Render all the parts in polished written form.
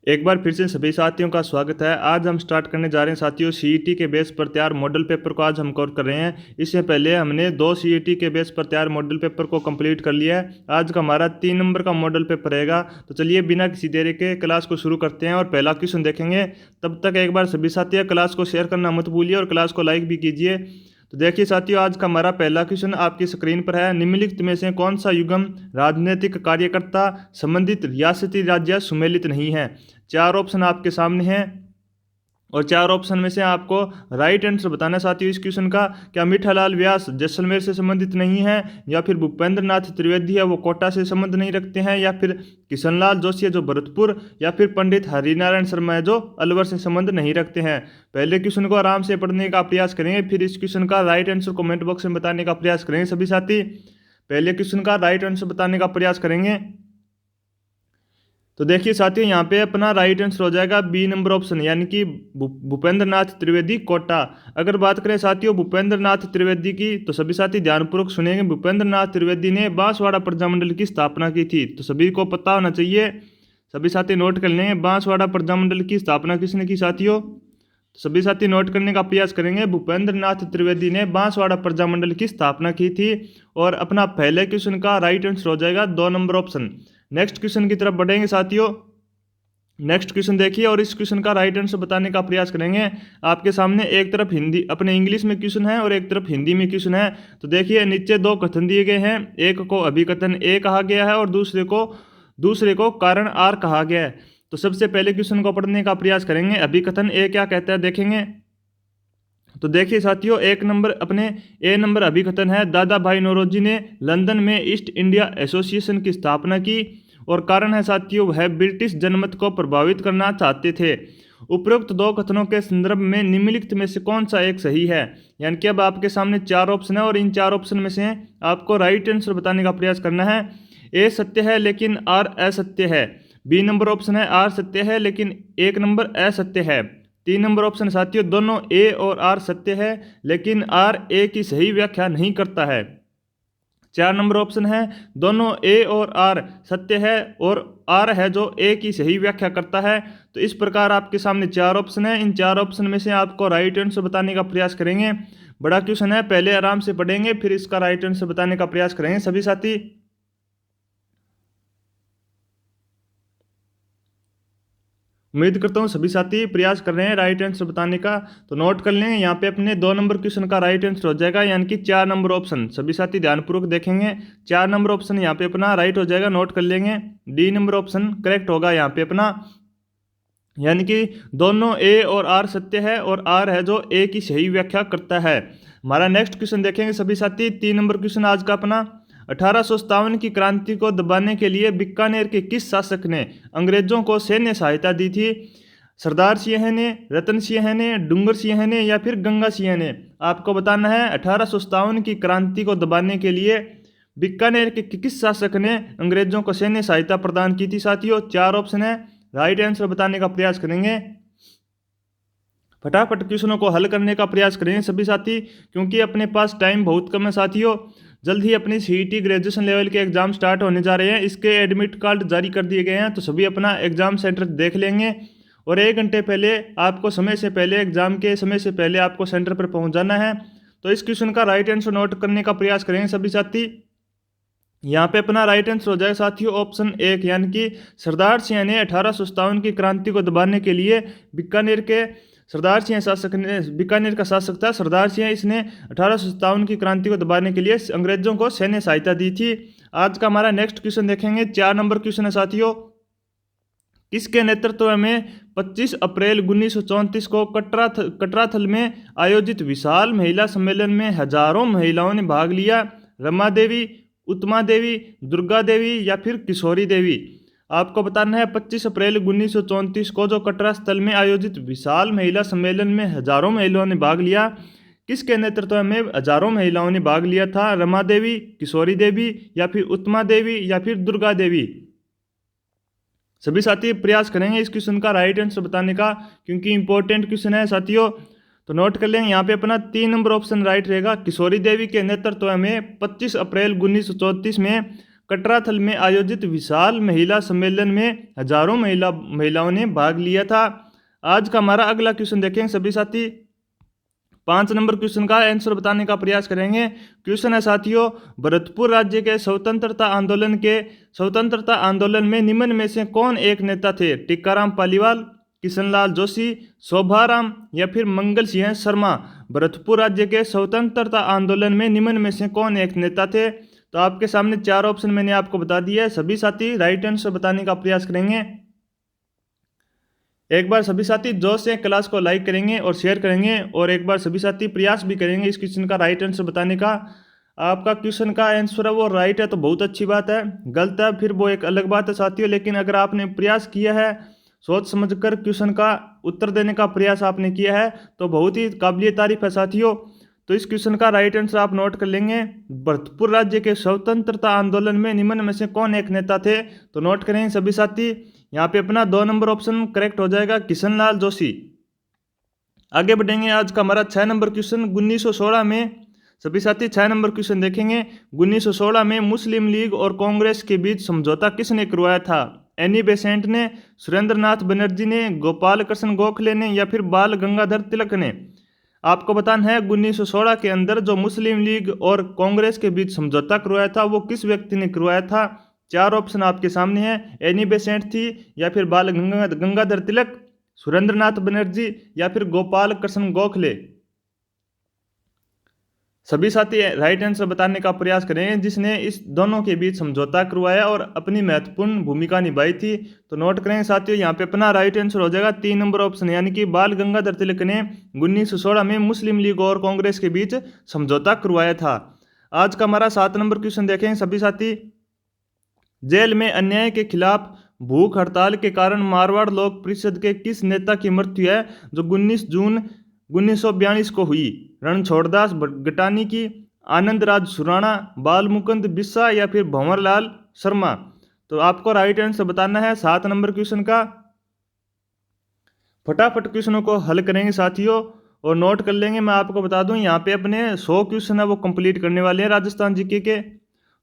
एक बार फिर से सभी साथियों का स्वागत है। आज हम स्टार्ट करने जा रहे हैं साथियों सीईटी के बेस पर तैयार मॉडल पेपर को आज हम कवर कर रहे हैं। इससे पहले हमने 2 सीईटी के बेस पर तैयार मॉडल पेपर को कंप्लीट कर लिया है। आज का हमारा 3 नंबर का मॉडल पेपर रहेगा। तो चलिए बिना किसी देरी के क्लास को शुरू करते हैं और पहला क्वेश्चन देखेंगे। तब तक एक बार सभी साथी क्लास को शेयर करना मत भूलिए और क्लास को लाइक भी कीजिए। तो देखिए साथियों, आज का हमारा पहला क्वेश्चन आपकी स्क्रीन पर है। निम्नलिखित में से कौन सा युग्म राजनीतिक कार्यकर्ता संबंधित रियासती राज्य सुमेलित नहीं है। 4 ऑप्शन आपके सामने हैं और 4 ऑप्शन में से आपको राइट आंसर बताना साथियों इस क्वेश्चन का। क्या मीठालाल व्यास जैसलमेर से संबंधित नहीं है, या फिर भूपेंद्र नाथ त्रिवेदी है वो कोटा से संबंध नहीं रखते हैं, या फिर किशनलाल जोशी है जो भरतपुर, या फिर पंडित हरिनारायण शर्मा है जो अलवर से संबंध नहीं रखते हैं। पहले क्वेश्चन को आराम से पढ़ने का प्रयास करेंगे, फिर इस क्वेश्चन का राइट आंसर कमेंट बॉक्स में बताने का प्रयास करेंगे सभी साथी। पहले क्वेश्चन का राइट आंसर बताने का प्रयास करेंगे। तो देखिए साथियों, यहाँ पे अपना राइट आंसर हो जाएगा बी नंबर ऑप्शन, यानी कि भूपेंद्र नाथ त्रिवेदी कोटा। अगर बात करें साथियों भूपेंद्र नाथ त्रिवेदी की, तो सभी साथी ध्यानपूर्वक सुनेंगे। भूपेंद्र नाथ त्रिवेदी ने बांसवाड़ा प्रजामंडल की स्थापना की थी, तो सभी को पता होना चाहिए। सभी साथी नोट कर लेंगे, बांसवाड़ा प्रजामंडल की स्थापना किसने की साथियों। तो सभी साथी नोट करने का प्रयास करेंगे। भूपेंद्र नाथ त्रिवेदी ने बांसवाड़ा प्रजामंडल की स्थापना की थी। और अपना पहले क्वेश्चन का राइट आंसर हो जाएगा 2 नंबर ऑप्शन। नेक्स्ट क्वेश्चन की तरफ बढ़ेंगे साथियों। नेक्स्ट क्वेश्चन देखिए और इस क्वेश्चन का राइट आंसर बताने का प्रयास करेंगे। आपके सामने एक तरफ हिंदी अपने इंग्लिश में क्वेश्चन है और एक तरफ हिंदी में क्वेश्चन है। तो देखिए नीचे 2 कथन दिए गए हैं, एक को अभिकथन ए कहा गया है और दूसरे को कारण आर कहा गया है। तो सबसे पहले क्वेश्चन को पढ़ने का प्रयास करेंगे। अभिकथन ए क्या कहता है देखेंगे। तो देखिए साथियों, ए नंबर अभिकथन है, दादा भाई नौरोजी ने लंदन में ईस्ट इंडिया एसोसिएशन की स्थापना की। और कारण है साथियों वह ब्रिटिश जनमत को प्रभावित करना चाहते थे। उपरोक्त 2 कथनों के संदर्भ में निम्नलिखित में से कौन सा एक सही है। यानी कि अब आपके सामने 4 ऑप्शन है और इन 4 ऑप्शन में से आपको राइट आंसर बताने का प्रयास करना है। ए सत्य है लेकिन आर असत्य है। बी नंबर ऑप्शन है आर सत्य है लेकिन 1 नंबर असत्य है। 3 नंबर ऑप्शन साथियों दोनों ए और आर सत्य है लेकिन आर ए की सही व्याख्या नहीं करता है। 4 नंबर ऑप्शन है दोनों ए और आर सत्य है और आर है जो ए की सही व्याख्या करता है। तो इस प्रकार आपके सामने 4 ऑप्शन है। इन 4 ऑप्शन में से आपको राइट आंसर बताने का प्रयास करेंगे। बड़ा क्वेश्चन है, पहले आराम से पढ़ेंगे फिर इसका राइट आंसर बताने का प्रयास करेंगे सभी साथी। उम्मीद करता हूँ सभी साथी प्रयास कर रहे हैं राइट आंसर बताने का। तो नोट कर लें, यहाँ पे अपने 2 नंबर क्वेश्चन का राइट आंसर हो जाएगा, यानी कि 4 नंबर ऑप्शन। सभी साथी ध्यानपूर्वक देखेंगे, 4 नंबर ऑप्शन यहाँ पे अपना राइट हो जाएगा, नोट कर लेंगे। डी नंबर ऑप्शन करेक्ट होगा यहाँ पे अपना, यानी कि दोनों ए और आर सत्य है और आर है जो ए की सही व्याख्या करता है। हमारा नेक्स्ट क्वेश्चन देखेंगे सभी साथी। 3 नंबर क्वेश्चन आज का अपना, 1857 की क्रांति को दबाने के लिए बीकानेर के किस शासक ने अंग्रेजों को सैन्य सहायता दी थी। सरदार सिंह ने, रतन सिंह ने, डूंगर सिंह ने, या फिर गंगा सिंह ने। आपको बताना है 1857 की क्रांति को दबाने के लिए बीकानेर के किस शासक ने अंग्रेजों को सैन्य सहायता प्रदान की थी साथियों। 4 ऑप्शन है, राइट आंसर बताने का प्रयास करेंगे। फटाफट क्वेश्चनों को हल करने का प्रयास करेंगे सभी साथी, क्योंकि अपने पास टाइम बहुत कम है साथियों। जल्द ही अपनी सीईटी ग्रेजुएशन लेवल के एग्जाम स्टार्ट होने जा रहे हैं, इसके एडमिट कार्ड जारी कर दिए गए हैं। तो सभी अपना एग्जाम सेंटर देख लेंगे और 1 घंटे पहले आपको एग्जाम के समय से पहले आपको सेंटर पर पहुंच जाना है। तो इस क्वेश्चन का राइट आंसर नोट करने का प्रयास करेंगे सभी साथी। यहाँ पे अपना राइट आंसर हो जाएगा साथियों ऑप्शन 1, यानी कि सरदार सिंह ने 1857 की क्रांति को दबाने के लिए बीकानेर का शासक था सरदार सिंह, इसने 1857 की क्रांति को दबाने के लिए अंग्रेजों को सैन्य सहायता दी थी। आज का हमारा नेक्स्ट क्वेश्चन देखेंगे, 4 नंबर क्वेश्चन है साथियों। किसके नेतृत्व में 25 अप्रैल 1934 को कटराथल में आयोजित विशाल महिला सम्मेलन में हजारों महिलाओं ने भाग लिया। रमा देवी, उत्मा देवी, दुर्गा देवी, या फिर किशोरी देवी। आपको बताना है 25 अप्रैल 1934 को जो कटरा स्थल में आयोजित विशाल महिला सम्मेलन में हजारों महिलाओं ने भाग लिया, किसके नेतृत्व में हजारों महिलाओं ने भाग लिया था। रमा देवी, किशोरी देवी, या फिर उत्मा देवी, या फिर दुर्गा देवी। सभी साथी प्रयास करेंगे इस क्वेश्चन का राइट आंसर बताने का, क्योंकि इंपॉर्टेंट क्वेश्चन है साथियों। तो नोट कर लेंगे, यहाँ पे अपना 3 नंबर ऑप्शन राइट रहेगा। किशोरी देवी के नेतृत्व में 25 अप्रैल 1934 में कटराथल में आयोजित विशाल महिला सम्मेलन में हजारों महिलाओं ने भाग लिया था। आज का हमारा अगला क्वेश्चन देखेंगे सभी साथी। 5 नंबर क्वेश्चन का आंसर बताने का प्रयास करेंगे। क्वेश्चन है साथियों, भरतपुर राज्य के स्वतंत्रता आंदोलन में निम्न में से कौन एक नेता थे? टीकाराम पालीवाल, किशनलाल जोशी, शोभाराम या फिर मंगल सिंह शर्मा। भरतपुर राज्य के स्वतंत्रता आंदोलन में निम्न में से कौन एक नेता थे? तो आपके सामने 4 ऑप्शन मैंने आपको बता दिया है। सभी साथी राइट आंसर बताने का प्रयास करेंगे। एक बार सभी साथी जोश से क्लास को लाइक करेंगे और शेयर करेंगे, और एक बार सभी साथी प्रयास भी करेंगे इस क्वेश्चन का राइट आंसर बताने का। आपका क्वेश्चन का आंसर है वो राइट है तो बहुत अच्छी बात है, गलत है फिर वो एक अलग बात है साथियों। लेकिन अगर आपने प्रयास किया है, सोच समझकर क्वेश्चन का उत्तर देने का प्रयास आपने किया है, तो बहुत ही काबिलिय तारीफ है साथियों। तो इस क्वेश्चन का राइट आंसर आप नोट कर लेंगे। भरतपुर राज्य के स्वतंत्रता आंदोलन में निम्न में से कौन एक नेता थे? तो नोट करें सभी साथी, यहाँ पे अपना 2 नंबर ऑप्शन करेक्ट हो जाएगा, किशनलाल जोशी। आगे बढ़ेंगे। आज का हमारा 6 नंबर क्वेश्चन 1916 में, सभी साथी 6 नंबर क्वेश्चन देखेंगे। 1916 में मुस्लिम लीग और कांग्रेस के बीच समझौता किसने करवाया था? एनी बेसेंट ने, सुरेंद्रनाथ बनर्जी ने, गोपाल कृष्ण गोखले ने या फिर बाल गंगाधर तिलक ने। आपको बताना है 1916 के अंदर जो मुस्लिम लीग और कांग्रेस के बीच समझौता करवाया था वो किस व्यक्ति ने करवाया था? 4 ऑप्शन आपके सामने हैं। एनी बेसेंट थी, या फिर बाल गंगाधर तिलक, सुरेंद्रनाथ बनर्जी या फिर गोपाल कृष्ण गोखले। सभी साथी राइट आंसर बताने का प्रयास करें जिसने इस दोनों के बीच समझौता करवाया और अपनी महत्वपूर्ण भूमिका निभाई थी। तो नोट करें साथियों, यहाँ पे अपना राइट आंसर हो जाएगा 3 नंबर ऑप्शन, यानी कि बाल गंगाधर तिलक ने 1916 में मुस्लिम लीग और कांग्रेस के बीच समझौता करवाया था। आज का हमारा 7 नंबर क्वेश्चन देखें सभी साथी। जेल में अन्याय के खिलाफ भूख हड़ताल के कारण मारवाड़ लोक परिषद के किस नेता की मृत्यु है जो 19 जून 1942 को हुई? रणछोड़दास गटानी की, आनंद राज सुराणा, बाल मुकुंद बिस्सा या फिर भंवरलाल शर्मा। तो आपको राइट आंसर बताना है 7 नंबर क्वेश्चन का। फटाफट क्वेश्चनों को हल करेंगे साथियों और नोट कर लेंगे। मैं आपको बता दूं यहाँ पे अपने 100 क्वेश्चन है वो कंप्लीट करने वाले हैं। राजस्थान जीके के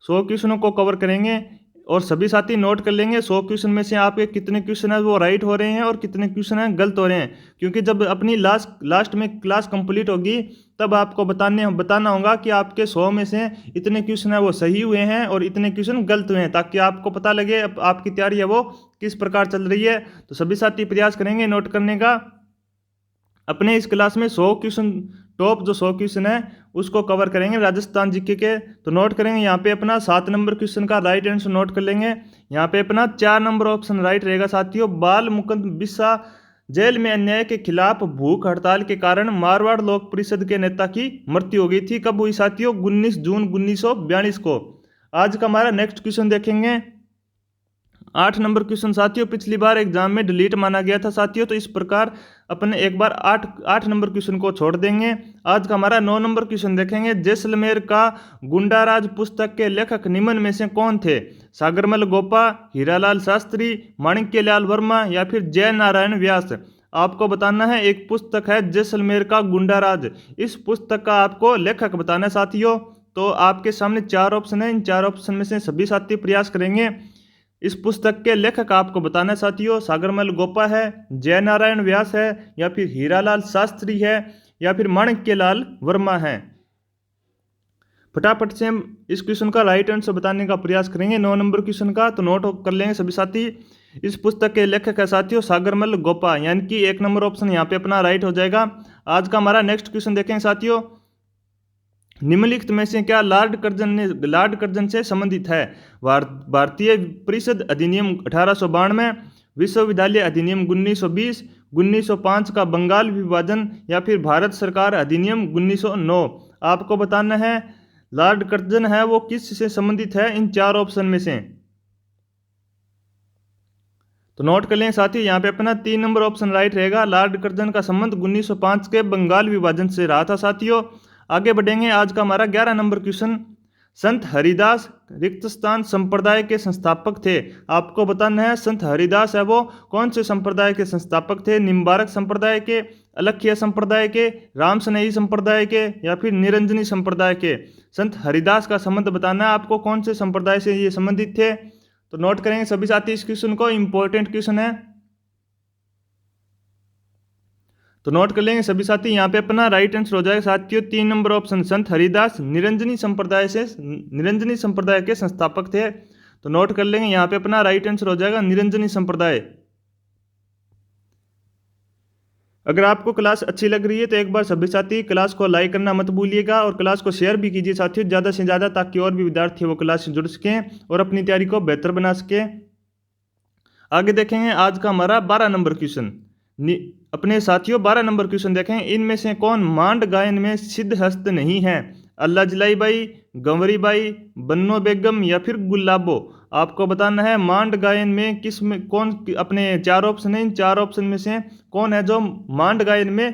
100 क्वेश्चनों को कवर करेंगे और सभी साथी नोट कर लेंगे 100 क्वेश्चन में से आपके कितने क्वेश्चन है वो राइट हो रहे हैं और कितने क्वेश्चन है गलत हो रहे हैं। क्योंकि जब अपनी लास्ट में क्लास कंप्लीट होगी तब आपको बताना होगा कि आपके 100 में से इतने क्वेश्चन है वो सही हुए हैं और इतने क्वेश्चन गलत हुए हैं, ताकि आपको पता लगे आपकी तैयारी है वो किस प्रकार चल रही है। तो सभी साथी प्रयास करेंगे नोट करने का। अपने इस क्लास में 100 क्वेश्चन, टॉप जो 100 क्वेश्चन है उसको कवर करेंगे राजस्थान जीके के। तो नोट करेंगे यहाँ पे अपना 7 नंबर क्वेश्चन का राइट आंसर नोट कर लेंगे। यहाँ पे अपना 4 नंबर ऑप्शन राइट रहेगा साथियों। बाल मुकुंद बिस्सा जेल में अन्याय के खिलाफ भूख हड़ताल के कारण मारवाड़ लोक परिषद के नेता की मृत्यु हो गई थी। कब हुई साथियों? 19 जून 1942 को। आज का हमारा नेक्स्ट क्वेश्चन देखेंगे 8 नंबर क्वेश्चन साथियों। पिछली बार एग्जाम में डिलीट माना गया था साथियों, तो इस प्रकार अपने एक बार 8 नंबर क्वेश्चन को छोड़ देंगे। आज का हमारा 9 नंबर क्वेश्चन देखेंगे। जैसलमेर का गुंडाराज पुस्तक के लेखक निम्न में से कौन थे? सागरमल गोपा, हीरालाल शास्त्री, माणिक्यलाल वर्मा या फिर जय नारायण व्यास। आपको बताना है एक पुस्तक है जैसलमेर का गुंडाराज, इस पुस्तक का आपको लेखक बताना है साथियों। तो आपके सामने 4 ऑप्शन है, इन 4 ऑप्शन में से सभी साथी प्रयास करेंगे इस पुस्तक के लेखक आपको बताना है साथियों। सागरमल गोपा है, जय नारायण व्यास है या फिर हीरालाल शास्त्री है या फिर माणिक्यलाल वर्मा है। फटाफट से हम इस क्वेश्चन का राइट आंसर बताने का प्रयास करेंगे 9 नंबर क्वेश्चन का। तो नोट कर लेंगे सभी साथी। इस पुस्तक के लेखक है साथियों सागरमल गोपा, यानी कि 1 नंबर ऑप्शन यहाँ पे अपना राइट हो जाएगा। आज का हमारा नेक्स्ट क्वेश्चन देखेंगे साथियों। निम्नलिखित में से क्या लॉर्ड कर्जन से संबंधित है? भारतीय परिषद अधिनियम 1892, विश्वविद्यालय अधिनियम 1920, 1905 का बंगाल विभाजन या फिर भारत सरकार अधिनियम 1909। आपको बताना है लॉर्ड कर्जन है वो किस से संबंधित है इन 4 ऑप्शन में से। तो नोट कर लें साथी, यहाँ पे अपना 3 नंबर ऑप्शन राइट रहेगा। लॉर्ड कर्जन का संबंध 1905 के बंगाल विभाजन से रहा था साथियों। आगे बढ़ेंगे। आज का हमारा 11 नंबर क्वेश्चन। संत हरिदास रिक्त स्थान संप्रदाय के संस्थापक थे। आपको बताना है संत हरिदास है वो कौन से संप्रदाय के संस्थापक थे? निम्बारक संप्रदाय के, अलख्य संप्रदाय के, राम स्नेही संप्रदाय के या फिर निरंजनी संप्रदाय के। संत हरिदास का संबंध बताना है आपको, कौन से संप्रदाय से ये संबंधित थे। तो नोट करेंगे सभी साथी इस क्वेश्चन को, इंपॉर्टेंट क्वेश्चन है। तो नोट कर लेंगे सभी साथी, यहाँ पे अपना राइट आंसर हो जाएगा साथियों 3 नंबर ऑप्शन, संत हरिदास निरंजनी संप्रदाय के संस्थापक थे। तो नोट कर लेंगे यहाँ पे अपना राइट आंसर हो जाएगा निरंजनी संप्रदाय। अगर आपको क्लास अच्छी लग रही है तो एक बार सभी साथी क्लास को लाइक करना मत भूलिएगा और क्लास को शेयर भी कीजिए साथियों ज़्यादा से ज़्यादा, ताकि और भी विद्यार्थी वो क्लास से जुड़ सकें और अपनी तैयारी को बेहतर बना सकें। आगे देखेंगे आज का हमारा 12 नंबर क्वेश्चन। अपने साथियों 12 नंबर क्वेश्चन देखें, इनमें से कौन मांड गायन में सिद्धहस्त नहीं है? अल्लाह जलाई बाई, गंवरी बाई, बन्नो बेगम या फिर गुलाबो। आपको बताना है मांड गायन में किस में कौन, अपने 4 ऑप्शन है, इन 4 ऑप्शन में से कौन है जो मांड गायन में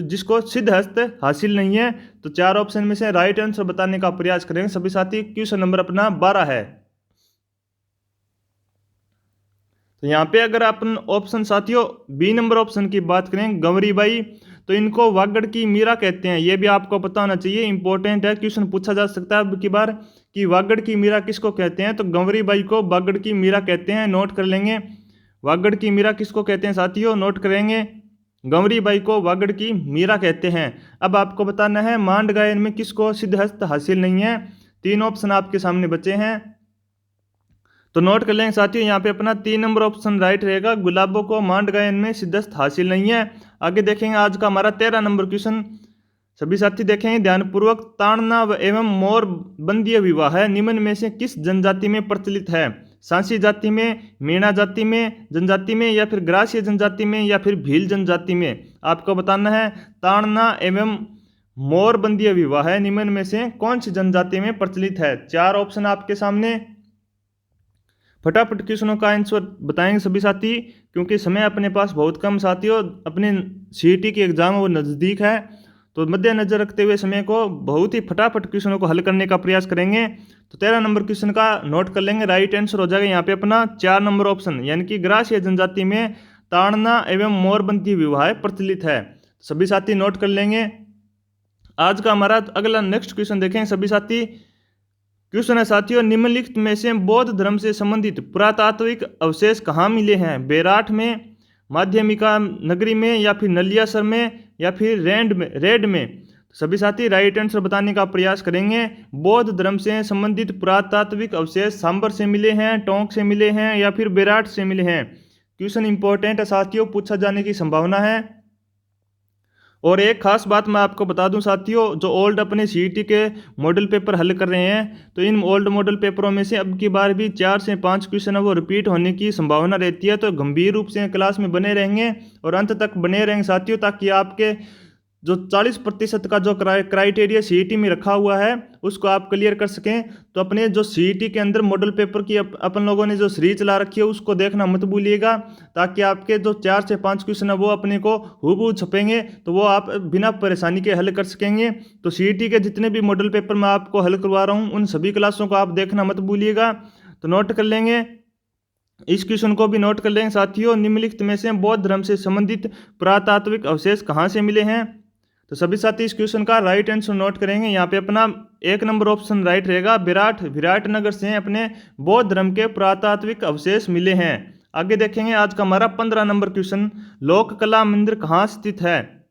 जिसको सिद्धहस्त हासिल नहीं है। तो 4 ऑप्शन में से राइट आंसर बताने का प्रयास करेंगे सभी साथी। क्वेश्चन नंबर अपना 12 है। तो यहाँ पे अगर अपन ऑप्शन साथियों बी नंबर ऑप्शन की बात करें गंवरी बाई, तो इनको वागड़ की मीरा कहते हैं, ये भी आपको पता होना चाहिए, इंपॉर्टेंट है, क्वेश्चन पूछा जा सकता है अब की बार कि वागड़ की मीरा किसको कहते हैं। तो गंवरी बाई को वागड़ की मीरा कहते हैं, नोट कर लेंगे। वागड़ की मीरा किसको कहते हैं साथियों, नोट करेंगे, गंवरी बाई को वागड़ की मीरा कहते हैं। अब आपको बताना है मांड गायन में किसको सिद्धहस्त हासिल नहीं है। 3 ऑप्शन आपके सामने बचे हैं, तो नोट कर लेंगे साथियों, यहाँ पे अपना 3 नंबर ऑप्शन राइट रहेगा, गुलाबों को मांड गायन में सिद्धहस्त हासिल नहीं है। आगे देखेंगे आज का हमारा 13 नंबर क्वेश्चन, सभी साथी देखेंगे ध्यानपूर्वक। ताड़ना एवं मोर बंदीय विवाह है निम्न में से किस जनजाति में प्रचलित है? सांसी जाति में, मीणा जाति में, जनजाति में या फिर ग्रासीय जनजाति में या फिर भील जनजाति में। आपको बताना है ताड़ना एवं मोर बंदीय विवाह है निम्न में से कौन सी जनजाति में प्रचलित है। 4 ऑप्शन आपके सामने, फटाफट क्वेश्चनों का आंसर बताएंगे सभी साथी, क्योंकि समय अपने पास बहुत कम साथियों, अपने सीईटी की एग्जाम वो नज़दीक है, तो मद्देनजर रखते हुए समय को बहुत ही फटाफट क्वेश्चनों को हल करने का प्रयास करेंगे। तो 13 नंबर क्वेश्चन का नोट कर लेंगे, राइट आंसर हो जाएगा यहाँ पे अपना 4 नंबर ऑप्शन, यानी कि ग्रासीय जनजाति में ताड़ना एवं मोरबंदी विवाह प्रचलित है। सभी साथी नोट कर लेंगे। आज का हमारा अगला नेक्स्ट क्वेश्चन देखें सभी साथी। क्वेश्चन है साथियों, निम्नलिखित में से बौद्ध धर्म से संबंधित पुरातात्विक अवशेष कहाँ मिले हैं? बेराठ में, माध्यमिका नगरी में या फिर नलियासर में या फिर रेड में। सभी साथी राइट आंसर बताने का प्रयास करेंगे। बौद्ध धर्म से संबंधित पुरातात्विक अवशेष सांबर से मिले हैं, टोंक से मिले हैं या फिर बेराठ से मिले हैं। क्वेश्चन इंपॉर्टेंट है साथियों, पूछा जाने की संभावना है। और एक खास बात मैं आपको बता दूं साथियों, जो ओल्ड अपने सीईटी के मॉडल पेपर हल कर रहे हैं, तो इन ओल्ड मॉडल पेपरों में से अब की बार भी 4 से 5 क्वेश्चन है वो रिपीट होने की संभावना रहती है। तो गंभीर रूप से क्लास में बने रहेंगे और अंत तक बने रहेंगे साथियों, ताकि आपके जो 40% का जो क्राइटेरिया सीईटी में रखा हुआ है उसको आप क्लियर कर सकें। तो अपने जो सीईटी के अंदर मॉडल पेपर की अपन लोगों ने जो सीरीज चला रखी है उसको देखना मत भूलिएगा, ताकि आपके जो 4 से 5 क्वेश्चन है वो अपने को हूबहू छपेंगे, तो वो आप बिना परेशानी के हल कर सकेंगे। तो सीईटी के जितने भी मॉडल पेपर मैं आपको हल करवा रहा हूँ उन सभी क्लासों को आप देखना मत भूलिएगा। तो नोट कर लेंगे, इस क्वेश्चन को भी नोट कर लेंगे साथियों। निम्नलिखित में से बौद्ध धर्म से संबंधित पुरातात्विक अवशेष कहाँ से मिले हैं? तो सभी साथी इस क्वेश्चन का राइट आंसर नोट करेंगे। यहाँ पे अपना 1 नंबर ऑप्शन राइट रहेगा, विराट नगर से अपने बौद्ध धर्म के पुरातात्विक अवशेष मिले हैं। आगे देखेंगे आज का हमारा 15 नंबर क्वेश्चन, लोक कला मंदिर कहाँ स्थित है?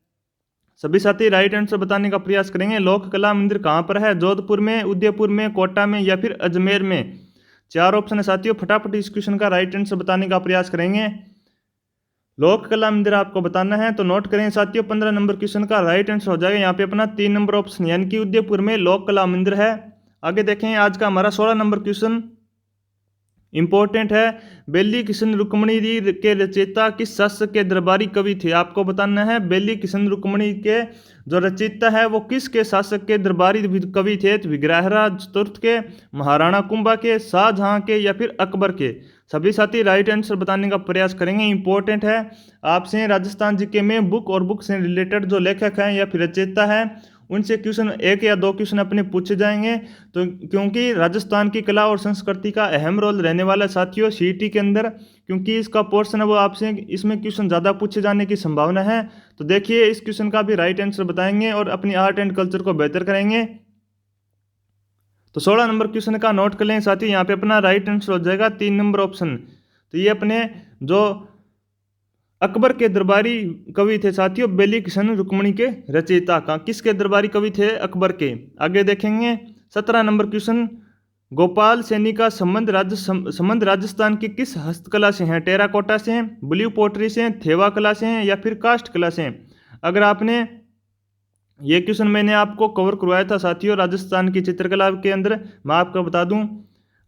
सभी साथी राइट आंसर बताने का प्रयास करेंगे। लोक कला मंदिर कहाँ पर है? जोधपुर में, उदयपुर में, कोटा में या फिर अजमेर में। 4 ऑप्शन है साथियों, फटाफट इस क्वेश्चन का राइट आंसर बताने का प्रयास करेंगे। लोक कला मंदिर आपको बताना है, तो नोट करें साथियों 15 नंबर क्वेश्चन का राइट आंसर हो जाएगा यहाँ पे अपना 3 नंबर ऑप्शन, यानी कि उदयपुर में लोक कला मंदिर है। आगे देखें आज का हमारा 16 नंबर क्वेश्चन इंपॉर्टेंट है, बेली किशन रुक्मणी के रचयिता किस शासक के दरबारी कवि थे? आपको बताना है बेली किशन रुक्मणी के जो रचयिता है वो किसके शासक के दरबारी कवि थे? तो विग्रहराज चतुर्थ के, महाराणा कुंभा के, शाहजहां के या फिर अकबर के। सभी साथी राइट आंसर बताने का प्रयास करेंगे, इंपॉर्टेंट है। आपसे राजस्थान जीके में बुक और बुक से रिलेटेड जो लेखक हैं या फिर रचयिता है उनसे क्वेश्चन 1 या 2 क्वेश्चन अपने पूछे जाएंगे। तो क्योंकि राजस्थान की कला और संस्कृति का अहम रोल रहने वाला साथियों सीईटी के अंदर, क्योंकि इसका पोर्शन है वो आपसे इसमें क्वेश्चन ज़्यादा पूछे जाने की संभावना है। तो देखिए इस क्वेश्चन का भी राइट आंसर बताएंगे और अपनी आर्ट एंड कल्चर को बेहतर करेंगे। तो 16 नंबर क्वेश्चन का नोट कर लें साथियों, यहाँ पे अपना राइट आंसर हो जाएगा 3 नंबर ऑप्शन। तो ये अपने जो अकबर के दरबारी कवि थे साथियों, बेली किशन रुक्मणी के रचयिता का, किसके दरबारी कवि थे? अकबर के। आगे देखेंगे 17 नंबर क्वेश्चन, गोपाल सैनी का संबंध राजस्थान की किस हस्तकला से है? टेराकोटा से है, ब्लू पोटरी से, थेवा कला से है या फिर कास्ट कला से? अगर आपने ये क्वेश्चन मैंने आपको कवर करवाया था साथियों राजस्थान की चित्रकला के अंदर, मैं आपको बता दूं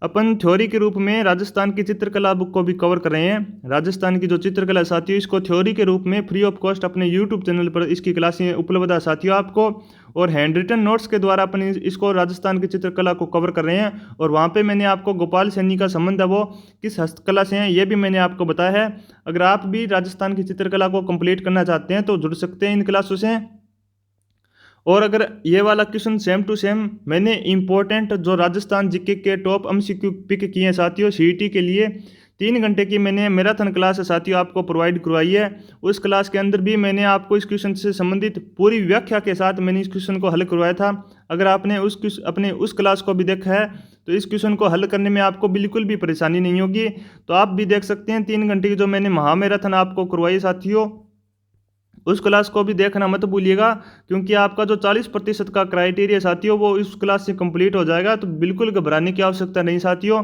अपन थ्योरी के रूप में राजस्थान की चित्रकला बुक को भी कवर कर रहे हैं। राजस्थान की जो चित्रकला है साथियों, इसको थ्योरी के रूप में फ्री ऑफ कॉस्ट अपने यूट्यूब चैनल पर इसकी क्लासें उपलब्ध है साथियों आपको, और हैंड रिटन नोट्स के द्वारा अपन इसको राजस्थान की चित्रकला को कवर कर रहे हैं। और वहाँ पे मैंने आपको गोपाल सैनी का संबंध है वो किस हस्तकला से है ये भी मैंने आपको बताया है। अगर आप भी राजस्थान की चित्रकला को कंप्लीट करना चाहते हैं तो जुड़ सकते हैं इन क्लासों से। और अगर ये वाला क्वेश्चन सेम टू सेम मैंने इंपॉर्टेंट जो राजस्थान जीके के टॉप एमसीक्यू पिक किए हैं साथियों सीईटी के लिए, 3 घंटे की मैंने मैराथन क्लास है साथियों आपको प्रोवाइड करवाई है। उस क्लास के अंदर भी मैंने आपको इस क्वेश्चन से संबंधित पूरी व्याख्या के साथ मैंने इस क्वेश्चन को हल करवाया था। अगर आपने अपने उस क्लास को भी देखा है तो इस क्वेश्चन को हल करने में आपको बिल्कुल भी परेशानी नहीं होगी। तो आप भी देख सकते हैं 3 घंटे की जो मैंने महामैराथन आपको करवाई साथियों, उस क्लास को भी देखना मत भूलिएगा, क्योंकि आपका जो 40% का क्राइटेरिया साथियों वो इस क्लास से कंप्लीट हो जाएगा। तो बिल्कुल घबराने की आवश्यकता नहीं साथियों।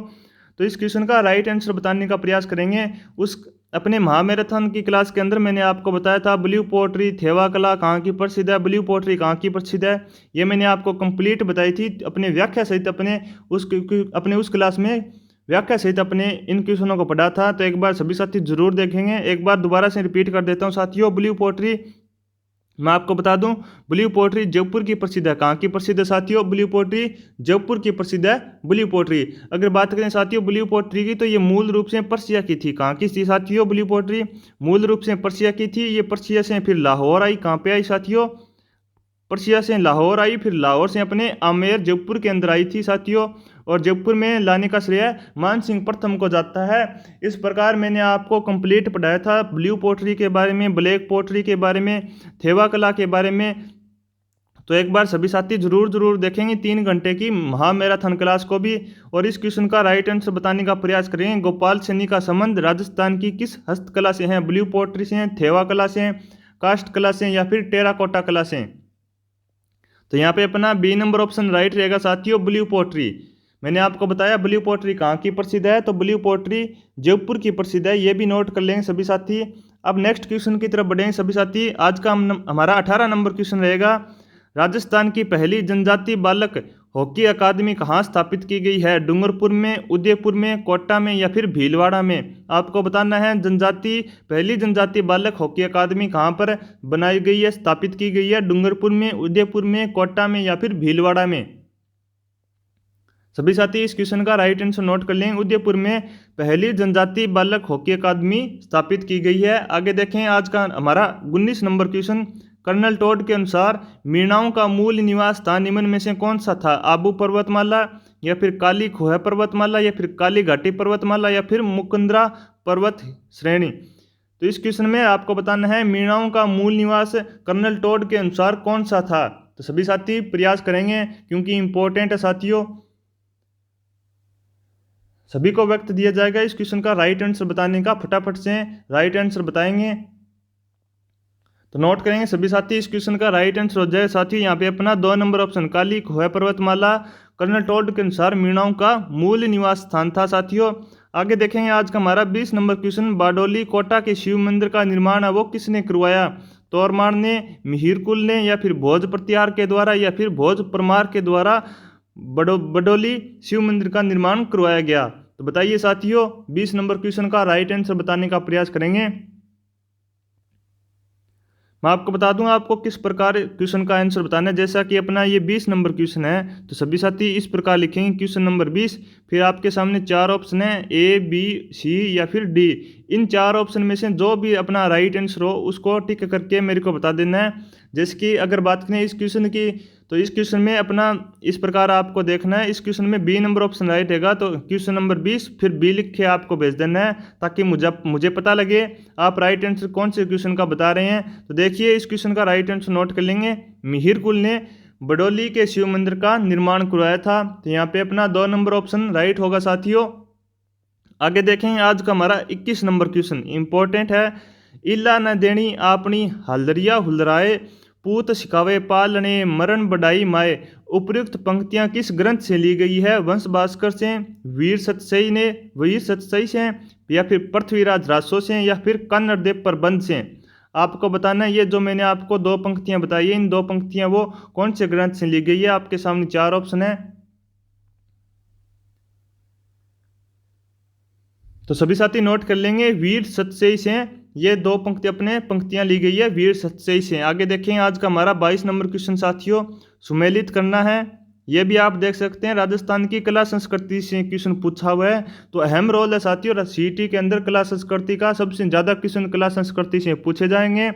तो इस क्वेश्चन का राइट आंसर बताने का प्रयास करेंगे। उस अपने महामैराथन की क्लास के अंदर मैंने आपको बताया था ब्लू पोट्री थेवा कला कहाँ की प्रसिद्ध है, ब्लू पोट्री कहाँ की प्रसिद्ध है, ये मैंने आपको कंप्लीट बताई थी अपने व्याख्या सहित अपने उस क्लास में व्याख्या सहित अपने इन क्वेश्चनों को पढ़ा था। तो एक बार सभी साथी जरूर देखेंगे। एक बार दोबारा से रिपीट कर देता हूँ साथियों, ब्लू पोट्री मैं आपको बता दूं ब्लू पोट्री जयपुर की प्रसिद्ध है। कहाँ की प्रसिद्ध है साथियों? ब्लू पोट्री जयपुर की प्रसिद्ध है ब्लू पोट्री। अगर बात करें साथियों ब्लू पोट्री की तो ये मूल रूप से पर्सिया की थी। कहाँ की थी साथियों ब्लू पोट्री? मूल रूप से पर्सिया की थी। ये पर्सिया से फिर लाहौर आई। कहाँ पे आई साथियों? पर्सिया से लाहौर आई, फिर लाहौर से अपने आमेर जयपुर के अंदर आई थी साथियों, और जयपुर में लाने का श्रेय मान सिंह प्रथम को जाता है। इस प्रकार मैंने आपको कंप्लीट पढ़ाया था ब्लू पोट्री के बारे में, ब्लैक पोट्री के बारे में, थेवा कला के बारे में। तो एक बार सभी साथी जरूर देखेंगे 3 घंटे की महामैराथन क्लास को भी, और इस क्वेश्चन का राइट आंसर बताने का प्रयास करेंगे। गोपाल सैनी का संबंध राजस्थान की किस हस्तकला से है? ब्लू पोट्री से, थेवा कला से, कास्ट कला से या फिर टेराकोटा कला से? तो यहाँ पे अपना बी नंबर ऑप्शन राइट रहेगा साथियों, ब्लू पोट्री। मैंने आपको बताया ब्लू पोट्री कहाँ की प्रसिद्ध है, तो ब्लू पोट्री जयपुर की प्रसिद्ध है। ये भी नोट कर लेंगे सभी साथी। अब नेक्स्ट क्वेश्चन की तरफ बढ़ेंगे सभी साथी। आज का हमारा 18 नंबर क्वेश्चन रहेगा, राजस्थान की पहली जनजाति बालक हॉकी अकादमी कहाँ स्थापित की गई है? डूंगरपुर में, उदयपुर में, कोटा में या फिर भीलवाड़ा में? आपको बताना है पहली जनजाति बालक हॉकी अकादमी कहाँ पर बनाई गई है, स्थापित की गई है? डूंगरपुर में, उदयपुर में, कोटा में या फिर भीलवाड़ा में? सभी साथी इस क्वेश्चन का राइट आंसर नोट कर लें। उदयपुर में पहली जनजाति बालक हॉकी अकादमी स्थापित की गई है। आगे देखें आज का हमारा 19 नंबर क्वेश्चन, कर्नल टोड के अनुसार मीणाओं का मूल निवास स्थान निम्न में से कौन सा था? आबू पर्वतमाला या फिर काली खोह पर्वतमाला या फिर काली घाटी पर्वतमाला या फिर मुकुंदरा पर्वत श्रेणी? तो इस क्वेश्चन में आपको बताना है मीणाओं का मूल निवास कर्नल टोड के अनुसार कौन सा था। तो सभी साथी प्रयास करेंगे क्योंकि इंपॉर्टेंट है साथियों, सभी को वक्त दिया जाएगा इस क्वेश्चन का राइट आंसर बताने का। फटाफट से राइट आंसर बताएंगे तो नोट करेंगे सभी साथी। इस क्वेश्चन का राइट आंसर हो जाए साथियों यहाँ पे अपना 2 नंबर ऑप्शन, काली खोह पर्वतमाला कर्नल टोड के अनुसार मीणाओं का मूल निवास स्थान था साथियों। आगे देखेंगे आज का हमारा 20 नंबर क्वेश्चन, बारडोली कोटा के शिव मंदिर का निर्माण है वो किसने करवाया? तोरमार ने, मिहिरकुल ने या फिर भोज प्रत्यार के द्वारा या फिर भोज परमार के द्वारा बडोली शिव मंदिर का निर्माण करवाया गया? तो बताइए साथियों 20 नंबर क्वेश्चन का राइट आंसर बताने का प्रयास करेंगे। मैं आपको बता दूं आपको किस प्रकार क्वेश्चन का आंसर बताना है। जैसा कि अपना ये 20 नंबर क्वेश्चन है तो सभी साथी इस प्रकार लिखेंगे क्वेश्चन नंबर 20, फिर आपके सामने 4 ऑप्शन है ए, बी, सी या फिर डी। इन 4 ऑप्शन में से जो भी अपना राइट आंसर हो उसको टिक करके मेरे को बता देना है। जैसे कि अगर बात करें इस क्वेश्चन की, तो इस क्वेश्चन में अपना इस प्रकार आपको देखना है। इस क्वेश्चन में बी नंबर ऑप्शन राइट रहेगा, तो क्वेश्चन नंबर 20 फिर बी लिख के आपको भेज देना है ताकि मुझे पता लगे आप राइट आंसर कौन से क्वेश्चन का बता रहे हैं। तो देखिए इस क्वेश्चन का राइट आंसर नोट कर लेंगे, मिहिरकुल ने बडोली के शिव मंदिर का निर्माण करवाया था। तो यहाँ पे अपना 2 नंबर ऑप्शन राइट होगा साथियों। आगे देखें आज का हमारा 21 नंबर क्वेश्चन इंपॉर्टेंट है। इला न देनी आपनी हलदरिया हुलराए, पूत सिखावे पालने मरण बढ़ाई माए। उपयुक्त पंक्तियां किस ग्रंथ से ली गई है? वंश भास्कर से, वीर सतसई से, या फिर पृथ्वीराज रासो से, या फिर कन्नड़ देव प्रबंध से। आपको बताना है ये जो मैंने आपको 2 पंक्तियां बताई है, इन 2 पंक्तियां वो कौन से ग्रंथ से ली गई है। आपके सामने 4 ऑप्शन है। तो सभी साथी नोट कर लेंगे, वीर सतसई से ये 2 पंक्तियां ली गई है वीर सतसई से। आगे देखें आज का हमारा 22 नंबर क्वेश्चन साथियों, सुमेलित करना है। ये भी आप देख सकते हैं राजस्थान की कला संस्कृति से क्वेश्चन पूछा हुआ है। तो अहम रोल है साथियों, सीईटी के अंदर कला संस्कृति का सबसे ज़्यादा क्वेश्चन कला संस्कृति से पूछे जाएंगे।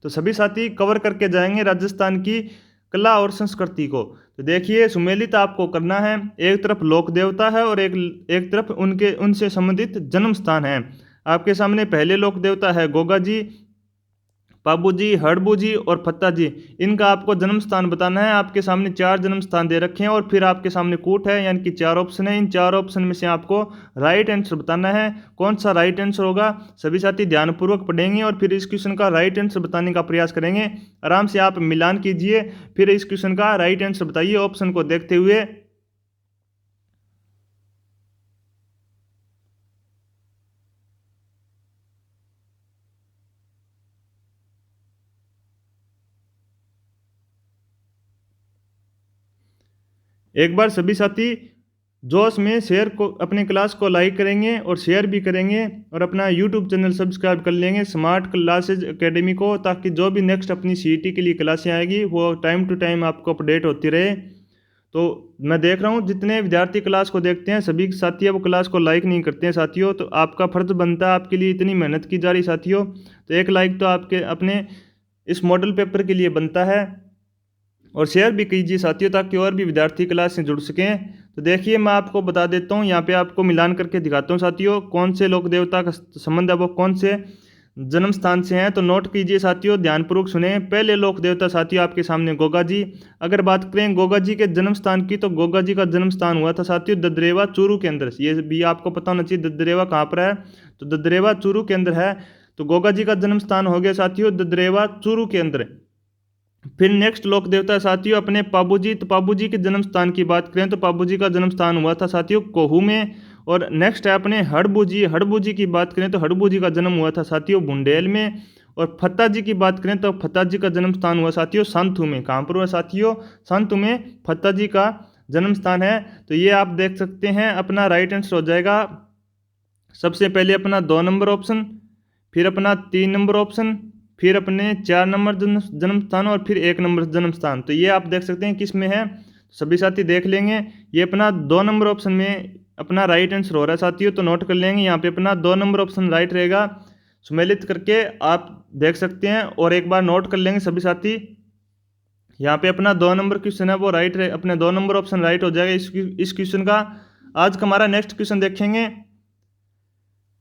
तो सभी साथी कवर करके जाएंगे राजस्थान की कला और संस्कृति को। तो देखिए सुमेलित आपको करना है, एक तरफ लोक देवता है और एक तरफ उनसे संबंधित जन्म स्थान है। आपके सामने पहले लोक देवता है गोगा जी, पाबू जी, हड़बू जी और फत्ता जी। इनका आपको जन्म स्थान बताना है। आपके सामने 4 जन्म स्थान दे रखे हैं और फिर आपके सामने कूट है, यानी कि 4 ऑप्शन है। इन 4 ऑप्शन में से आपको राइट आंसर बताना है। कौन सा राइट आंसर होगा सभी साथी ध्यानपूर्वक पढ़ेंगे और फिर इस क्वेश्चन का राइट आंसर बताने का प्रयास करेंगे। आराम से आप मिलान कीजिए, फिर इस क्वेश्चन का राइट आंसर बताइए ऑप्शन को देखते हुए। एक बार सभी साथी जोश में शेयर को अपने क्लास को लाइक करेंगे और शेयर भी करेंगे और अपना यूट्यूब चैनल सब्सक्राइब कर लेंगे स्मार्ट क्लासेज एकेडमी को, ताकि जो भी नेक्स्ट अपनी सीईटी के लिए क्लासें आएगी वो टाइम टू टाइम आपको अपडेट होती रहे। तो मैं देख रहा हूँ जितने विद्यार्थी क्लास को देखते हैं सभी साथी वो क्लास को लाइक नहीं करते हैं साथियों। तो आपका फर्ज बनता है, आपके लिए इतनी मेहनत की जा रही साथियों, तो एक लाइक तो आपके अपने इस मॉडल पेपर के लिए बनता है। और शेयर भी कीजिए साथियों ताकि और भी विद्यार्थी क्लास से जुड़ सकें। तो देखिए मैं आपको बता देता हूँ, यहाँ पे आपको मिलान करके दिखाता हूँ साथियों कौन से लोक देवता का संबंध है वो कौन से जन्म स्थान से हैं। तो नोट कीजिए साथियों, ध्यानपूर्वक सुने। पहले लोक देवता साथियों आपके सामने गोगा जी। अगर बात करें गोगा जी के जन्म स्थान की, तो गोगा जी का जन्म स्थान हुआ था साथियों ददरेवा चूरू के अंदर। ये भी आपको पता होना चाहिए ददरेवा कहाँ पर है, तो ददरेवा चूरू के अंदर है। तो गोगा जी का जन्म स्थान हो गया साथियों ददरेवा चूरू के अंदर। फिर नेक्स्ट लोक देवता साथियों अपने पाबूजी। तो पाबूजी के जन्म स्थान की बात करें तो पाबूजी का जन्म स्थान हुआ था साथियों कोहू में। और नेक्स्ट है अपने हड़बूजी। हड़बूजी की बात करें तो हड़बूजी का जन्म हुआ था साथियों बुंडेल में। और फत्ता जी की बात करें तो फत्ता जी का जन्म स्थान हुआ साथियों संतू में। कहाँ पर हुआ साथियों? संतू में फत्ता जी का जन्म स्थान है। तो ये आप देख सकते हैं अपना राइट आंसर हो जाएगा सबसे पहले अपना 2 नंबर ऑप्शन, फिर अपना 3 नंबर ऑप्शन, फिर अपने 4 नंबर जन्म स्थान और फिर 1 नंबर जन्म स्थान। तो ये आप देख सकते हैं किस में है, सभी साथी देख लेंगे। ये अपना 2 नंबर ऑप्शन में अपना राइट आंसर हो रहा है साथियों, तो नोट कर लेंगे यहाँ पे अपना 2 नंबर ऑप्शन राइट रहेगा। सुमेलित करके आप देख सकते हैं और एक बार नोट कर लेंगे सभी साथी। यहाँ पे अपना 2 नंबर क्वेश्चन है वो राइट रहे, अपने 2 नंबर ऑप्शन राइट हो जाएगा इस क्वेश्चन का। आज का हमारा नेक्स्ट क्वेश्चन देखेंगे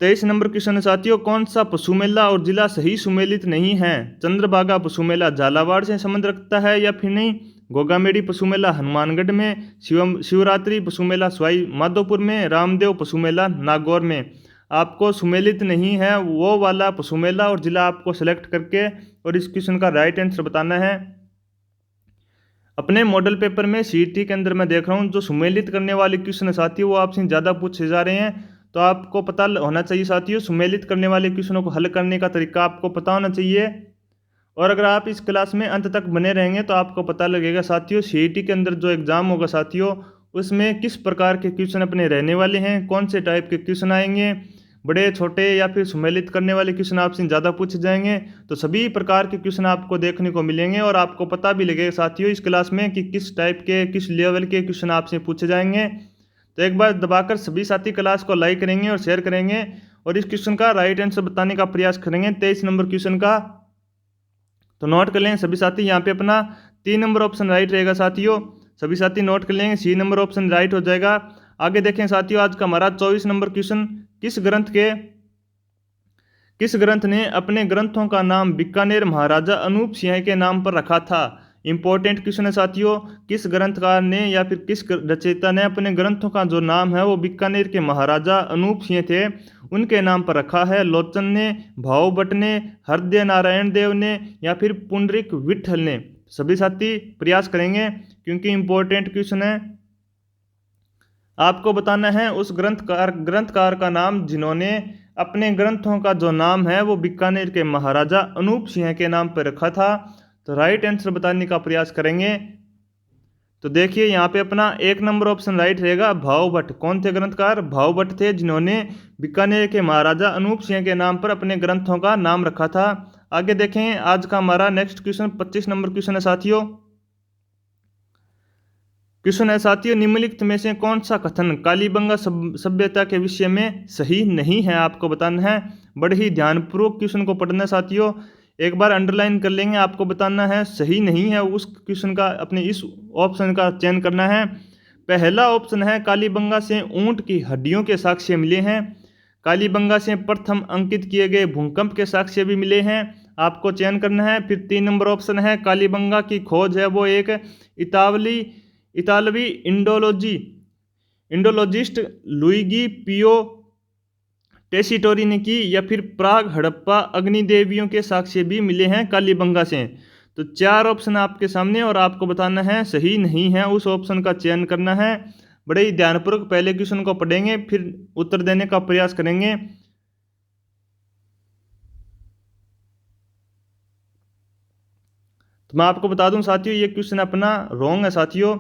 23 नंबर क्वेश्चन है साथियों, कौन सा पशु मेला और जिला सही सुमेलित नहीं है? चंद्रभागा पशु मेला झालावाड़ से संबंध रखता है या फिर नहीं? गोगामेड़ी पशु मेला हनुमानगढ़ में, शिवरात्रि पशु मेला सवाई माधोपुर में, रामदेव पशु मेला नागौर में। आपको सुमेलित नहीं है वो वाला पशु मेला और जिला आपको सेलेक्ट करके और इस क्वेश्चन का राइट आंसर बताना है। अपने मॉडल पेपर में सीईटी के अंदर मैं देख रहा हूँ जो सुमेलित करने वाले क्वेश्चन है साथियों वो आपसे ज़्यादा पूछे जा रहे हैं। तो आपको पता होना चाहिए साथियों, सुमेलित करने वाले क्वेश्चनों को हल करने का तरीका आपको पता होना चाहिए। और अगर आप इस क्लास में अंत तक बने रहेंगे तो आपको पता लगेगा साथियों सीईटी के अंदर जो एग्ज़ाम होगा साथियों उसमें किस प्रकार के क्वेश्चन अपने रहने वाले हैं, कौन से टाइप के क्वेश्चन आएंगे, बड़े छोटे या फिर सुमेलित करने वाले क्वेश्चन आपसे ज़्यादा पूछे जाएंगे। तो सभी प्रकार के क्वेश्चन आपको देखने को मिलेंगे और आपको पता भी लगेगा साथियों इस क्लास में कि किस टाइप के किस लेवल के क्वेश्चन आपसे पूछे जाएंगे। तो एक बार दबाकर सभी साथी क्लास को लाइक करेंगे और शेयर करेंगे और इस क्वेश्चन का राइट आंसर बताने का प्रयास करेंगे 23 नंबर क्वेश्चन का। तो नोट कर लें सभी साथी, यहाँ पे अपना 3 नंबर ऑप्शन राइट रहेगा साथियों। सभी साथी नोट कर लेंगे, सी नंबर ऑप्शन राइट हो जाएगा। आगे देखें साथियों आज का हमारा 24 नंबर क्वेश्चन, किस ग्रंथ ने अपने ग्रंथों का नाम बीकानेर महाराजा अनूप सिंह के नाम पर रखा था? इंपॉर्टेंट क्वेश्चन है साथियों, किस ग्रंथकार ने या फिर किस रचयिता ने अपने ग्रंथों का जो नाम है वो बीकानेर के महाराजा अनूप सिंह थे उनके नाम पर रखा है? लोचन ने, भाव भट्ट ने, हृदय नारायण देव ने या फिर पुंडरीक विठल ने? सभी साथी प्रयास करेंगे क्योंकि इंपॉर्टेंट क्वेश्चन है। आपको बताना है उस ग्रंथकार का नाम जिन्होंने अपने ग्रंथों का जो नाम है वो बीकानेर के महाराजा अनूप सिंह के नाम पर रखा था। तो राइट आंसर बताने का प्रयास करेंगे। तो देखिए यहाँ पे अपना 1 नंबर ऑप्शन राइट रहेगा, भाव भट्ट। कौन थे ग्रंथकार? भाव भट्ट थे जिन्होंने बीकानेर के महाराजा अनूप सिंह के नाम पर अपने ग्रंथों का नाम रखा था। आगे देखें आज का हमारा नेक्स्ट क्वेश्चन 25 नंबर क्वेश्चन है साथियों। क्वेश्चन है साथियों, निम्नलिखित में से कौन सा कथन कालीबंगा सभ्यता के विषय में सही नहीं है? आपको बताना है। बड़े ही ध्यानपूर्वक क्वेश्चन को पढ़ना है साथियों, एक बार अंडरलाइन कर लेंगे। आपको बताना है सही नहीं है उस क्वेश्चन का, अपने इस ऑप्शन का चयन करना है। पहला ऑप्शन है कालीबंगा से ऊंट की हड्डियों के साक्ष्य मिले हैं। कालीबंगा से प्रथम अंकित किए गए भूकंप के साक्ष्य भी मिले हैं, आपको चयन करना है। फिर 3 नंबर ऑप्शन है कालीबंगा की खोज है वो एक इतालवी इंडोलॉजिस्ट लुइगी पियो टेसिटोरी ने की, या फिर प्राग हड़प्पा अग्निदेवियों के साक्ष्य भी मिले हैं कालीबंगा से। तो 4 ऑप्शन आपके सामने और आपको बताना है सही नहीं है उस ऑप्शन का चयन करना है। बड़े ही ध्यानपूर्वक पहले क्वेश्चन को पढ़ेंगे फिर उत्तर देने का प्रयास करेंगे। तो मैं आपको बता दूं साथियों ये क्वेश्चन अपना रॉन्ग है साथियों।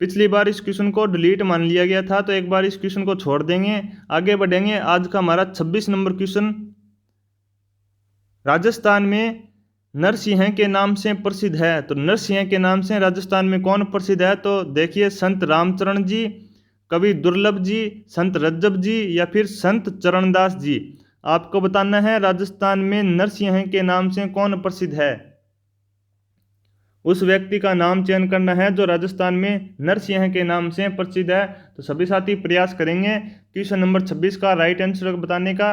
पिछली बार इस क्वेश्चन को डिलीट मान लिया गया था, तो एक बार इस क्वेश्चन को छोड़ देंगे, आगे बढ़ेंगे। आज का हमारा 26 नंबर क्वेश्चन, राजस्थान में नरसिंह के नाम से प्रसिद्ध है। तो नरसिंह के नाम से राजस्थान में कौन प्रसिद्ध है? तो देखिए संत रामचरण जी, कवि दुर्लभ जी, संत रज्जब जी या फिर संत चरणदास जी। आपको बताना है राजस्थान में नरसिंह के नाम से कौन प्रसिद्ध है, उस व्यक्ति का नाम चयन करना है जो राजस्थान में नरसिंह के नाम से प्रसिद्ध है। तो सभी साथी प्रयास करेंगे क्वेश्चन नंबर 26 का राइट आंसर बताने का,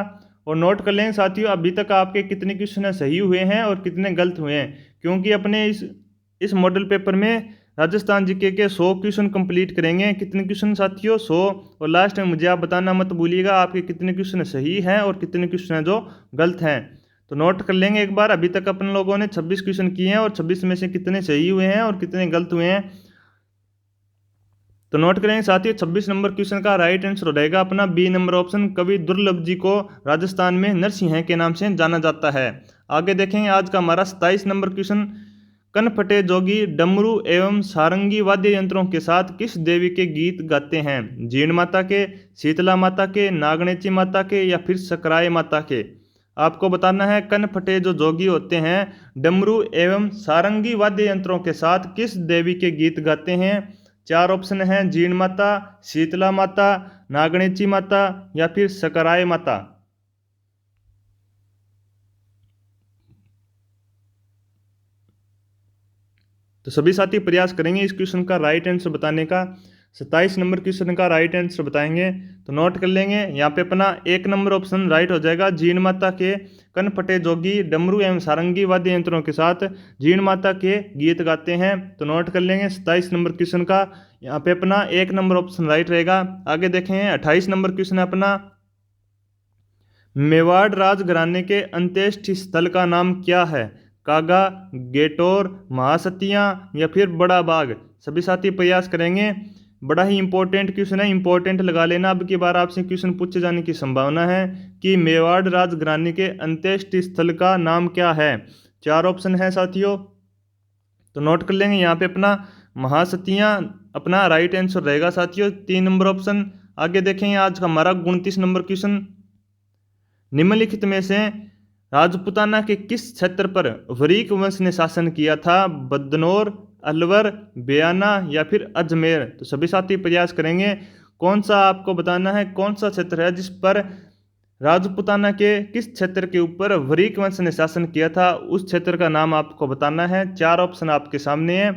और नोट कर लेंगे साथियों अभी तक आपके कितने क्वेश्चन सही हुए हैं और कितने गलत हुए हैं, क्योंकि अपने इस मॉडल पेपर में राजस्थान जीके के 100 क्वेश्चन कंप्लीट करेंगे। कितने क्वेश्चन साथियों? 100। और लास्ट में मुझे आप बताना मत भूलिएगा आपके कितने क्वेश्चन सही हैं और कितने क्वेश्चन हैं जो गलत हैं। तो नोट कर लेंगे एक बार, अभी तक अपन लोगों ने 26 क्वेश्चन किए हैं और 26 में से कितने सही हुए हैं और कितने गलत हुए हैं। तो नोट करेंगे साथियों 26 नंबर क्वेश्चन का राइट आंसर रहेगा अपना बी नंबर ऑप्शन, कवि दुर्लभ जी को राजस्थान में नरसिंह के नाम से जाना जाता है। आगे देखेंगे आज का हमारा 27 नंबर क्वेश्चन, कनफटे जोगी डमरू एवं सारंगी वाद्य यंत्रों के साथ किस देवी के गीत गाते हैं? जीण माता के, शीतला माता के, नागणेची माता के या फिर सकराय माता के? आपको बताना है कनफटे जो जोगी होते हैं डमरू एवं सारंगी वाद्य यंत्रों के साथ किस देवी के गीत गाते हैं? 4 ऑप्शन हैं, जीण माता, शीतला माता, नागणेची माता या फिर सकराय माता। तो सभी साथी प्रयास करेंगे इस क्वेश्चन का राइट आंसर बताने का। 27 नंबर क्वेश्चन का राइट आंसर बताएंगे। तो नोट कर लेंगे यहाँ पे अपना 1 नंबर ऑप्शन राइट हो जाएगा, जीण माता के कनफटे जोगी डमरू एवं सारंगी वाद्य यंत्रों के साथ जीण माता के गीत गाते हैं। तो नोट कर लेंगे 27 नंबर क्वेश्चन का यहाँ पे अपना 1 नंबर ऑप्शन राइट रहेगा। आगे देखें 28 नंबर क्वेश्चन है अपना, मेवाड़ राजघराने के अंत्येष्टि स्थल का नाम क्या है? कागा, गेटोर, महासतियाँ या फिर बड़ा बाग? सभी साथी प्रयास करेंगे। बड़ा ही इंपॉर्टेंट क्वेश्चन है, इंपॉर्टेंट लगा लेना, अब की बार आपसे क्वेश्चन पूछे जाने की संभावना है कि मेवाड़ राजघराने के अंत्येष्टि स्थल का नाम क्या है? 4 ऑप्शन है साथियों। तो नोट कर लेंगे यहाँ पे अपना महासतियाँ अपना राइट आंसर रहेगा साथियों, 3 नंबर ऑप्शन। आगे देखेंगे आज का हमारा 29 नंबर क्वेश्चन, निम्नलिखित में से राजपुताना के किस क्षेत्र पर वरीक वंश ने शासन किया था? बदनौर, अलवर, बयाना या फिर अजमेर? तो सभी साथी प्रयास करेंगे कौन सा आपको बताना है, कौन सा क्षेत्र है जिस पर राजपुताना के किस क्षेत्र के ऊपर वरीक वंश ने शासन किया था, उस क्षेत्र का नाम आपको बताना है। 4 ऑप्शन आपके सामने है।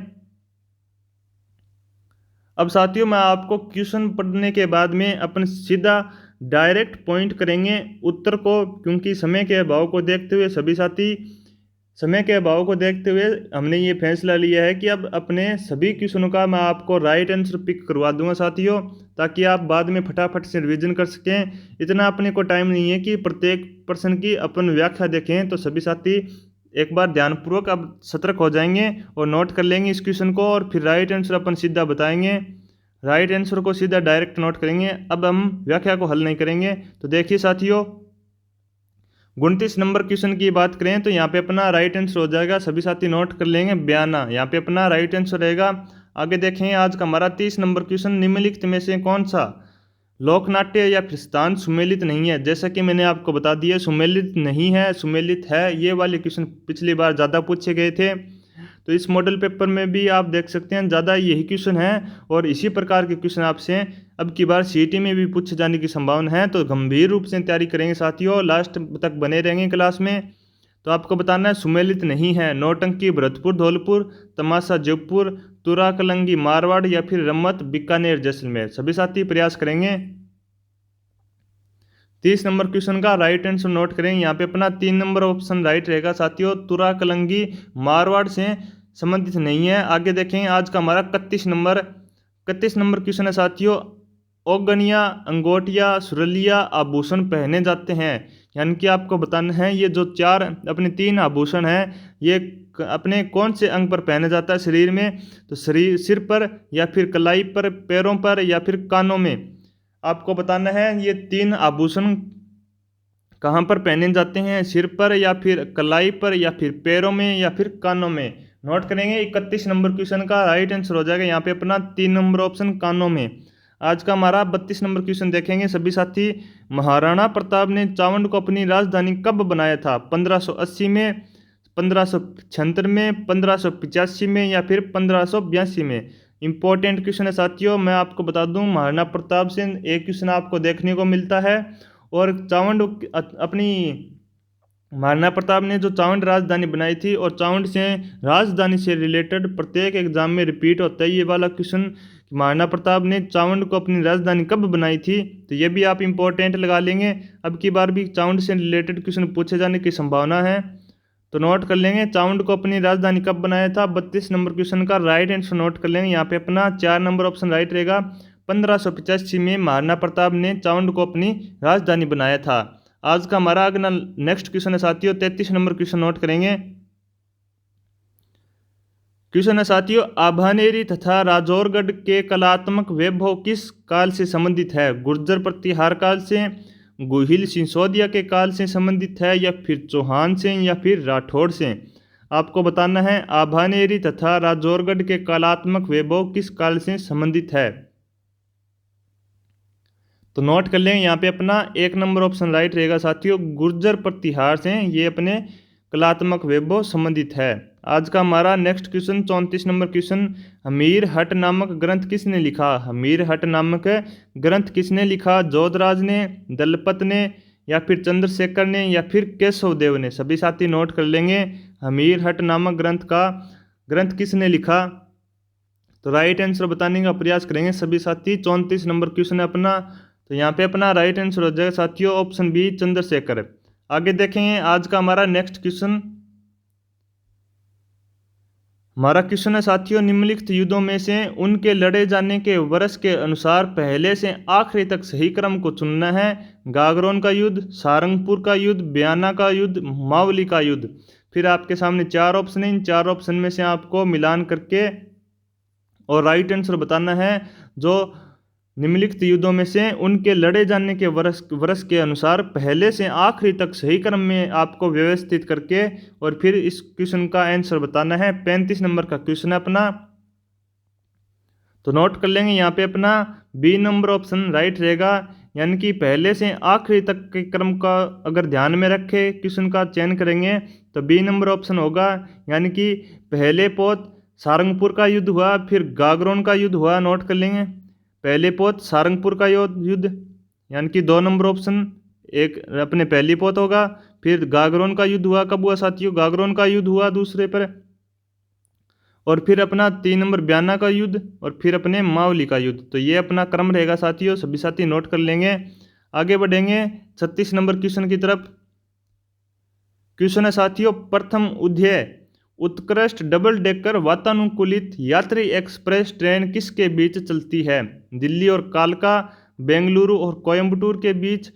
अब साथियों मैं आपको क्वेश्चन पढ़ने के बाद में अपन सीधा डायरेक्ट पॉइंट करेंगे उत्तर को, क्योंकि समय के अभाव को देखते हुए सभी साथी समय के अभाव को देखते हुए हमने ये फैसला लिया है कि अब अपने सभी क्वेश्चनों का मैं आपको राइट आंसर पिक करवा दूंगा साथियों, ताकि आप बाद में फटाफट से रिवीजन कर सकें। इतना अपने को टाइम नहीं है कि प्रत्येक प्रश्न की अपन व्याख्या देखें। तो सभी साथी एक बार ध्यानपूर्वक अब सतर्क हो जाएंगे और नोट कर लेंगे इस क्वेश्चन को, और फिर राइट आंसर अपन सीधा बताएंगे। राइट आंसर को सीधा डायरेक्ट नोट करेंगे, अब हम व्याख्या को हल नहीं करेंगे। तो देखिए साथियों, 29 नंबर क्वेश्चन की बात करें तो यहाँ पे अपना राइट आंसर हो जाएगा, सभी साथी नोट कर लेंगे, बयाना। यहाँ पे अपना राइट आंसर रहेगा। आगे देखें आज का हमारा 30 नंबर क्वेश्चन, निम्नलिखित में से कौन सा लोकनाट्य या फिर स्थान सुमेलित नहीं है। जैसा कि मैंने आपको बता दिया, सुमेलित नहीं है, सुमेलित है, ये वाले क्वेश्चन पिछली बार ज़्यादा पूछे गए थे। तो इस मॉडल पेपर में भी आप देख सकते हैं ज़्यादा यही क्वेश्चन है, और इसी प्रकार के क्वेश्चन आपसे अब की बार सीईटी में भी पूछे जाने की संभावना है। तो गंभीर रूप से तैयारी करेंगे साथियों, लास्ट तक बने रहेंगे क्लास में। तो आपको बताना है सुमेलित नहीं है नौटंकी भरतपुर धौलपुर, तमाशा जयपुर, तुरा कलंगी मारवाड़ या फिर रम्मत बीकानेर जैसलमेर। सभी साथी प्रयास करेंगे। 30 नंबर क्वेश्चन का राइट आंसर नोट करें। यहाँ पे अपना 3 नंबर ऑप्शन राइट रहेगा साथियों, तुरा कलंगी मारवाड़ से संबंधित नहीं है। आगे देखें आज का हमारा 31 नंबर क्वेश्चन है साथियों, ओगनिया अंगोटिया सुरलिया आभूषण पहने जाते हैं। यानी कि आपको बताना है ये जो चार अपने 3 आभूषण हैं, ये अपने कौन से अंग पर पहने जाता है शरीर में। तो शरीर सिर पर या फिर कलाई पर, पैरों पर या फिर कानों में। आपको बताना है ये 3 आभूषण कहाँ पर पहने जाते हैं, सिर पर या फिर कलाई पर या फिर पैरों में या फिर कानों में। नोट करेंगे 31 नंबर क्वेश्चन का राइट आंसर हो जाएगा यहाँ पे अपना 3 नंबर ऑप्शन कानों में। आज का हमारा 32 नंबर क्वेश्चन देखेंगे सभी साथी, महाराणा प्रताप ने चावंड को अपनी राजधानी कब बनाया था। 1580 में, 1576 में, 1585 में या फिर 1582 में। इंपॉर्टेंट क्वेश्चन है साथियों, मैं आपको बता दूं महाराणा प्रताप से एक क्वेश्चन आपको देखने को मिलता है। और चावंड अपनी महाराणा प्रताप ने जो चावंड राजधानी बनाई थी, और चावंड से राजधानी से रिलेटेड प्रत्येक एग्जाम में रिपीट होता है ये वाला क्वेश्चन, महाराणा प्रताप ने चावंड को अपनी राजधानी कब बनाई थी। तो ये भी आप इंपॉर्टेंट लगा लेंगे, अब की बार भी चावंड से रिलेटेड क्वेश्चन पूछे जाने की संभावना है। तो नोट कर लेंगे चावंड को अपनी राजधानी कब बनाया था। 32 नंबर क्वेश्चन का राइट आंसर नोट कर लेंगे, यहाँ पे अपना 4 नंबर ऑप्शन राइट रहेगा। 1585 में महाराणा प्रताप ने चावंड को अपनी राजधानी बनाया था। आज का हमारा अगला नेक्स्ट क्वेश्चन है साथियों, 33 नंबर क्वेश्चन नोट करेंगे। क्वेश्चन है साथियों, आभानेरी तथा राजौरगढ़ के कलात्मक वैभव किस काल से संबंधित है। गुर्जर प्रतिहार काल से, गुहिल सिसोदिया के काल से संबंधित है या फिर चौहान से या फिर राठौड़ से। आपको बताना है आभानेरी तथा राजौरगढ़ के कलात्मक वैभव किस काल से संबंधित है। तो नोट कर लें यहाँ पे अपना 1 नंबर ऑप्शन राइट रहेगा साथियों, गुर्जर प्रतिहार से ये अपने कलात्मक वैभव संबंधित है। आज का हमारा next question 34 number question, Hammir Hath नामक ग्रंथ किसने लिखा। हमीर हट नामक ग्रंथ किसने लिखा। जोधराज ने, दलपत ने या फिर चंद्रशेखर ने या फिर केशव देव ने। सभी साथी नोट कर लेंगे हमीर हट नामक ग्रंथ किसने लिखा। तो राइट आंसर बताने का प्रयास करेंगे सभी साथी। 34 नंबर क्वेश्चन है अपना, तो यहाँ पे अपना राइट आंसर हो जाएगा साथियों ऑप्शन बी चंद्रशेखर। आगे देखेंगे आज का हमारा नेक्स्ट क्वेश्चन, हमारा क्वेश्चन है साथियों, निम्नलिखित युद्धों में से उनके लड़े जाने के वर्ष के अनुसार पहले से आखिरी तक सही क्रम को चुनना है। गागरोन का युद्ध, सारंगपुर का युद्ध, बयाना का युद्ध, मावली का युद्ध। फिर आपके सामने 4 ऑप्शन है, इन 4 ऑप्शन में से आपको मिलान करके और राइट आंसर बताना है। जो निम्नलिखित युद्धों में से उनके लड़े जाने के वर्ष के अनुसार पहले से आखिरी तक सही क्रम में आपको व्यवस्थित करके और फिर इस क्वेश्चन का आंसर बताना है। 35 नंबर का क्वेश्चन है अपना, तो नोट कर लेंगे यहाँ पे अपना बी नंबर ऑप्शन राइट रहेगा। यानी कि पहले से आखिरी तक के क्रम का अगर ध्यान में रखे क्वेश्चन का चयन करेंगे तो बी नंबर ऑप्शन होगा। यानी कि पहले पोत सारंगपुर का युद्ध हुआ, फिर गागरोन का युद्ध हुआ। नोट कर लेंगे पहले पोत सारंगपुर का युद्ध, यानी कि 2 नंबर ऑप्शन एक अपने पहली पोत होगा। फिर गागरोन का युद्ध हुआ, कब हुआ साथियों, गागरोन का युद्ध हुआ दूसरे पर। और फिर अपना 3 नंबर बयाना का युद्ध, और फिर अपने मावली का युद्ध। तो ये अपना क्रम रहेगा साथियों, सभी साथी नोट कर लेंगे। आगे बढ़ेंगे 36 नंबर क्वेश्चन की तरफ। क्वेश्चन है साथियों, प्रथम अध्याय उत्कृष्ट डबल डेकर वातानुकूलित यात्री एक्सप्रेस ट्रेन किसके बीच चलती है? दिल्ली और कालका, बेंगलुरु और कोयम्बटूर के बीच,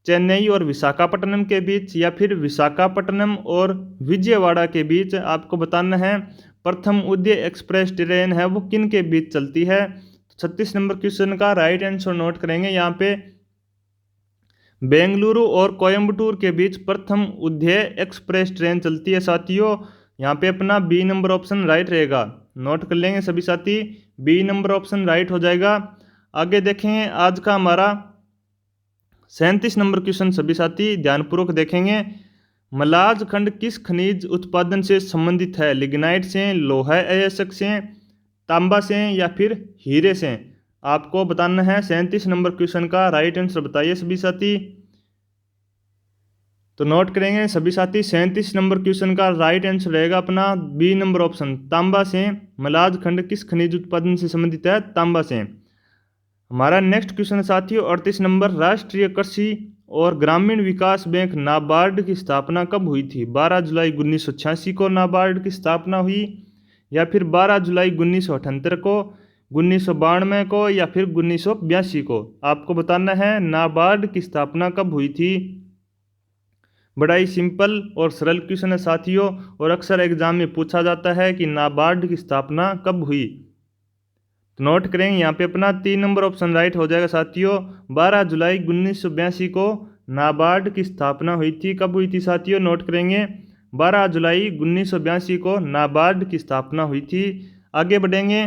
चेन्नई और विशाखापट्टनम के बीच, या फिर विशाखापट्टनम और विजयवाड़ा के बीच? आपको बताना है प्रथम उदय एक्सप्रेस ट्रेन है वो किन के बीच चलती है। 36 नंबर क्वेश्चन का राइट आंसर नोट करेंगे यहाँ पे, बेंगलुरु और कोयम्बटूर के बीच प्रथम उदय एक्सप्रेस ट्रेन चलती है साथियों। यहाँ पे अपना बी नंबर ऑप्शन राइट रहेगा, नोट कर लेंगे सभी साथी, बी नंबर ऑप्शन राइट हो जाएगा। आगे देखेंगे आज का हमारा 37 नंबर क्वेश्चन, सभी साथी ध्यानपूर्वक देखेंगे। मलाज खंड किस खनिज उत्पादन से संबंधित है? लिग्नाइट से, लोहा अयस्क से, तांबा से, या फिर हीरे से? आपको बताना है 37 नंबर क्वेश्चन का राइट आंसर बताइए सभी साथी। तो नोट करेंगे सभी साथी, 37 नंबर क्वेश्चन का राइट आंसर रहेगा अपना बी नंबर ऑप्शन, तांबा से। मलाज खंड किस खनिज उत्पादन से संबंधित है? तांबा से। हमारा नेक्स्ट क्वेश्चन है साथियों 38 नंबर, राष्ट्रीय कृषि और ग्रामीण विकास बैंक नाबार्ड की स्थापना कब हुई थी? 12 जुलाई 1986 को नाबार्ड की स्थापना हुई, या फिर 12 जुलाई 1978 को, 1992 को, या फिर 1982 को? आपको बताना है नाबार्ड की स्थापना कब हुई थी। बड़ा ही सिंपल और सरल क्वेश्चन है साथियों, और अक्सर एग्जाम में पूछा जाता है कि नाबार्ड की स्थापना कब हुई। तो नोट करेंगे यहाँ पे अपना 3 नंबर ऑप्शन राइट हो जाएगा साथियों, 12 जुलाई 1982 को नाबार्ड की स्थापना हुई थी। कब हुई थी साथियों? नोट करेंगे 12 जुलाई 1982 को नाबार्ड की स्थापना हुई थी। आगे बढ़ेंगे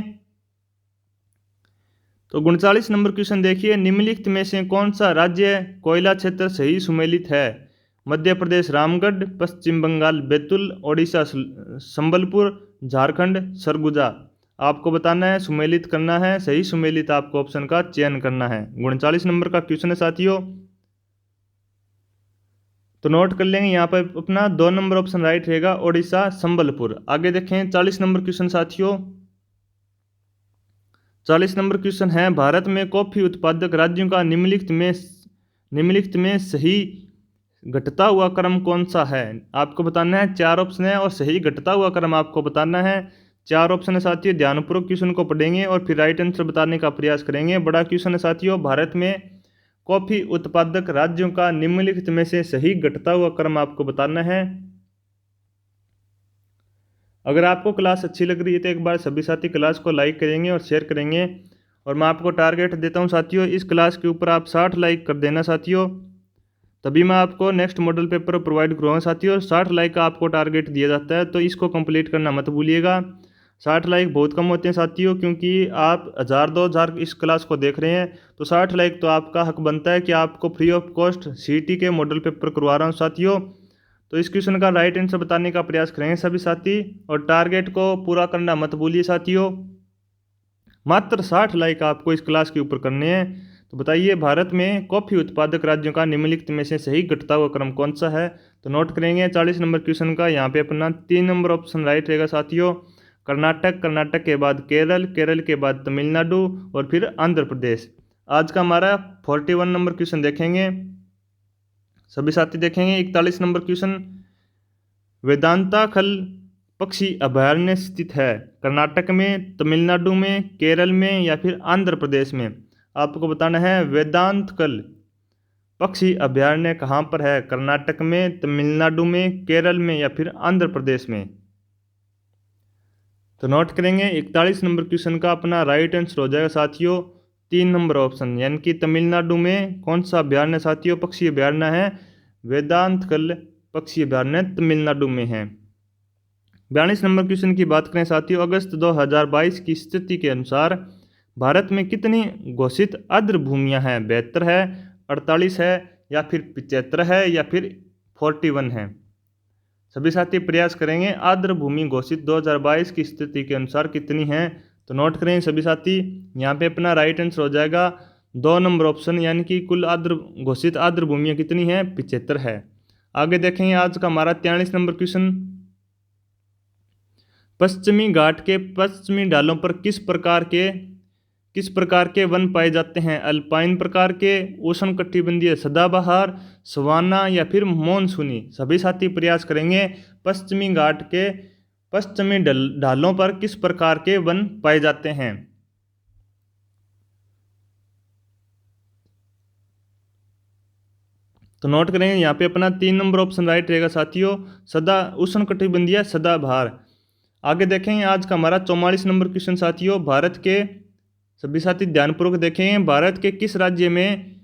तो 39 नंबर क्वेश्चन देखिए, निम्नलिखित में से कौन सा राज्य कोयला क्षेत्र सही सुमेलित है? मध्य प्रदेश रामगढ़, पश्चिम बंगाल बैतूल, ओडिशा संबलपुर, झारखंड सरगुजा? आपको बताना है, सुमेलित करना है, सही सुमेलित आपको ऑप्शन का चयन करना है। 39 नंबर का क्वेश्चन है साथियों, तो नोट कर लेंगे यहाँ पर अपना 2 नंबर ऑप्शन राइट रहेगा, ओडिशा संबलपुर। आगे देखें 40 नंबर क्वेश्चन साथियों, 40 नंबर क्वेश्चन है, भारत में कॉफी उत्पादक राज्यों का निम्नलिखित में सही घटता हुआ क्रम कौन सा है? आपको बताना है, 4 ऑप्शन है और सही घटता हुआ क्रम आपको बताना है। 4 ऑप्शन है साथियों, ध्यानपूर्वक क्वेश्चन को पढ़ेंगे और फिर राइट आंसर बताने का प्रयास करेंगे। बड़ा क्वेश्चन है साथियों, भारत में कॉफी उत्पादक राज्यों का निम्नलिखित में से सही घटता हुआ क्रम आपको बताना है। अगर आपको क्लास अच्छी लग रही है तो एक बार सभी साथी क्लास को लाइक करेंगे और शेयर करेंगे, और मैं आपको टारगेट देता हूं साथियों, इस क्लास के ऊपर आप 60 लाइक कर देना साथियों, तभी मैं आपको नेक्स्ट मॉडल पेपर प्रोवाइड करूँगा साथियों। 60 लाइक का आपको टारगेट दिया जाता है, तो इसको कंप्लीट करना मत भूलिएगा। 60 लाइक बहुत कम होते हैं साथियों, क्योंकि आप 1000-2000 इस क्लास को देख रहे हैं, तो 60 लाइक तो आपका हक बनता है कि आपको फ्री ऑफ कॉस्ट सीईटी के मॉडल पेपर करवा रहा हूँ साथियों। तो इस क्वेश्चन का राइट आंसर बताने का प्रयास करेंगे सभी साथी, और टारगेट को पूरा करना मत भूलिए साथियों। मात्र 60 लाइक आपको इस क्लास के ऊपर करने हैं। तो बताइए, भारत में कॉफी उत्पादक राज्यों का निम्नलिखित में से सही घटता हुआ क्रम कौन सा है? तो नोट करेंगे 40 नंबर क्वेश्चन का, यहाँ पे अपना 3 नंबर ऑप्शन राइट रहेगा साथियों, कर्नाटक, कर्नाटक के बाद केरल, केरल के बाद तमिलनाडु, और फिर आंध्र प्रदेश। आज का हमारा 41 नंबर क्वेश्चन देखेंगे सभी साथी, देखेंगे 41 नंबर क्वेश्चन, वेदांता खल पक्षी अभयारण्य स्थित है कर्नाटक में, तमिलनाडु में, केरल में, या फिर आंध्र प्रदेश में? आपको बताना है वेदांत कल पक्षी अभयारण्य कहाँ पर है? कर्नाटक में, तमिलनाडु में, केरल में, या फिर आंध्र प्रदेश में? तो नोट करेंगे 41 नंबर क्वेश्चन का अपना राइट आंसर हो जाएगा साथियों 3 नंबर ऑप्शन, यानी कि तमिलनाडु में कौन सा अभयारण्य साथियों पक्षी अभयारण्य है? वेदांत कल पक्षी अभयारण्य तमिलनाडु में है। 42 नंबर क्वेश्चन की बात करें साथियों, अगस्त 2022 की स्थिति के अनुसार भारत में कितनी घोषित आर्द्र भूमियां हैं? 72 है, 48 है, या फिर 75 है, या फिर 41 है? सभी साथी प्रयास करेंगे, आर्द्र भूमि घोषित 2022 की स्थिति के अनुसार कितनी है? तो नोट करें सभी साथी, यहाँ पे अपना राइट आंसर हो जाएगा 2 नंबर ऑप्शन, यानी कि कुल घोषित आर्द्र भूमियां कितनी है? 75 है। आगे देखेंगे आज का हमारा 43 नंबर क्वेश्चन, पश्चिमी घाट के पश्चिमी ढालों पर किस प्रकार के किस प्रकार के वन पाए जाते हैं? अल्पाइन प्रकार के, उष्णकटिबंधीय सदाबहार, सवाना या फिर मॉनसूनी। सभी साथी प्रयास करेंगे। पश्चिमी घाट के पश्चिमी ढालों पर किस प्रकार के वन पाए जाते हैं? तो नोट करेंगे यहाँ पे अपना 3 नंबर ऑप्शन राइट रहेगा साथियों, सदा उष्णकटिबंधीय सदाबहार। आगे देखेंगे आज का हमारा 44 नंबर क्वेश्चन साथियों, भारत के सभी साथी ध्यानपूर्वक देखेंगे, भारत के किस राज्य में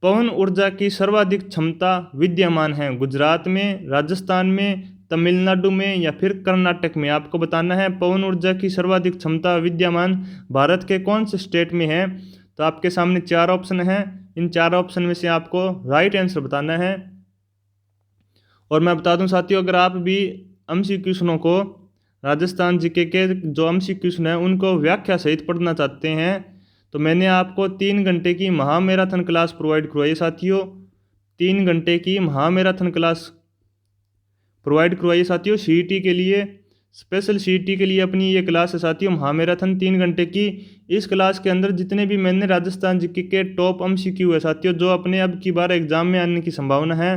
पवन ऊर्जा की सर्वाधिक क्षमता विद्यमान है? गुजरात में, राजस्थान में, तमिलनाडु में या फिर कर्नाटक में? आपको बताना है पवन ऊर्जा की सर्वाधिक क्षमता विद्यमान भारत के कौन से स्टेट में है। तो आपके सामने 4 ऑप्शन हैं, इन 4 ऑप्शन में से आपको राइट आंसर बताना है। और मैं बता दूं साथियों, अगर आप भी एमसीक्यू क्वेश्चनों को, राजस्थान जीके के जो एमसीक्यू क्वेश्चन है उनको व्याख्या सहित पढ़ना चाहते हैं तो मैंने आपको 3 घंटे की महामैराथन क्लास प्रोवाइड करवाई साथियों। 3 घंटे की महामैराथन क्लास प्रोवाइड करवाई साथियों, सीईटी के लिए, स्पेशल सीईटी के लिए अपनी ये क्लास है साथियों, महामैराथन 3 घंटे की। इस क्लास के अंदर जितने भी मैंने राजस्थान जीके के टॉप एमसीक्यू है साथियों, जो अपने अब की बार एग्जाम में आने की संभावना है,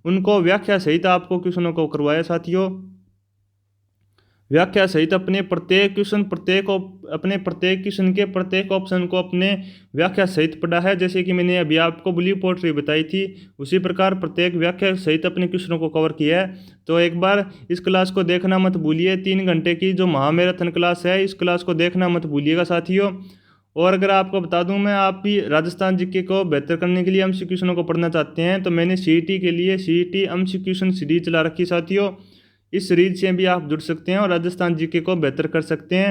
उनको व्याख्या सहित आपको क्वेश्चनों को करवाया साथियों। व्याख्या सहित अपने प्रत्येक क्वेश्चन के प्रत्येक ऑप्शन को अपने व्याख्या सहित पढ़ा है। जैसे कि मैंने अभी आपको ब्लू पोट्री बताई थी, उसी प्रकार प्रत्येक व्याख्या सहित अपने क्वेश्चनों को कवर किया है। तो एक बार इस क्लास को देखना मत भूलिए, 3 घंटे की जो महामैराथन क्लास है, इस क्लास को देखना मत भूलिएगा साथियों। और अगर आपको बता दूं मैं, आप भी राजस्थान जीके को बेहतर करने के लिए एमसीक्यू क्वेश्चनों को पढ़ना चाहते हैं तो मैंने सीईटी के लिए सीईटी एमसीक्यू क्वेश्चन सीरीज चला रखी साथियों। इस सीरीज से भी आप जुड़ सकते हैं और राजस्थान जीके को बेहतर कर सकते हैं।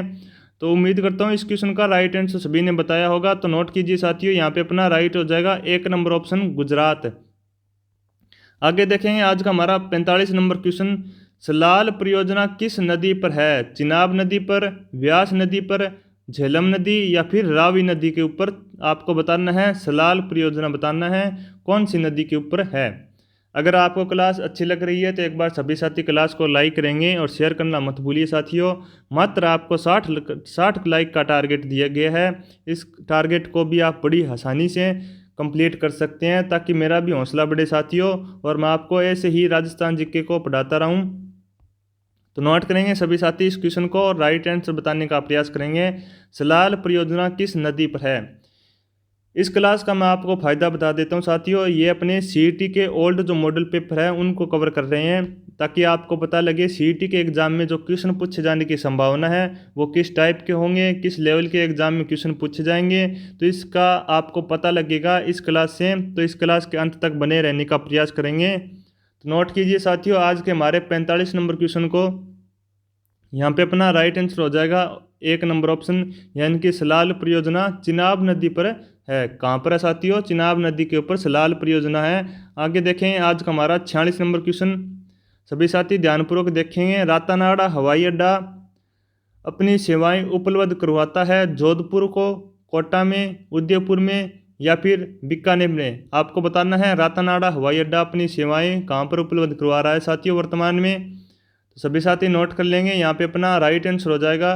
तो उम्मीद करता हूँ इस क्वेश्चन का राइट आंसर सभी ने बताया होगा। तो नोट कीजिए साथियों, यहाँ पे अपना राइट हो जाएगा 1 नंबर ऑप्शन गुजरात। आगे देखेंगे आज का हमारा 45 नंबर क्वेश्चन, सलाल परियोजना किस नदी पर है? चिनाब नदी पर, व्यास नदी पर, झेलम नदी या फिर रावी नदी के ऊपर? आपको बताना है, सलाल परियोजना बताना है कौन सी नदी के ऊपर है। अगर आपको क्लास अच्छी लग रही है तो एक बार सभी साथी क्लास को लाइक करेंगे और शेयर करना मत भूलिए साथियों। मात्र आपको 60 लाइक का टारगेट दिया गया है। इस टारगेट को भी आप बड़ी आसानी से कंप्लीट कर सकते हैं ताकि मेरा भी हौसला बढ़े साथियों और मैं आपको ऐसे ही राजस्थान जीके को पढ़ाता रहूं। तो नोट करेंगे सभी साथी इस क्वेश्चन को और राइट आंसर बताने का प्रयास करेंगे। सलाल परियोजना किस नदी पर है? इस क्लास का मैं आपको फ़ायदा बता देता हूं साथियों, ये अपने सीईटी के ओल्ड जो मॉडल पेपर है उनको कवर कर रहे हैं ताकि आपको पता लगे सीईटी के एग्ज़ाम में जो क्वेश्चन पूछे जाने की संभावना है वो किस टाइप के होंगे, किस लेवल के एग्ज़ाम में क्वेश्चन पूछे जाएंगे। तो इसका आपको पता लगेगा इस क्लास से। तो इस क्लास के अंत तक बने रहने का प्रयास करेंगे। तो नोट कीजिए साथियों, आज के हमारे 45 नंबर क्वेश्चन को यहाँ पे अपना राइट आंसर हो जाएगा 1 नंबर ऑप्शन, यानी कि सलाल परियोजना चिनाब नदी पर है। कहाँ पर है साथियों? चिनाब नदी के ऊपर सलाल परियोजना है। आगे देखें आज का हमारा 46 नंबर क्वेश्चन, सभी साथी ध्यानपूर्वक देखेंगे। रातानाडा हवाई अड्डा अपनी सेवाएं उपलब्ध करवाता है जोधपुर को, कोटा में, उदयपुर में या फिर बीकानेर में? आपको बताना है रातानाडा हवाई अड्डा अपनी सेवाएं कहाँ पर उपलब्ध करवा रहा है साथियों वर्तमान में। तो सभी साथी नोट कर लेंगे, यहाँ पे अपना राइट आंसर हो जाएगा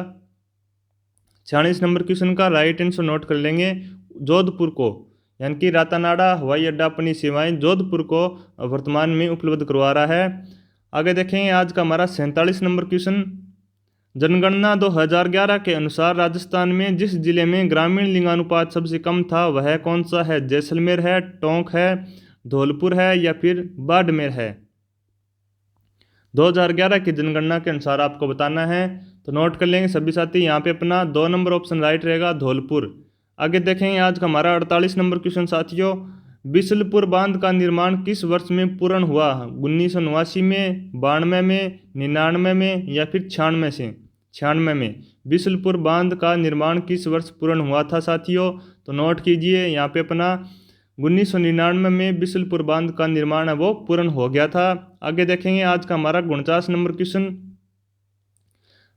46 नंबर क्वेश्चन का राइट आंसर नोट कर लेंगे जोधपुर को, यानी कि रातानाडा हवाई अड्डा अपनी सेवाएं जोधपुर को वर्तमान में उपलब्ध करवा रहा है। आगे देखेंगे आज का हमारा 47 नंबर क्वेश्चन, जनगणना 2011 के अनुसार राजस्थान में जिस जिले में ग्रामीण लिंगानुपात सबसे कम था वह कौन सा है? जैसलमेर है, टोंक है, धौलपुर है या फिर बाड़मेर है? 2011 की जनगणना के अनुसार आपको बताना है। तो नोट कर लेंगे सभी साथी, यहाँ पे अपना 2 नंबर ऑप्शन राइट रहेगा धौलपुर। आगे देखेंगे आज का हमारा 48 नंबर क्वेश्चन साथियों, बिसलपुर बांध का निर्माण किस वर्ष में पूर्ण हुआ? 1989 में, 92 में, 99 में या फिर 96 में? बिसलपुर बांध का निर्माण किस वर्ष पूर्ण हुआ था साथियों? तो नोट कीजिए, यहाँ पे अपना 1999 में बिसलपुर बांध का निर्माण है वो पूर्ण हो गया था। आगे देखेंगे आज का हमारा 49 नंबर क्वेश्चन,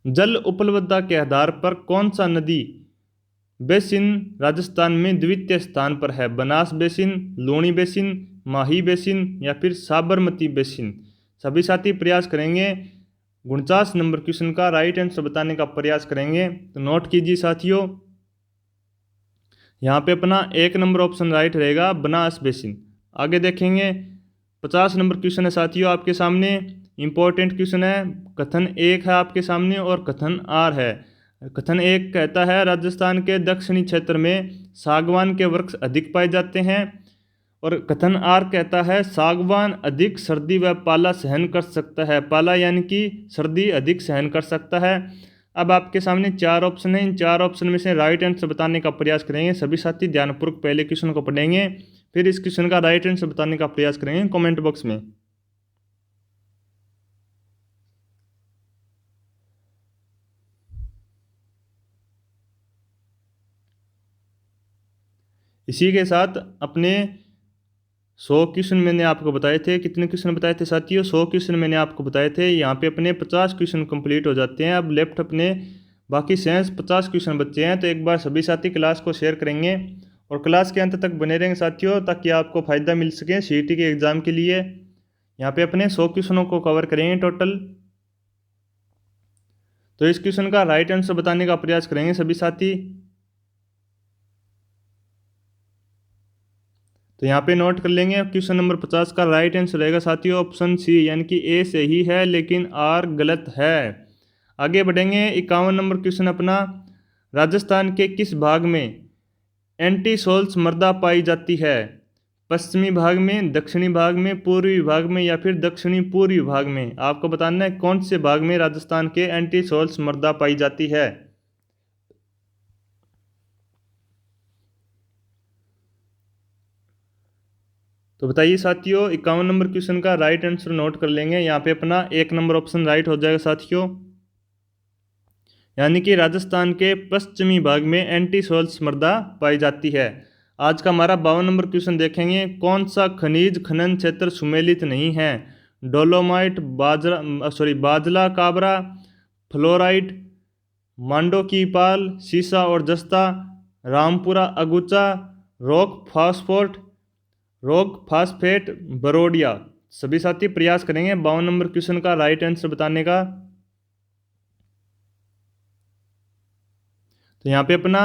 जल उपलब्धता के आधार पर कौन सा नदी बेसिन राजस्थान में द्वितीय स्थान पर है? बनास बेसिन, लूणी बेसिन, माही बेसिन या फिर साबरमती बेसिन? सभी साथी प्रयास करेंगे 49 नंबर क्वेश्चन का राइट आंसर बताने का प्रयास करेंगे। तो नोट कीजिए साथियों, यहाँ पे अपना 1 नंबर ऑप्शन राइट रहेगा, बनास बेसिन। आगे देखेंगे 50 नंबर क्वेश्चन है साथियों आपके सामने, इंपॉर्टेंट क्वेश्चन है। कथन 1 है आपके सामने और कथन आर है। कथन 1 कहता है राजस्थान के दक्षिणी क्षेत्र में सागवान के वृक्ष अधिक पाए जाते हैं, और कथन आर कहता है सागवान अधिक सर्दी व पाला सहन कर सकता है। पाला यानी कि सर्दी अधिक सहन कर सकता है। अब आपके सामने 4 ऑप्शन है, इन 4 ऑप्शन में से राइट आंसर बताने का प्रयास करेंगे। सभी साथी ध्यानपूर्वक पहले क्वेश्चन को पढ़ेंगे, फिर इस क्वेश्चन का राइट आंसर बताने का प्रयास करेंगे कमेंट बॉक्स में। इसी के साथ अपने 100 क्वेश्चन मैंने आपको बताए थे। कितने क्वेश्चन बताए थे साथियों? 100 क्वेश्चन मैंने आपको बताए थे। यहाँ पे अपने 50 क्वेश्चन कंप्लीट हो जाते हैं। अब लेफ्ट अपने बाकी शेष 50 क्वेश्चन बच्चे हैं। तो एक बार सभी साथी क्लास को शेयर करेंगे और क्लास के अंत तक बने रहेंगे साथियों, ताकि आपको फ़ायदा मिल सके सीईटी के एग्ज़ाम के लिए। यहाँ पे अपने 100 क्वेश्चनों को कवर करेंगे टोटल। तो इस क्वेश्चन का राइट आंसर बताने का प्रयास करेंगे सभी साथी। तो यहाँ पे नोट कर लेंगे। क्वेश्चन नंबर 50 का राइट आंसर रहेगा साथियों ऑप्शन सी, यानी कि ए सही है लेकिन आर गलत है। आगे बढ़ेंगे 51 नंबर क्वेश्चन अपना, राजस्थान के किस भाग में एंटीसोल्स मृदा पाई जाती है? पश्चिमी भाग में, दक्षिणी भाग में, पूर्वी भाग में या फिर दक्षिणी पूर्वी भाग में? आपको बताना है कौन से भाग में राजस्थान के एंटीसोल्स मृदा पाई जाती है। तो बताइए साथियों, 51 नंबर क्वेश्चन का राइट आंसर नोट कर लेंगे। यहाँ पे अपना 1 नंबर ऑप्शन राइट हो जाएगा साथियों, यानी कि राजस्थान के पश्चिमी भाग में एंटीसोल्स मृदा पाई जाती है। आज का हमारा 52 नंबर क्वेश्चन देखेंगे, कौन सा खनिज खनन क्षेत्र सुमेलित नहीं है? डोलोमाइट, बाजला काबरा, फ्लोराइट, मांडो की पाल, सीसा और जस्ता, रामपुरा अगुचा, रॉक फास्फेट, बरोडिया। सभी साथी प्रयास करेंगे 52 नंबर क्वेश्चन का राइट आंसर बताने का। तो यहाँ पे अपना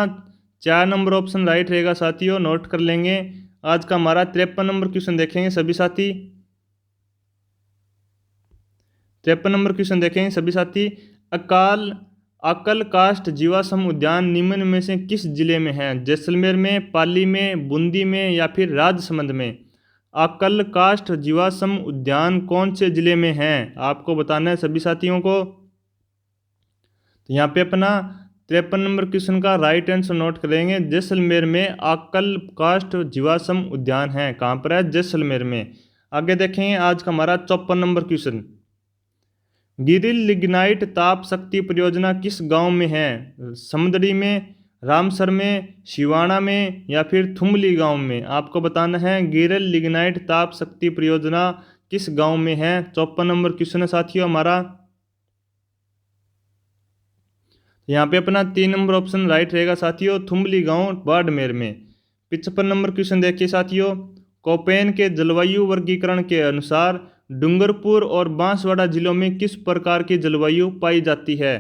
4 नंबर ऑप्शन राइट रहेगा साथियों, नोट कर लेंगे। आज का हमारा 53 नंबर क्वेश्चन देखेंगे सभी साथी। 53 नंबर क्वेश्चन देखेंगे सभी साथी। अकल कास्ट जीवाश्म उद्यान निम्न में से किस जिले में है? जैसलमेर में, पाली में, बूंदी में या फिर राजसमंद में? अकल कास्ट जीवाश्म उद्यान कौन से जिले में है? आपको बताना है सभी साथियों को। तो यहाँ पे अपना 53 नंबर क्वेश्चन का राइट आंसर नोट करेंगे। जैसलमेर में अकल कास्ट जीवाश्म उद्यान है। कहाँ पर है? जैसलमेर में। आगे देखेंगे आज का हमारा 54 नंबर क्वेश्चन, गिरिल लिग्नाइट ताप शक्ति परियोजना किस गांव में है? समुद्री में, रामसर में, शिवाणा में या फिर थुमली गांव में? आपको बताना है गिरिल लिग्नाइट ताप शक्ति परियोजना किस गांव में है। 54 नंबर क्वेश्चन है साथियों हमारा। यहाँ पे अपना 3 नंबर ऑप्शन राइट रहेगा साथियों, थुमली गांव बाड़मेर में। 55 नंबर क्वेश्चन देखिए साथियों, कोपेन के जलवायु वर्गीकरण के अनुसार डूंगरपुर और बांसवाड़ा जिलों में किस प्रकार की जलवायु पाई जाती है?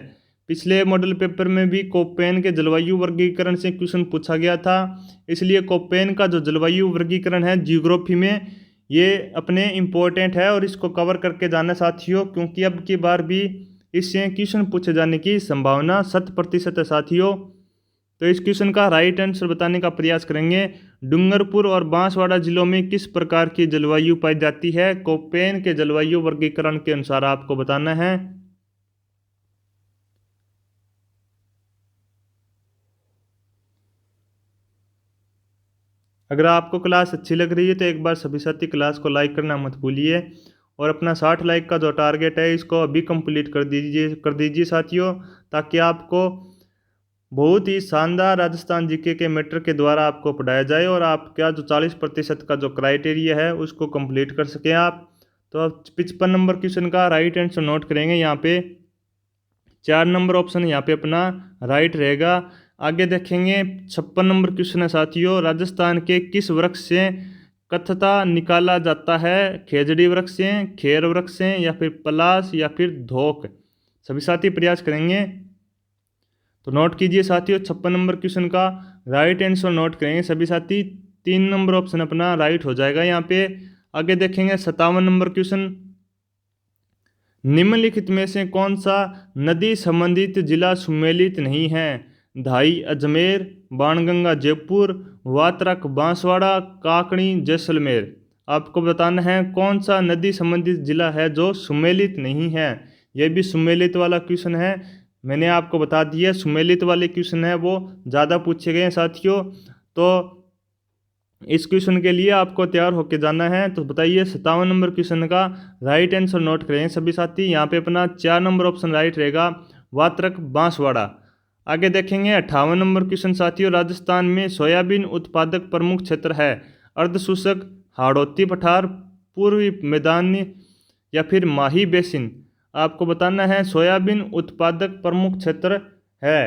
पिछले मॉडल पेपर में भी कोपेन के जलवायु वर्गीकरण से क्वेश्चन पूछा गया था, इसलिए कोपेन का जो जलवायु वर्गीकरण है जियोग्राफी में, ये अपने इम्पोर्टेंट है और इसको कवर करके जाना साथियों, क्योंकि अब की बार भी इससे क्वेश्चन पूछे जाने की संभावना 100% है साथियों। तो इस क्वेश्चन का राइट आंसर बताने का प्रयास करेंगे। डूंगरपुर और बांसवाड़ा जिलों में किस प्रकार की जलवायु पाई जाती है? कोपेन के जलवायु वर्गीकरण के अनुसार आपको बताना है। अगर आपको क्लास अच्छी लग रही है तो एक बार सभी साथी क्लास को लाइक करना मत भूलिए, और अपना 60 लाइक का जो टारगेट है इसको अभी कंप्लीट कर दीजिए साथियों, ताकि आपको बहुत ही शानदार राजस्थान जीके के मैटर के द्वारा आपको पढ़ाया जाए और आपका जो 40% का जो क्राइटेरिया है उसको कंप्लीट कर सकें आप। तो अब 55 नंबर क्वेश्चन का राइट आंसर नोट करेंगे। यहाँ पे 4 नंबर ऑप्शन यहाँ पे अपना राइट रहेगा। आगे देखेंगे 56 नंबर क्वेश्चन है साथियों, राजस्थान के किस वृक्ष से कत्था निकाला जाता है? खेजड़ी वृक्ष से, खेर वृक्ष से या फिर पलाश या फिर धोक? सभी साथी प्रयास करेंगे। तो नोट कीजिए साथियों 56 नंबर क्वेश्चन का राइट आंसर नोट करेंगे सभी साथी। 3 नंबर ऑप्शन अपना राइट हो जाएगा यहाँ पे। आगे देखेंगे 57 नंबर क्वेश्चन। निम्नलिखित में से कौन सा नदी संबंधित जिला सम्मिलित नहीं है? धाई अजमेर, बाणगंगा जयपुर, वात्रक बांसवाड़ा, काकड़ी जैसलमेर। आपको बताना है कौन सा नदी संबंधित जिला है जो सम्मिलित नहीं है। यह भी सम्मिलित वाला क्वेश्चन है, मैंने आपको बता दिया। सम्मिलित वाले क्वेश्चन है वो ज़्यादा पूछे गए हैं साथियों, तो इस क्वेश्चन के लिए आपको तैयार होकर जाना है। तो बताइए 57 नंबर क्वेश्चन का राइट आंसर नोट करें सभी साथी। यहाँ पे अपना 4 नंबर ऑप्शन राइट रहेगा, वात्रक बांसवाड़ा। आगे देखेंगे 58 नंबर क्वेश्चन साथियों। राजस्थान में सोयाबीन उत्पादक प्रमुख क्षेत्र है? अर्धशुष्क, हाड़ौती पठार, पूर्वी मैदानी या फिर माही बेसिन। आपको बताना है सोयाबीन उत्पादक प्रमुख क्षेत्र है।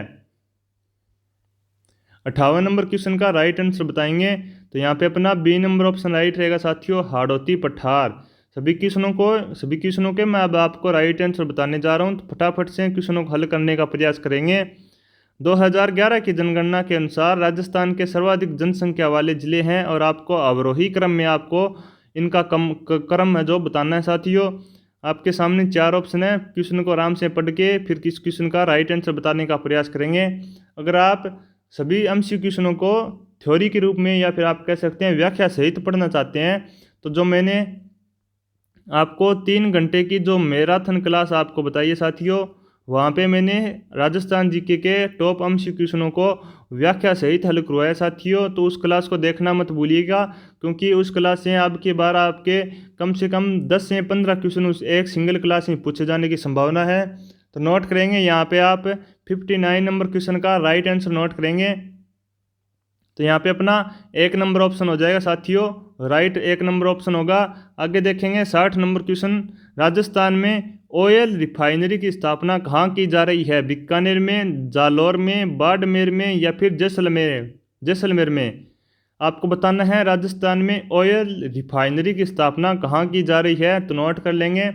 58 नंबर क्वेश्चन का राइट आंसर बताएंगे तो यहाँ पे अपना बी नंबर ऑप्शन राइट रहेगा साथियों, हाड़ौती पठार। सभी क्वेश्चनों के मैं अब आपको राइट आंसर बताने जा रहा हूँ, तो फटाफट से क्वेश्चनों को हल करने का प्रयास करेंगे। 2011 की जनगणना के अनुसार राजस्थान के सर्वाधिक जनसंख्या वाले जिले हैं और आपको अवरोही क्रम में आपको इनका क्रम है जो बताना है साथियों। आपके सामने 4 ऑप्शन है, क्वेश्चन को आराम से पढ़ के फिर किस क्वेश्चन का राइट आंसर बताने का प्रयास करेंगे। अगर आप सभी एमसीक्यू क्वेश्चनों को थ्योरी के रूप में या फिर आप कह सकते हैं व्याख्या सहित पढ़ना चाहते हैं, तो जो मैंने आपको 3 घंटे की जो मैराथन क्लास आपको बताई है साथियों, वहाँ पे मैंने राजस्थान जीके के टॉप एमसीक्यू क्वेश्चनों को व्याख्या सहित हल करवाया साथियों। तो उस क्लास को देखना मत भूलिएगा, क्योंकि उस क्लास से आपके बार आपके कम से कम 10 से 15 क्वेश्चन उस एक सिंगल क्लास में पूछे जाने की संभावना है। तो नोट करेंगे यहाँ पे आप 59 नंबर क्वेश्चन का राइट आंसर नोट करेंगे। तो यहाँ पे अपना 1 नंबर ऑप्शन हो जाएगा साथियों, राइट 1 नंबर ऑप्शन होगा। आगे देखेंगे 60 नंबर क्वेश्चन। राजस्थान में ऑयल रिफाइनरी की स्थापना कहाँ की जा रही है? बीकानेर में, जालौर में, बाड़मेर में या फिर जैसलमेर में। आपको बताना है राजस्थान में ऑयल रिफाइनरी की स्थापना कहाँ की जा रही है, तो नोट कर लेंगे।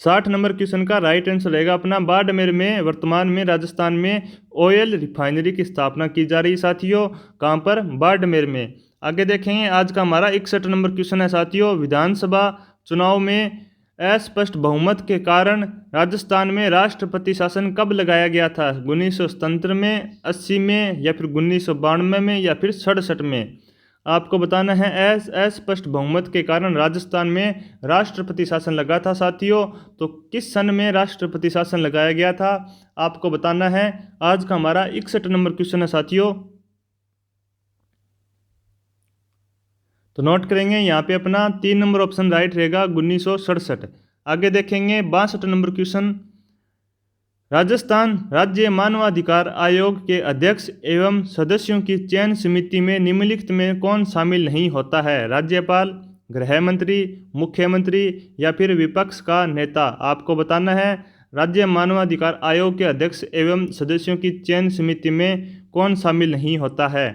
60 नंबर क्वेश्चन का राइट आंसर रहेगा अपना बाड़मेर में। वर्तमान में राजस्थान में ऑयल रिफाइनरी की स्थापना की जा रही है साथियों, कहाँ पर? बाड़मेर में। आगे देखेंगे आज का हमारा 61 नंबर क्वेश्चन है साथियों। विधानसभा चुनाव में अस्पष्ट बहुमत के कारण राजस्थान में राष्ट्रपति शासन कब लगाया गया था? 1977 में, 80 में या फिर 1992 में या फिर 67 में। आपको बताना है अस्पष्ट बहुमत के कारण राजस्थान में राष्ट्रपति शासन लगा था साथियों। तो किस सन में राष्ट्रपति शासन लगाया गया था आपको बताना है। आज का हमारा 61 नंबर क्वेश्चन है साथियों। तो नोट करेंगे यहाँ पे अपना 3 नंबर ऑप्शन राइट रहेगा, 1967। आगे देखेंगे 62 नंबर क्वेश्चन। राजस्थान राज्य मानवाधिकार आयोग के अध्यक्ष एवं सदस्यों की चयन समिति में निम्नलिखित में कौन शामिल नहीं होता है? राज्यपाल, गृह मंत्री, मुख्यमंत्री या फिर विपक्ष का नेता। आपको बताना है राज्य मानवाधिकार आयोग के अध्यक्ष एवं सदस्यों की चयन समिति में कौन शामिल नहीं होता है।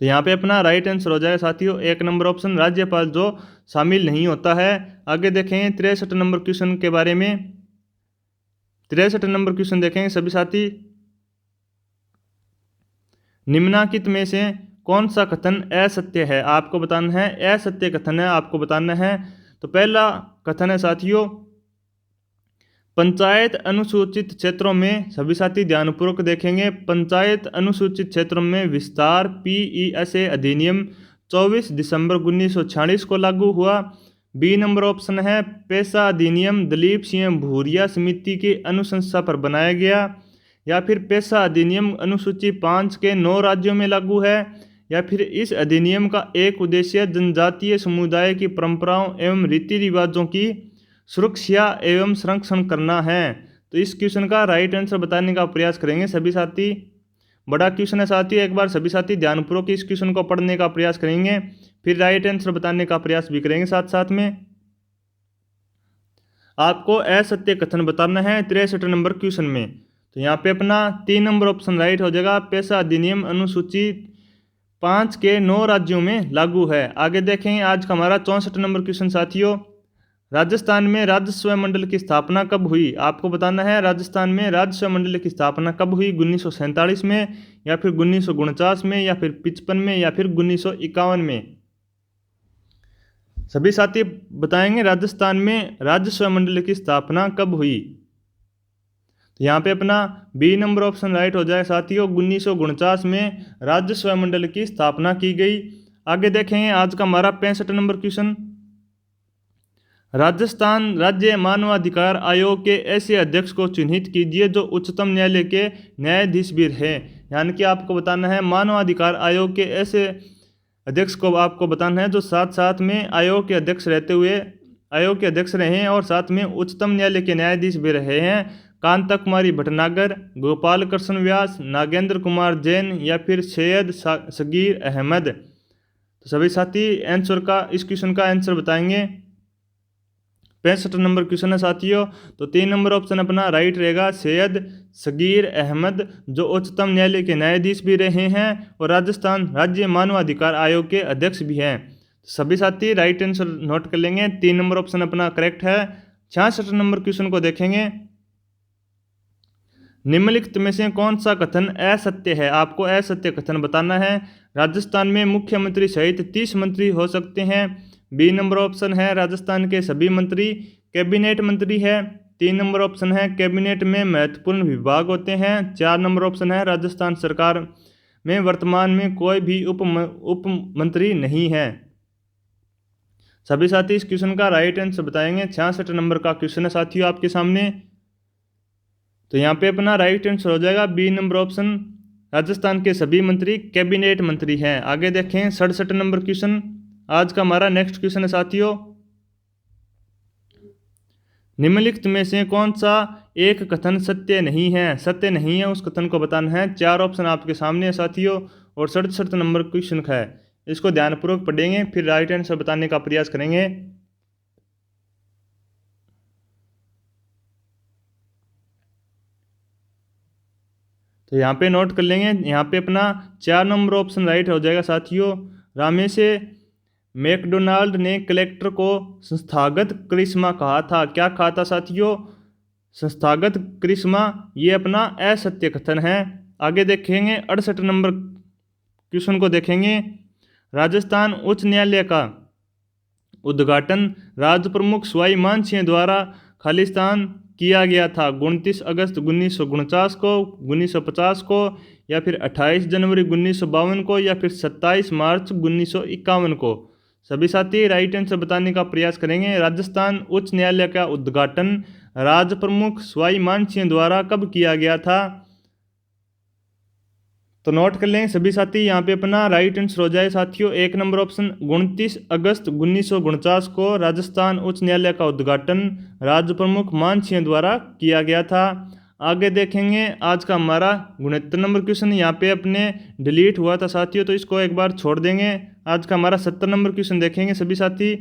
तो यहाँ पे अपना राइट आंसर हो जाएगा साथियों 1 नंबर ऑप्शन, राज्यपाल जो शामिल नहीं होता है। आगे देखेंगे 63 नंबर क्वेश्चन के बारे में। 63 नंबर क्वेश्चन देखेंगे सभी साथी। निम्नलिखित में से कौन सा कथन असत्य है? आपको बताना है, असत्य कथन है आपको बताना है। तो पहला कथन है साथियों, पंचायत अनुसूचित क्षेत्रों में, सभी साथी ध्यानपूर्वक देखेंगे, पंचायत अनुसूचित क्षेत्रों में विस्तार PESA अधिनियम 24 दिसंबर 1946 को लागू हुआ। बी नंबर ऑप्शन है पेशा अधिनियम दलीप सिंह भूरिया समिति की अनुशंसा पर बनाया गया, या फिर पेशा अधिनियम अनुसूची 5 के 9 राज्यों में लागू है, या फिर इस अधिनियम का एक उद्देश्य जनजातीय समुदाय की परंपराओं एवं रीति रिवाजों की सुरक्षा एवं संरक्षण करना है। तो इस क्वेश्चन का राइट आंसर बताने का प्रयास करेंगे सभी साथी। बड़ा क्वेश्चन है साथियों, एक बार सभी साथी ध्यानपूर्वक इस क्वेश्चन को पढ़ने का प्रयास करेंगे, फिर राइट आंसर बताने का प्रयास भी करेंगे साथ साथ में। आपको असत्य कथन बताना है 63 नंबर क्वेश्चन में। तो यहाँ पे अपना 3 नंबर ऑप्शन राइट हो जाएगा, पेशा अधिनियम अनुसूची 5 के 9 राज्यों में लागू है। आगे देखेंगे आज का हमारा 64 नंबर क्वेश्चन साथियों। राजस्थान में राजस्व मंडल की स्थापना कब हुई? आपको बताना है राजस्थान में राजस्व मंडल की स्थापना कब हुई? 1947 में, या फिर 1949 में, या फिर 55 में, या फिर 1951 में? सभी साथी बताएंगे राजस्थान में राजस्व मंडल की स्थापना कब हुई। तो यहाँ पे अपना बी नंबर ऑप्शन राइट हो जाए साथियों, 1949 में राजस्व मंडल की स्थापना की गई। आगे देखेंगे आज का हमारा 65 नंबर क्वेश्चन। राजस्थान राज्य मानवाधिकार आयोग के ऐसे अध्यक्ष को चिन्हित कीजिए जो उच्चतम न्यायालय के न्यायाधीश भी रहे। यानी कि आपको बताना है मानवाधिकार आयोग के ऐसे अध्यक्ष को आपको बताना है जो साथ साथ में आयोग के अध्यक्ष रहते हुए आयोग के अध्यक्ष रहे हैं और साथ में उच्चतम न्यायालय के न्यायाधीश भी रहे हैं। कांता कुमारी भटनागर, गोपाल कृष्ण व्यास, नागेंद्र कुमार जैन, या फिर सैयद सगीर अहमद। तो सभी साथी आंसर का इस क्वेश्चन का आंसर बताएंगे। 65 नंबर क्वेश्चन है साथियों। तो 3 नंबर ऑप्शन अपना राइट रहेगा, सैयद सगीर अहमद, जो उच्चतम न्यायालय के न्यायाधीश भी रहे हैं और राजस्थान राज्य मानवाधिकार आयोग के अध्यक्ष भी हैं। सभी साथी राइट आंसर नोट कर लेंगे। 3 नंबर ऑप्शन अपना करेक्ट है। 66 नंबर क्वेश्चन को देखेंगे। निम्नलिखित में से कौन सा कथन असत्य है? आपको असत्य कथन बताना है। राजस्थान में मुख्यमंत्री सहित 30 मंत्री हो सकते हैं। बी नंबर ऑप्शन है राजस्थान के सभी मंत्री कैबिनेट मंत्री है। 3 नंबर ऑप्शन है कैबिनेट में महत्वपूर्ण विभाग होते हैं। 4 नंबर ऑप्शन है राजस्थान सरकार में वर्तमान में कोई भी उप मंत्री नहीं है। सभी साथी इस क्वेश्चन का राइट आंसर बताएंगे। 66 नंबर का क्वेश्चन है साथियों आपके सामने। तो यहाँ पे अपना राइट आंसर हो जाएगा बी नंबर ऑप्शन, राजस्थान के सभी मंत्री कैबिनेट मंत्री हैं। आगे देखें 67 नंबर क्वेश्चन, आज का हमारा नेक्स्ट क्वेश्चन है साथियों। निम्नलिखित में से कौन सा एक कथन सत्य नहीं है? सत्य नहीं है उस कथन को बताना है। 4 ऑप्शन आपके सामने है साथियों और 67 नंबर क्वेश्चन का है। इसको ध्यानपूर्वक पढ़ेंगे फिर राइट आंसर बताने का प्रयास करेंगे। तो यहाँ पे नोट कर लेंगे। यहाँ पे अपना 4 नंबर ऑप्शन राइट हो जाएगा साथियों। रामेश मैकडोनाल्ड ने कलेक्टर को संस्थागत करिश्मा कहा था। क्या कहा था साथियों? संस्थागत करिश्मा। ये अपना असत्य कथन है। आगे देखेंगे 68 नंबर क्वेश्चन को देखेंगे। राजस्थान उच्च न्यायालय का उद्घाटन राज प्रमुख सवाई मान सिंह द्वारा खालिस्तान किया गया था। 29 अगस्त 1949 को, 1950 को, या फिर 28 जनवरी 1952 को, या फिर 27 मार्च 1951 को। सभी साथी राइट आंसर बताने का प्रयास करेंगे। राजस्थान उच्च न्यायालय का उद्घाटन राज प्रमुख सवाई मान सिंह द्वारा कब किया गया था? तो नोट कर लें सभी साथी। यहाँ पे अपना राइट आंसर हो जाए साथियों 1 नंबर ऑप्शन, 29 अगस्त 1949 को राजस्थान उच्च न्यायालय का उद्घाटन राज प्रमुख मान सिंह द्वारा किया गया था। आगे देखेंगे आज का हमारा 69 नंबर क्वेश्चन। यहाँ पे अपने डिलीट हुआ था साथियों तो इसको एक बार छोड़ देंगे। आज का हमारा 70 नंबर क्वेश्चन देखेंगे सभी साथी।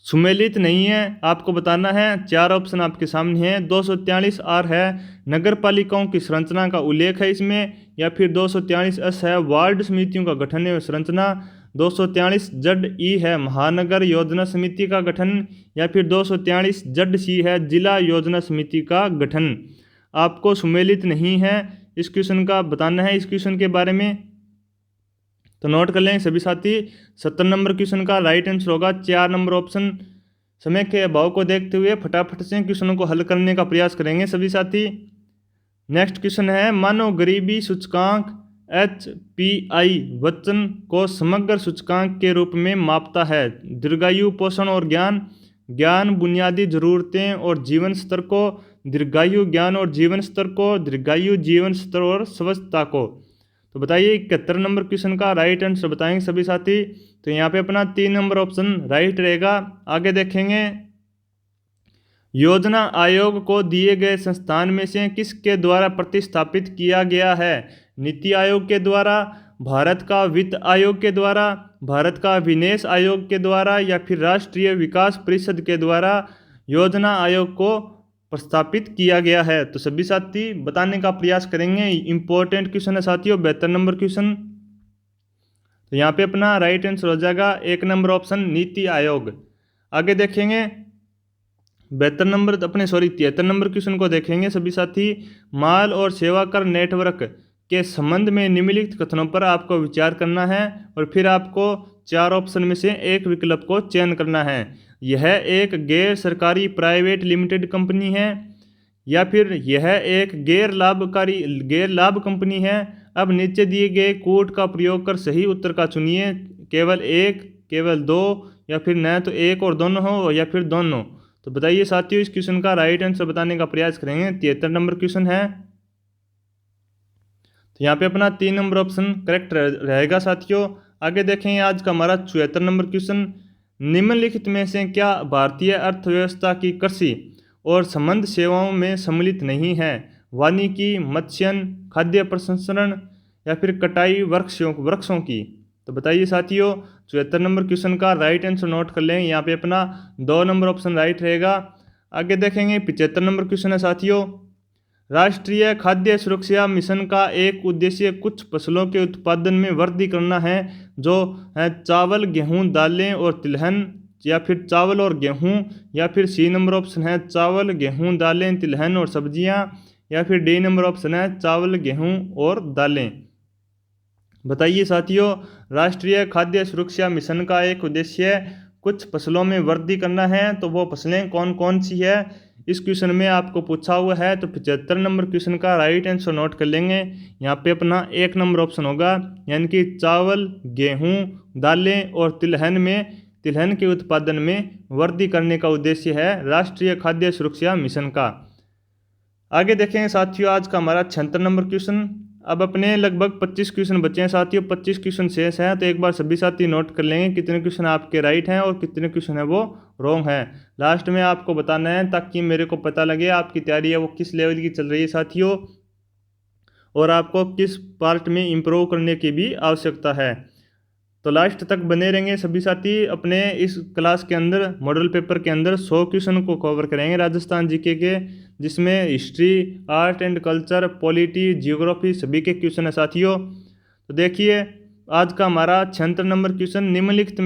सुमेलित नहीं है आपको बताना है। 4 ऑप्शन आपके सामने हैं। 243 आर है नगर पालिकाओं की संरचना का उल्लेख है इसमें, या फिर 243 एस है वार्ड समितियों का गठन एवं संरचना, 243 जड ई है महानगर योजना समिति का गठन, या फिर 243 जड सी है जिला योजना समिति का गठन। आपको सुमेलित नहीं है इस क्वेश्चन का बताना है इस क्वेश्चन के बारे में। तो नोट कर लें सभी साथी। 70 नंबर क्वेश्चन का राइट आंसर होगा 4 नंबर ऑप्शन। समय के अभाव को देखते हुए फटाफट से क्वेश्चनों को हल करने का प्रयास करेंगे सभी साथी। नेक्स्ट क्वेश्चन है, मानव गरीबी सूचकांक HPI वचन को समग्र सूचकांक के रूप में मापता है। दीर्घायु, पोषण और ज्ञान, ज्ञान, बुनियादी जरूरतें और जीवन स्तर को, दीर्घायु, ज्ञान और जीवन स्तर को, दीर्घायु, जीवन स्तर और स्वच्छता को। तो बताइए 71 नंबर क्वेश्चन का राइट आंसर बताएंगे सभी साथी। तो यहाँ पे अपना 3 नंबर ऑप्शन राइट रहेगा। आगे देखेंगे, योजना आयोग को दिए गए संस्थान में से किसके द्वारा प्रतिस्थापित किया गया है? नीति आयोग के द्वारा, भारत का वित्त आयोग के द्वारा, भारत का विनिवेश आयोग के द्वारा, या फिर राष्ट्रीय विकास परिषद के द्वारा योजना आयोग को प्रस्तापित किया गया है। तो सभी साथी बताने का प्रयास करेंगे। इंपॉर्टेंट क्वेश्चन है साथियों 72 नंबर क्वेश्चन। तो यहाँ पे अपना राइट आंसर हो जाएगा 1 नंबर ऑप्शन नीति आयोग। आगे देखेंगे 73 नंबर क्वेश्चन को देखेंगे सभी साथी। माल और सेवा कर नेटवर्क के संबंध में निम्नलिखित कथनों पर आपको विचार करना है और फिर आपको 4 ऑप्शन में से एक विकल्प को चयन करना है। यह एक गैर सरकारी प्राइवेट लिमिटेड कंपनी है या फिर यह एक गैर लाभ कंपनी है। अब नीचे दिए गए कोड का प्रयोग कर सही उत्तर का चुनिए। केवल एक, केवल दो, या फिर न तो एक और दोनों हो या फिर दोनों। तो बताइए साथियों, इस क्वेश्चन का राइट आंसर बताने का प्रयास करेंगे। 73 नंबर क्वेश्चन है, तो यहाँ पे अपना 3 नंबर ऑप्शन करेक्ट रहेगा साथियों। आगे देखें आज का हमारा 74 नंबर क्वेश्चन। निम्नलिखित में से क्या भारतीय अर्थव्यवस्था की कृषि और संबंध सेवाओं में सम्मिलित नहीं है? वानिकी, मत्स्यन, खाद्य प्रसंस्करण या फिर कटाई वृक्षों की। तो बताइए साथियों, 74 नंबर क्वेश्चन का राइट आंसर नोट कर लें। यहाँ पे अपना 2 नंबर ऑप्शन राइट रहेगा। आगे देखेंगे 75 नंबर क्वेश्चन है साथियों। राष्ट्रीय खाद्य सुरक्षा मिशन का एक उद्देश्य कुछ फसलों के उत्पादन में वृद्धि करना है, जो है चावल, गेहूं, दालें और तिलहन, या फिर चावल और गेहूं, या फिर सी नंबर ऑप्शन है चावल, गेहूं, दालें, तिलहन और सब्जियां, या फिर डी नंबर ऑप्शन है चावल, गेहूं और दालें। बताइए साथियों, राष्ट्रीय खाद्य सुरक्षा मिशन का एक उद्देश्य कुछ फसलों में वृद्धि करना है, तो वो फसलें कौन कौन सी है इस क्वेश्चन में आपको पूछा हुआ है। तो 75 नंबर क्वेश्चन का राइट आंसर नोट कर लेंगे। यहाँ पे अपना 1 नंबर ऑप्शन होगा, यानी कि चावल, गेहूं, दालें और तिलहन के उत्पादन में वृद्धि करने का उद्देश्य है राष्ट्रीय खाद्य सुरक्षा मिशन का। आगे देखें साथियों, आज का हमारा 76 नंबर क्वेश्चन। अब अपने लगभग 25 क्वेश्चन बचे हैं साथियों, 25 क्वेश्चन शेष हैं। तो एक बार सभी साथी नोट कर लेंगे कितने क्वेश्चन आपके राइट हैं और कितने क्वेश्चन है वो रॉन्ग है। लास्ट में आपको बताना है ताकि मेरे को पता लगे आपकी तैयारी है वो किस लेवल की चल रही है साथियों, और आपको किस पार्ट में इम्प्रूव करने की भी आवश्यकता है। तो लास्ट तक बने रहेंगे सभी साथी। अपने इस क्लास के अंदर मॉडल पेपर के अंदर 100 क्वेश्चन को कवर करेंगे राजस्थान जीके के, जिसमें history, art and culture, polity, geography सभी के क्वेश्चन है साथियों। तो देखिए आज का हमारा 76 नंबर क्वेश्चन। निम्नलिखित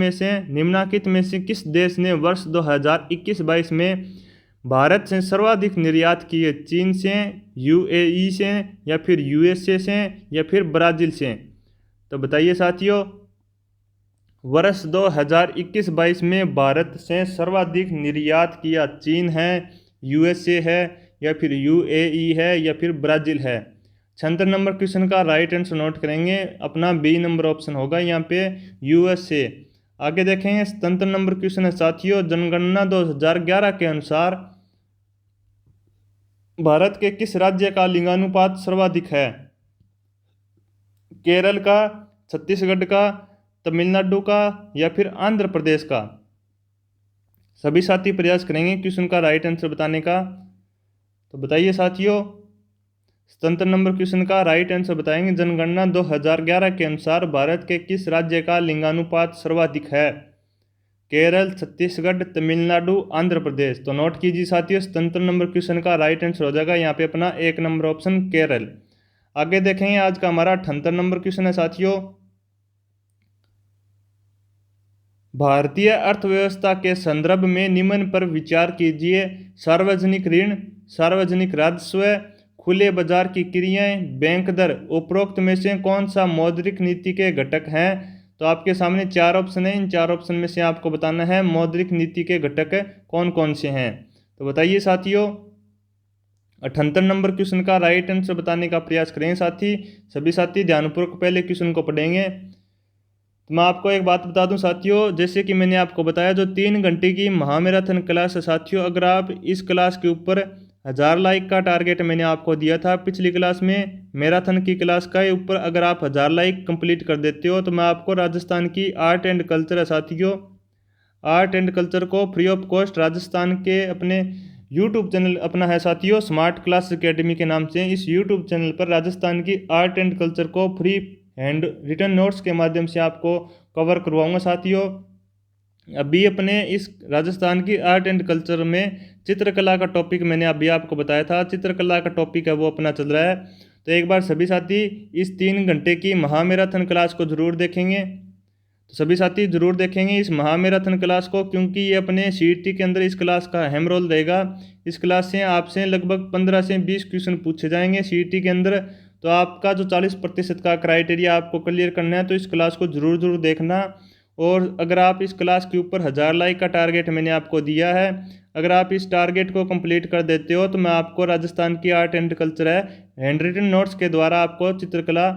में से किस देश ने वर्ष 2021-22 में भारत से सर्वाधिक निर्यात किए? चीन से, यूएई से, या फिर यूएसए से, या फिर ब्राज़ील से? तो बताइए साथियों, वर्ष 2021-22 में भारत से सर्वाधिक निर्यात किया चीन है, यूएसए है, या फिर यूएई है, या फिर ब्राज़ील है? 76 नंबर क्वेश्चन का राइट आंसर नोट करेंगे। अपना बी नंबर ऑप्शन होगा यहाँ पे यूएसए। आगे देखेंगे 77 नंबर क्वेश्चन है साथियों। जनगणना 2011 के अनुसार भारत के किस राज्य का लिंगानुपात सर्वाधिक है? केरल का, छत्तीसगढ़ का, तमिलनाडु का, या फिर आंध्र प्रदेश का? सभी साथी प्रयास करेंगे क्वेश्चन का राइट आंसर बताने का। तो बताइए साथियों, 77 नंबर क्वेश्चन का राइट आंसर बताएंगे। जनगणना 2011 के अनुसार भारत के किस राज्य का लिंगानुपात सर्वाधिक है? केरल, छत्तीसगढ़, तमिलनाडु, आंध्र प्रदेश? तो नोट कीजिए साथियों, 77 नंबर क्वेश्चन का राइट आंसर हो जाएगा यहाँ पे अपना 1 नंबर ऑप्शन केरल। आगे देखेंगे आज का हमारा 78 नंबर क्वेश्चन है साथियों। भारतीय अर्थव्यवस्था के संदर्भ में निम्न पर विचार कीजिए। सार्वजनिक ऋण, सार्वजनिक राजस्व, खुले बाजार की क्रियाएं, बैंक दर। उपरोक्त में से कौन सा मौद्रिक नीति के घटक हैं? तो आपके सामने 4 ऑप्शन है, इन 4 ऑप्शन में से आपको बताना है मौद्रिक नीति के घटक कौन कौन से हैं। तो बताइए साथियों, 78 नंबर क्वेश्चन का राइट आंसर बताने का प्रयास करें साथी। सभी साथी ध्यानपूर्वक पहले क्वेश्चन को पढ़ेंगे। तो मैं आपको एक बात बता दूं साथियों, जैसे कि मैंने आपको बताया जो 3 घंटे की महामैराथन क्लास है साथियों, अगर आप इस क्लास के ऊपर 1000 लाइक का टारगेट मैंने आपको दिया था पिछली क्लास में, मैराथन की क्लास का ऊपर अगर आप 1000 लाइक कंप्लीट कर देते हो तो मैं आपको राजस्थान की आर्ट एंड कल्चर है साथियों, आर्ट एंड कल्चर को फ्री ऑफ कॉस्ट राजस्थान के अपने यूट्यूब चैनल अपना है साथियों, स्मार्ट क्लास अकेडमी के नाम से। इस यूट्यूब चैनल पर राजस्थान की आर्ट एंड कल्चर को फ्री हैंड रिटन नोट्स के माध्यम से आपको कवर करवाऊंगा साथियों। अभी अपने इस राजस्थान की आर्ट एंड कल्चर में चित्रकला का टॉपिक मैंने अभी आपको बताया था, चित्रकला का टॉपिक है वो अपना चल रहा है। तो एक बार सभी साथी इस 3 घंटे की महामैराथन क्लास को जरूर देखेंगे। तो सभी साथी जरूर देखेंगे इस महामैराथन क्लास को, क्योंकि ये अपने सीईटी के अंदर इस क्लास का अहम रोल रहेगा। इस क्लास से आपसे लगभग 15 से 20 क्वेश्चन पूछे जाएंगे सीईटी के अंदर। तो आपका जो 40% का क्राइटेरिया आपको क्लियर करना है, तो इस क्लास को जरूर देखना। और अगर आप इस क्लास के ऊपर 1000 लाइक का टारगेट मैंने आपको दिया है, अगर आप इस टारगेट को कंप्लीट कर देते हो तो मैं आपको राजस्थान की आर्ट एंड कल्चर है हैंड रिटन नोट्स के द्वारा आपको चित्रकला,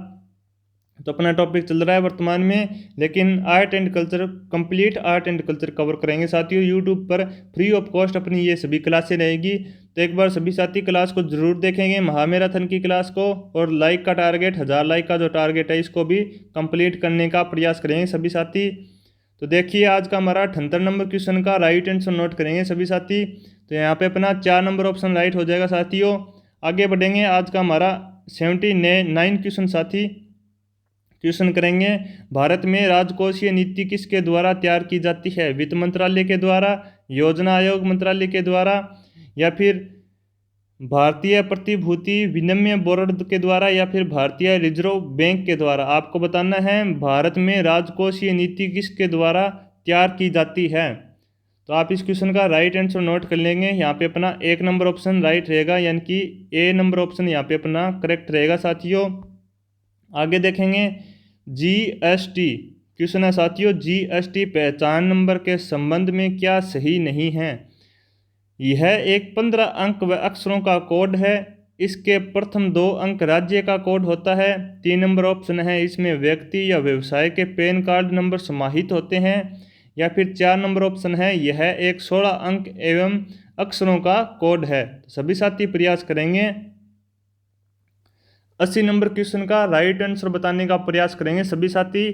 तो अपना टॉपिक चल रहा है वर्तमान में, लेकिन art and culture complete art and culture cover करेंगे साथियों। यूट्यूब पर फ्री ऑफ कॉस्ट अपनी ये सभी क्लासें रहेगी। तो एक बार सभी साथी क्लास को जरूर देखेंगे, महामैराथन की क्लास को, और लाइक का टारगेट 1000 लाइक का जो टारगेट है इसको भी कंप्लीट करने का प्रयास करेंगे सभी साथी। तो देखिए आज का हमारा 78 नंबर क्वेश्चन का राइट आंसर नोट करेंगे सभी साथी। तो यहाँ पे अपना 4 नंबर ऑप्शन राइट हो जाएगा साथियों। आगे बढ़ेंगे, आज का हमारा 79 क्वेश्चन साथी क्वेश्चन करेंगे। भारत में राजकोषीय नीति किसके द्वारा तैयार की जाती है? वित्त मंत्रालय के द्वारा, योजना आयोग मंत्रालय के द्वारा, या फिर भारतीय प्रतिभूति विनिमय बोर्ड के द्वारा, या फिर भारतीय रिजर्व बैंक के द्वारा। आपको बताना है भारत में राजकोषीय नीति किसके द्वारा तैयार की जाती है। तो आप इस क्वेश्चन का राइट आंसर नोट कर लेंगे। यहाँ पे अपना 1 नंबर ऑप्शन राइट रहेगा, यानी कि ए नंबर ऑप्शन यहाँ पे अपना करेक्ट रहेगा साथियों। आगे देखेंगे जीएसटी क्वेश्चन है साथियों। जीएसटी पहचान नंबर के संबंध में क्या सही नहीं है? यह एक 15 अंक व अक्षरों का कोड है। इसके प्रथम 2 अंक राज्य का कोड होता है। 3 नंबर ऑप्शन है, इसमें व्यक्ति या व्यवसाय के पैन कार्ड नंबर समाहित होते हैं। या फिर 4 नंबर ऑप्शन है, यह एक 16 अंक एवं अक्षरों का कोड है। सभी साथी प्रयास करेंगे 80 नंबर क्वेश्चन का राइट आंसर बताने का प्रयास करेंगे सभी साथी।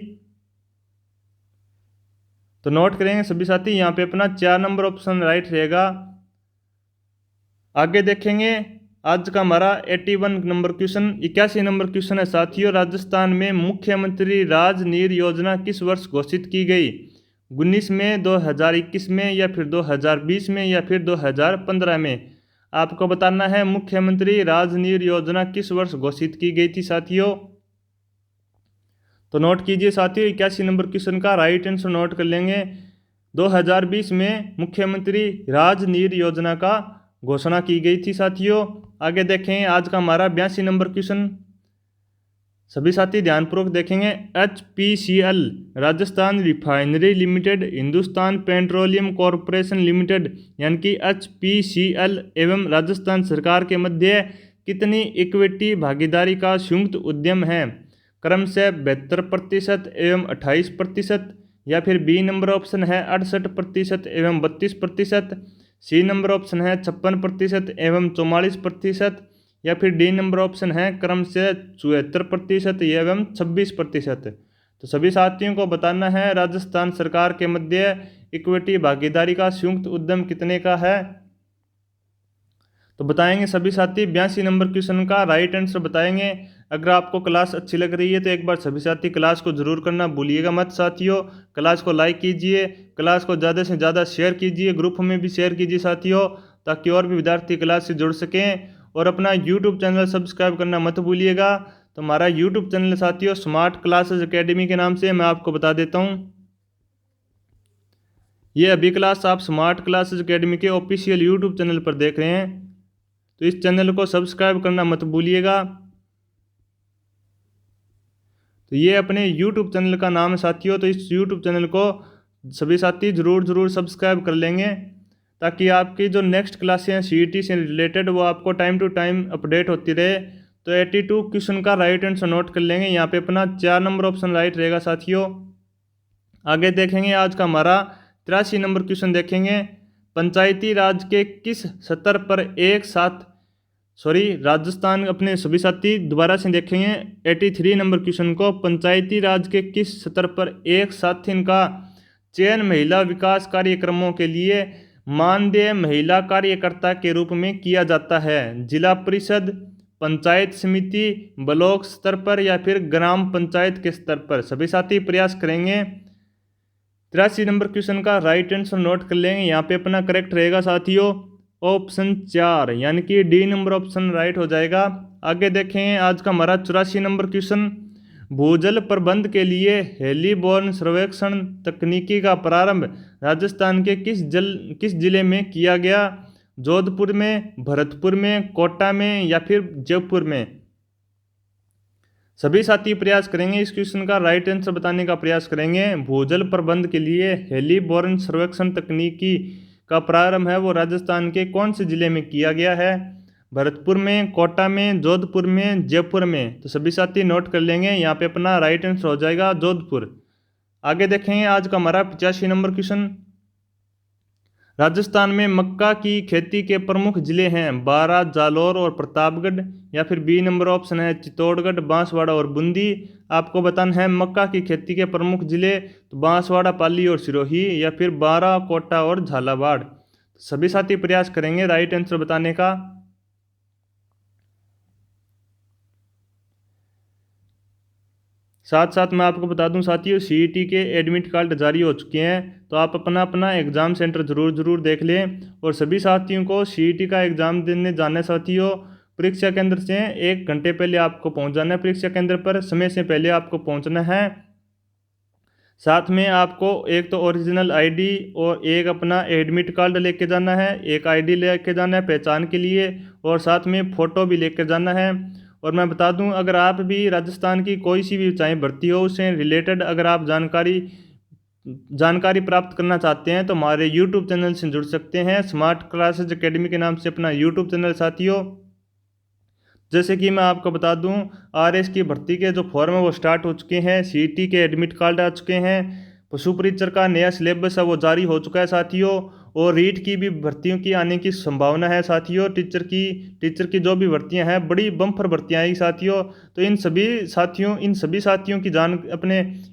तो नोट करेंगे सभी साथी, यहाँ पे अपना 4 नंबर ऑप्शन राइट रहेगा। आगे देखेंगे आज का हमारा 81 नंबर क्वेश्चन 81 नंबर क्वेश्चन है साथियों। राजस्थान में मुख्यमंत्री राजनीर योजना किस वर्ष घोषित की गई? 19 में, 2021 में, या फिर 2020 में, या फिर 2015 में। आपको बताना है मुख्यमंत्री राजनीर योजना किस वर्ष घोषित की गई थी साथियों। तो नोट कीजिए साथियों, 81 नंबर क्वेश्चन का राइट आंसर नोट कर लेंगे। 2020 में मुख्यमंत्री राजनीर योजना का घोषणा की गई थी साथियों। आगे देखें आज का हमारा 82 नंबर क्वेश्चन, सभी साथी ध्यानपूर्वक देखेंगे। HPCL Rajasthan refinery limited, Hindustan petroleum corporation limited, यानी कि HPCL एवं राजस्थान सरकार के मध्य कितनी इक्विटी भागीदारी का संयुक्त उद्यम है? क्रमशः 72% एवं 28%, या फिर बी नंबर ऑप्शन है 68% एवं 32%, सी नंबर ऑप्शन है 56% एवं 44%, या फिर डी नंबर ऑप्शन है क्रमशः 74% एवं 26%। तो सभी साथियों को बताना है राजस्थान सरकार के मध्य इक्विटी भागीदारी का संयुक्त उद्यम कितने का है। तो बताएंगे सभी साथी 82 नंबर क्वेश्चन का राइट आंसर बताएंगे। अगर आपको क्लास अच्छी लग रही है तो एक बार सभी साथी क्लास को जरूर करना भूलिएगा मत साथियों। क्लास को लाइक कीजिए, क्लास को ज़्यादा से ज़्यादा शेयर कीजिए, ग्रुप में भी शेयर कीजिए साथियों, ताकि और भी विद्यार्थी क्लास से जुड़ सकें। और अपना यूट्यूब चैनल सब्सक्राइब करना मत भूलिएगा। तो हमारा यूट्यूब चैनल साथियों स्मार्ट क्लासेज एकेडमी के नाम से मैं आपको बता देता हूँ। ये अभी क्लास आप स्मार्ट क्लासेज एकेडमी के ऑफिशियल यूट्यूब चैनल पर देख रहे हैं, तो इस चैनल को सब्सक्राइब करना मत भूलिएगा। तो ये अपने यूट्यूब चैनल का नाम है साथियों। तो इस यूट्यूब चैनल को सभी साथी जरूर सब्सक्राइब कर लेंगे, ताकि आपकी जो नेक्स्ट क्लासें हैं सीईटी से रिलेटेड वो आपको टाइम टू टाइम अपडेट होती रहे। तो 82 क्वेश्चन का राइट आंसर नोट कर लेंगे। यहाँ पे अपना 4 नंबर ऑप्शन राइट रहेगा साथियों। आगे देखेंगे आज का हमारा 83 नंबर क्वेश्चन देखेंगे। पंचायती राज के किस स्तर पर एक साथ राजस्थान अपने सभी साथी दोबारा से देखेंगे 83 नंबर क्वेश्चन को। पंचायती राज के किस स्तर पर एक साथ इनका चयन महिला विकास कार्यक्रमों के लिए मानदेय महिला कार्यकर्ता के रूप में किया जाता है? जिला परिषद, पंचायत समिति, ब्लॉक स्तर पर, या फिर ग्राम पंचायत के स्तर पर। सभी साथी प्रयास करेंगे। 83 नंबर क्वेश्चन का राइट आंसर नोट कर लेंगे। यहाँ पे अपना करेक्ट रहेगा साथियों ऑप्शन 4, यानी कि डी नंबर ऑप्शन राइट हो जाएगा। आगे देखें आज का हमारा 84 नंबर क्वेश्चन। भूजल प्रबंध के लिए हेलीबोर्न सर्वेक्षण तकनीकी का प्रारंभ राजस्थान के किस जिले में किया गया? जोधपुर में, भरतपुर में, कोटा में या फिर जयपुर में? सभी साथी प्रयास करेंगे इस क्वेश्चन का राइट आंसर बताने का प्रयास करेंगे। भूजल प्रबंध के लिए हेलीबोर्न सर्वेक्षण तकनीकी का प्रारंभ है वो राजस्थान के कौन से जिले में किया गया है? भरतपुर में, कोटा में, जोधपुर में, जयपुर में? तो सभी साथी नोट कर लेंगे, यहाँ पे अपना राइट आंसर हो जाएगा जोधपुर। आगे देखेंगे आज का हमारा 85 नंबर क्वेश्चन। राजस्थान में मक्का की खेती के प्रमुख जिले हैं बारां, जालौर और प्रतापगढ़, या फिर बी नंबर ऑप्शन है चित्तौड़गढ़, बांसवाड़ा और बूंदी। आपको बताना है मक्का की खेती के प्रमुख जिले, तो बांसवाड़ा, पाली और सिरोही, या फिर बारां, कोटा और झालावाड़। सभी साथी प्रयास करेंगे राइट आंसर बताने का। साथ साथ मैं आपको बता दूं साथियों, सीईटी के एडमिट कार्ड जारी हो चुके हैं, तो आप अपना अपना एग्ज़ाम सेंटर ज़रूर देख लें। और सभी साथियों को सीईटी का एग्ज़ाम देने जाना साथियों, परीक्षा केंद्र से 1 घंटे पहले आपको पहुंच जाना है। परीक्षा केंद्र पर समय से पहले आपको पहुंचना है। साथ में आपको एक तो ओरिजिनल आईडी और एक अपना एडमिट कार्ड लेके जाना है, एक आईडी लेके जाना है पहचान के लिए, और साथ में फ़ोटो भी लेकर जाना है। और मैं बता दूं, अगर आप भी राजस्थान की कोई सी भी चाहे भर्ती हो उससे रिलेटेड अगर आप जानकारी प्राप्त करना चाहते हैं तो हमारे यूट्यूब चैनल से जुड़ सकते हैं। स्मार्ट क्लासेज एकेडमी के नाम से अपना यूट्यूब चैनल साथियों। जैसे कि मैं आपको बता दूं, आरएस की भर्ती के जो फॉर्म है वो स्टार्ट हो चुके हैं, सीईटी के एडमिट कार्ड आ चुके हैं, पशु परीक्षर का नया सिलेबस है वो जारी हो चुका है साथियों, और रीट की भी भर्तियों की आने की संभावना है साथियों। टीचर की जो भी भर्तियां हैं बड़ी बम्पर भर्तियां आएगी साथियों। तो इन सभी साथियों की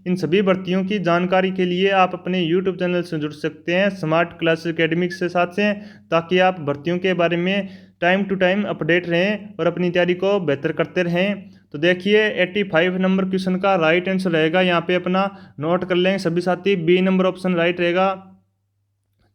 इन सभी भर्तियों की जानकारी के लिए आप अपने यूट्यूब चैनल से जुड़ सकते हैं स्मार्ट क्लासेस एकेडमी के साथ से, ताकि आप भर्तियों के बारे में टाइम टू टाइम अपडेट रहें और अपनी तैयारी को बेहतर करते रहें। तो देखिए 85 नंबर क्वेश्चन का राइट आंसर रहेगा, यहाँ पे अपना नोट कर लेंगे सभी साथी, बी नंबर ऑप्शन राइट रहेगा।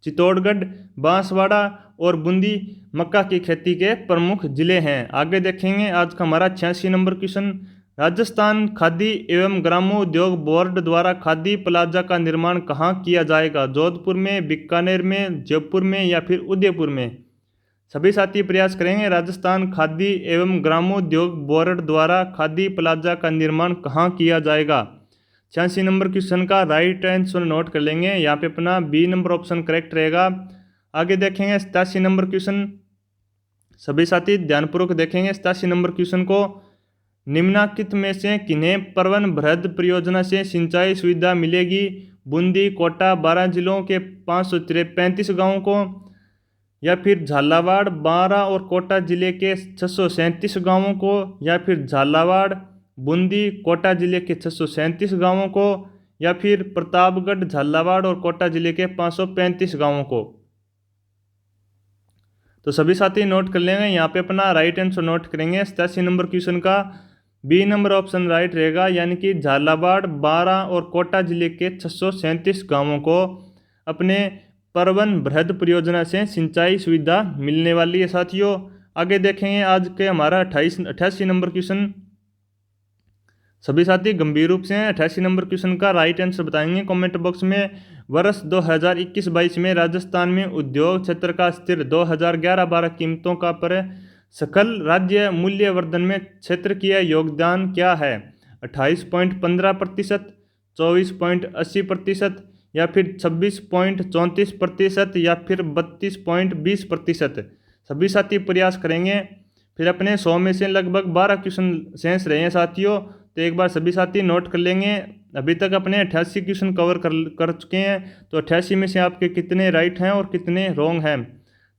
चित्तौड़गढ़, बांसवाड़ा और बूंदी मक्का की खेती के प्रमुख जिले हैं। आगे देखेंगे आज का हमारा 86 नंबर क्वेश्चन। राजस्थान खादी एवं ग्रामोद्योग बोर्ड द्वारा खादी प्लाजा का निर्माण कहाँ किया जाएगा? जोधपुर में, बीकानेर में, जयपुर में या फिर उदयपुर में? सभी साथी प्रयास करेंगे। राजस्थान खादी एवं ग्रामोद्योग बोर्ड द्वारा खादी प्लाजा का निर्माण कहाँ किया जाएगा? 86 नंबर क्वेश्चन का राइट आंसर नोट कर लेंगे, यहाँ पे अपना बी नंबर ऑप्शन करेक्ट रहेगा। आगे देखेंगे 87 नंबर क्वेश्चन। सभी साथी ध्यानपूर्वक देखेंगे 87 नंबर क्वेश्चन को। निम्नलिखित में से किन्हें परवन बृहद परियोजना से सिंचाई सुविधा मिलेगी? बूंदी, कोटा, 12 जिलों के 535 गाँवों को, या फिर झालावाड़, 12 और कोटा जिले के 637 गाँवों को, या फिर झालावाड़, बूंदी, कोटा जिले के 637 गाँवों को, या फिर प्रतापगढ़, झालावाड़ और कोटा जिले के 535 गाँवों को? तो सभी साथी नोट कर लेंगे, यहाँ पे अपना राइट आंसर नोट करेंगे। 87 नंबर क्वेश्चन का बी नंबर ऑप्शन राइट रहेगा, यानी कि झालावाड़, 12 और कोटा जिले के 637 गाँवों को अपने परवन बृहद परियोजना से सिंचाई सुविधा मिलने वाली है साथियों। आगे देखेंगे आज के हमारा 88 नंबर क्वेश्चन। सभी साथी गंभीर रूप से 88 नंबर क्वेश्चन का राइट आंसर बताएंगे कमेंट बॉक्स में। वर्ष 2021-22 में राजस्थान में उद्योग क्षेत्र का स्थिर 2011-12 कीमतों का पर सकल राज्य मूल्यवर्धन में क्षेत्र की योगदान क्या है? 28.15%, 24.80%, या फिर 26.34%, या फिर 32.20%? सभी साथी प्रयास करेंगे। फिर अपने 100 में से लगभग 12 क्वेश्चन शेष रहे हैं साथियों, तो एक बार सभी साथी नोट कर लेंगे। अभी तक अपने 88 क्वेश्चन कवर कर चुके हैं, तो 88 में से आपके कितने राइट हैं और कितने रॉन्ग हैं,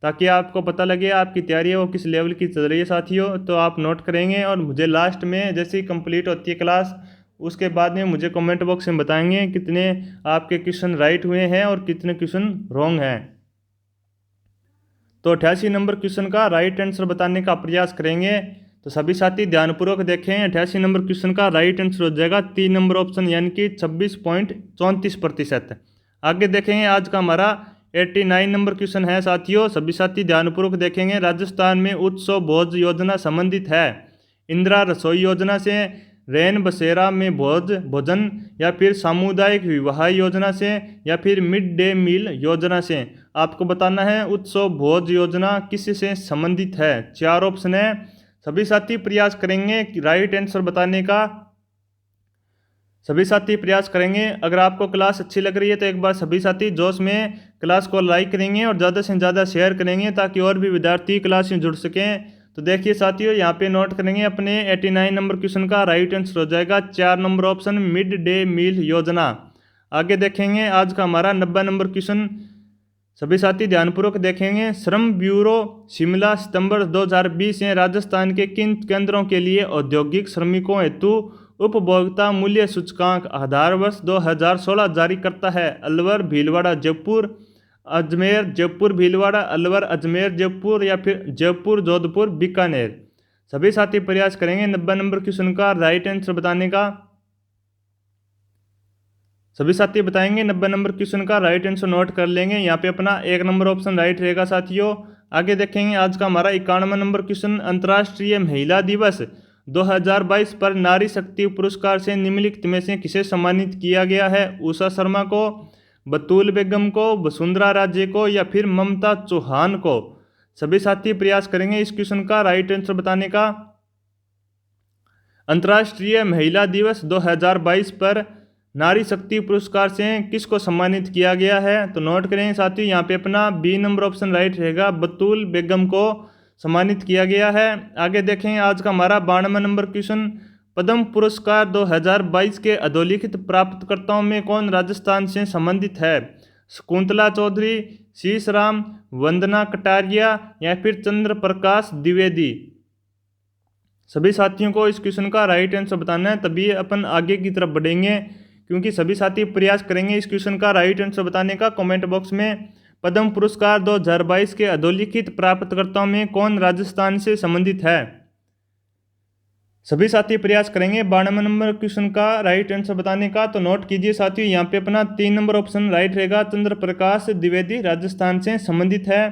ताकि आपको पता लगे आपकी तैयारी वो किस लेवल की चल रही है साथियों। तो आप नोट करेंगे और मुझे लास्ट में जैसे ही कंप्लीट होती है क्लास उसके बाद में मुझे कमेंट बॉक्स में बताएंगे कितने आपके क्वेश्चन राइट हुए हैं और कितने क्वेश्चन रॉन्ग हैं। तो 88 नंबर क्वेश्चन का राइट आंसर बताने का प्रयास करेंगे। तो सभी साथी ध्यानपूर्वक देखें, 88 नंबर क्वेश्चन का राइट आंसर हो जाएगा 3 नंबर ऑप्शन, यानी कि 26.34%। आगे देखेंगे आज का हमारा 89 नंबर क्वेश्चन है साथियों। सभी साथी ध्यानपूर्वक देखेंगे। राजस्थान में उत्सव भोज योजना संबंधित है इंदिरा रसोई योजना से, रैन बसेरा में भोजन, या फिर सामुदायिक विवाह योजना से, या फिर मिड डे मील योजना से। आपको बताना है उत्सव भोज योजना किससे संबंधित है। 4 ऑप्शन है। सभी साथी प्रयास करेंगे राइट आंसर बताने का। सभी साथी प्रयास करेंगे। अगर आपको क्लास अच्छी लग रही है तो एक बार सभी साथी जोश में क्लास को लाइक करेंगे और ज़्यादा से ज़्यादा शेयर करेंगे ताकि और भी विद्यार्थी क्लास में जुड़ सकें। तो देखिए साथियों, यहाँ पे नोट करेंगे अपने 89 नंबर क्वेश्चन का राइट आंसर हो जाएगा 4 number option, mid day meal योजना। आगे देखेंगे आज का हमारा 90 नंबर क्वेश्चन। सभी साथी ध्यानपूर्वक देखेंगे। श्रम ब्यूरो शिमला सितंबर 2020 में राजस्थान के किन केंद्रों के लिए औद्योगिक श्रमिकों हेतु उपभोक्ता मूल्य सूचकांक आधार वर्ष 2016 जारी करता है। अलवर, भीलवाड़ा, जयपुर, अजमेर, जयपुर, भीलवाड़ा, अलवर, अजमेर, जयपुर, या फिर जयपुर, जोधपुर, बीकानेर। सभी साथी प्रयास करेंगे 90 नंबर क्वेश्चन का राइट आंसर बताने का। सभी साथी बताएंगे 90 नंबर क्वेश्चन का राइट आंसर नोट कर लेंगे। यहाँ पे अपना 1 नंबर ऑप्शन राइट रहेगा साथियों। आगे देखेंगे आज का हमारा 91 नंबर क्वेश्चन। अंतर्राष्ट्रीय महिला दिवस 2022 पर नारी शक्ति पुरस्कार से निम्नलिखित में से किसे सम्मानित किया गया है। उषा शर्मा को, बतूल बेगम को, वसुंधरा राजे को, या फिर ममता चौहान को। सभी साथी प्रयास करेंगे इस क्वेश्चन का राइट आंसर बताने का। अंतर्राष्ट्रीय महिला दिवस 2022 पर नारी शक्ति पुरस्कार से किसको सम्मानित किया गया है। तो नोट करें साथियों, यहाँ पे अपना बी नंबर ऑप्शन राइट रहेगा, बतूल बेगम को सम्मानित किया गया है। आगे देखें आज का हमारा 92 नंबर क्वेश्चन। पद्म पुरस्कार 2022 के अधोलिखित प्राप्तकर्ताओं में कौन राजस्थान से संबंधित है। शकुंतला चौधरी, शीश राम, वंदना कटारिया, या फिर चंद्र प्रकाश द्विवेदी। सभी साथियों को इस क्वेश्चन का राइट आंसर बताना है, तभी अपन आगे की तरफ बढ़ेंगे, क्योंकि सभी साथी प्रयास करेंगे इस क्वेश्चन का राइट आंसर बताने का। कमेंट बॉक्स में पद्म पुरस्कार 2022 के अधोलिखित प्राप्तकर्ताओं में कौन राजस्थान से संबंधित है। सभी साथी प्रयास करेंगे 92 नंबर क्वेश्चन का राइट आंसर बताने का। तो नोट कीजिए साथियों, यहाँ पे अपना 3 नंबर ऑप्शन राइट रहेगा, चंद्र प्रकाश द्विवेदी राजस्थान से संबंधित है।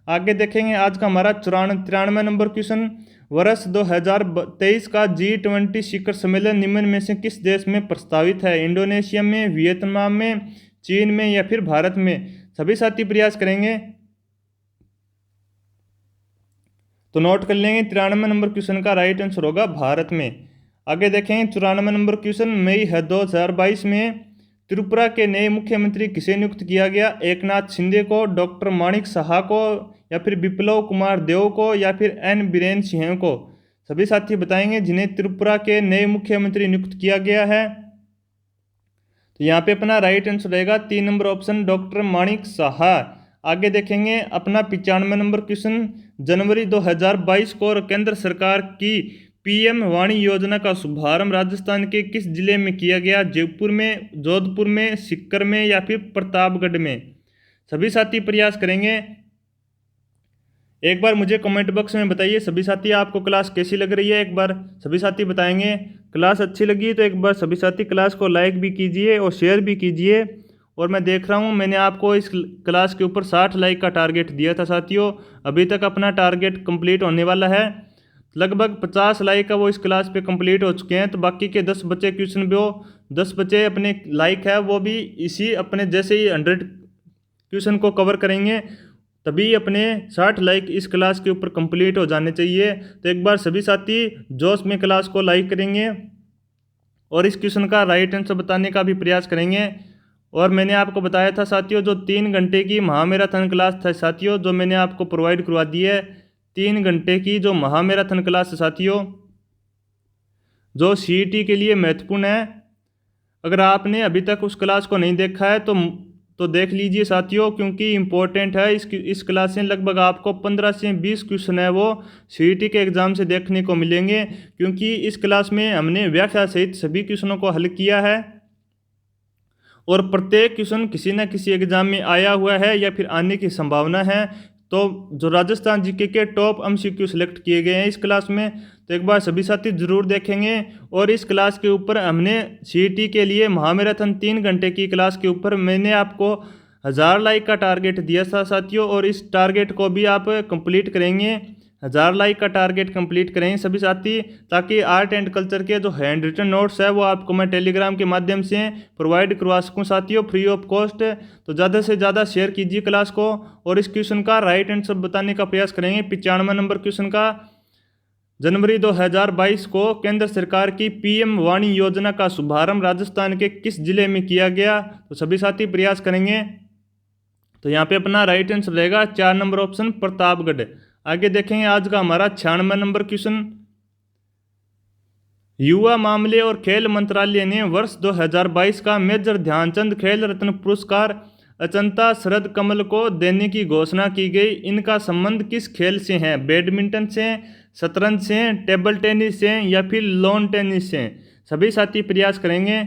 आगे देखेंगे आज का हमारा 93 नंबर क्वेश्चन। वर्ष 2023 का G20 शिखर सम्मेलन निम्न में से किस देश में प्रस्तावित है। इंडोनेशिया में, वियतनाम में, चीन में, या फिर भारत में। सभी साथी प्रयास करेंगे। तो नोट कर लेंगे 93 नंबर क्वेश्चन का राइट आंसर होगा भारत में। आगे देखें 94 नंबर क्वेश्चन। मई 2022 में त्रिपुरा के नए मुख्यमंत्री किसे नियुक्त किया गया। एकनाथ शिंदे को, डॉक्टर माणिक साहा को, या फिर विप्लव कुमार देव को, या फिर एन बीरेन सिंह को। सभी साथी बताएंगे जिन्हें त्रिपुरा के नए मुख्यमंत्री नियुक्त किया गया है। तो यहाँ पे अपना राइट आंसर रहेगा 3 नंबर ऑप्शन, डॉक्टर माणिक साहा। आगे देखेंगे अपना 95 नंबर क्वेश्चन। जनवरी 2022 को केंद्र सरकार की पीएम वाणी योजना का शुभारंभ राजस्थान के किस जिले में किया गया। जयपुर में, जोधपुर में, सीकर में, या फिर प्रतापगढ़ में। सभी साथी प्रयास करेंगे। एक बार मुझे कमेंट बॉक्स में बताइए सभी साथी आपको क्लास कैसी लग रही है। एक बार सभी साथी बताएंगे। क्लास अच्छी लगी तो एक बार सभी साथी क्लास को लाइक भी कीजिए और शेयर भी कीजिए। और मैं देख रहा हूँ मैंने आपको इस क्लास के ऊपर 60 लाइक का टारगेट दिया था साथियों। अभी तक अपना टारगेट कंप्लीट होने वाला है। लगभग 50 लाइक का वो इस क्लास पे कंप्लीट हो चुके हैं। तो बाकी के 10 बचे क्वेश्चन भी हो, 10 बचे अपने लाइक है, वो भी इसी अपने जैसे ही 100 क्वेश्चन को कवर करेंगे तभी अपने 60 लाइक इस क्लास के ऊपर कंप्लीट हो जाने चाहिए। तो एक बार सभी साथी जोश में क्लास को लाइक करेंगे और इस क्वेश्चन का राइट आंसर बताने का भी प्रयास करेंगे। और मैंने आपको बताया था साथियों जो 3 घंटे की महामैराथन क्लास था साथियों, जो मैंने आपको प्रोवाइड करवा दी है 3 घंटे की जो महामैराथन क्लास है साथियों, जो सीईटी के लिए महत्वपूर्ण है। अगर आपने अभी तक उस क्लास को नहीं देखा है तो देख लीजिए साथियों, क्योंकि इम्पोर्टेंट है। इस क्लास से लगभग आपको 15 से 20 क्वेश्चन है वो सीईटी के एग्ज़ाम से देखने को मिलेंगे, क्योंकि इस क्लास में हमने व्याख्या सहित सभी क्वेश्चनों को हल किया है और प्रत्येक क्वेश्चन किसी न किसी एग्जाम में आया हुआ है या फिर आने की संभावना है। तो जो राजस्थान जीके के टॉप एमसीक्यू सिलेक्ट किए गए हैं इस क्लास में, तो एक बार सभी साथी जरूर देखेंगे। और इस क्लास के ऊपर हमने सीईटी के लिए महामैराथन 3 घंटे की क्लास के ऊपर मैंने आपको 1000 लाइक का टारगेट दिया था साथियों, और इस टारगेट को भी आप कंप्लीट करेंगे। 1000 लाइक का टारगेट कंप्लीट करेंगे सभी साथी, ताकि आर्ट एंड कल्चर के जो हैंड रिटन नोट्स है वो आपको मैं टेलीग्राम के माध्यम से प्रोवाइड करवा सकूं साथियों, फ्री ऑफ कॉस्ट। तो ज़्यादा से ज़्यादा शेयर कीजिए क्लास को, और इस क्वेश्चन का राइट आंसर बताने का प्रयास करेंगे। 95 नंबर क्वेश्चन का, जनवरी 2022 को केंद्र सरकार की पीएम वाणी योजना का शुभारंभ राजस्थान के किस जिले में किया गया? तो सभी साथी प्रयास करेंगे। तो यहाँ पे अपना राइट आंसर रहेगा 4 नंबर ऑप्शन प्रतापगढ़। आगे देखेंगे आज का हमारा 96 नंबर क्वेश्चन। युवा मामले और खेल मंत्रालय ने वर्ष 2022 का मेजर ध्यानचंद खेल रत्न पुरस्कार अचंता शरद कमल को देने की घोषणा की गई। इनका संबंध किस खेल से है? बैडमिंटन से, शतरंज से, टेबल टेनिस से या फिर लॉन टेनिस से? सभी साथी प्रयास करेंगे।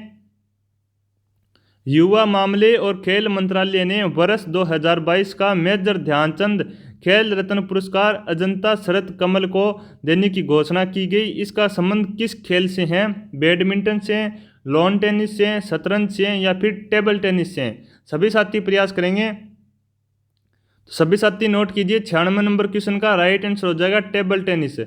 युवा मामले और खेल मंत्रालय ने वर्ष 2022 का मेजर ध्यानचंद खेल रत्न पुरस्कार अजंता शरद कमल को देने की घोषणा की गई। इसका संबंध किस खेल से है? बैडमिंटन से, लॉन टेनिस से, शतरंज से या फिर टेबल टेनिस से? सभी साथी प्रयास करेंगे। तो सभी साथी नोट कीजिए, 96 नंबर क्वेश्चन का राइट आंसर हो जाएगा टेबल टेनिस।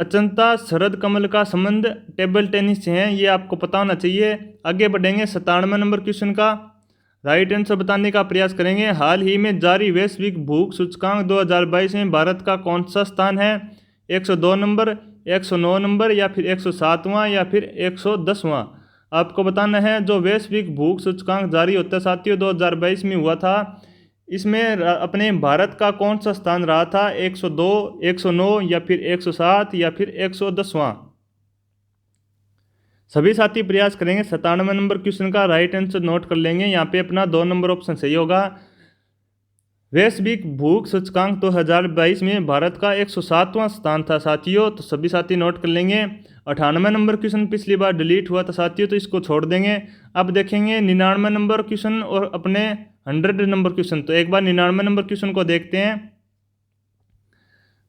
अचंता शरद कमल का संबंध टेबल टेनिस से है, ये आपको पता होना चाहिए। आगे बढ़ेंगे 97 नंबर क्वेश्चन का, राइट आंसर बताने का प्रयास करेंगे। हाल ही में जारी वैश्विक भूख सूचकांक 2022 में भारत का कौन सा स्थान है? 102 नंबर, 109 नंबर या फिर 107वां या फिर 110वां? आपको बताना है। जो वैश्विक भूख सूचकांक जारी होता है साथियों 2022 में हुआ था, इसमें अपने भारत का कौन सा स्थान रहा था? 102, 109 या फिर 107 या फिर 110वां? सभी साथी प्रयास करेंगे। 97 नंबर क्वेश्चन का राइट आंसर नोट कर लेंगे। यहाँ पे अपना 2 नंबर ऑप्शन सही होगा। वैश्विक भूख सूचकांक 2022 में भारत का 107वां स्थान था साथियों, तो सभी साथी नोट कर लेंगे। 98 नंबर क्वेश्चन पिछली बार डिलीट हुआ था साथियों, तो इसको छोड़ देंगे। अब देखेंगे 99 नंबर क्वेश्चन और अपने 100 नंबर क्वेश्चन। तो एक बार 99 नंबर क्वेश्चन को देखते हैं।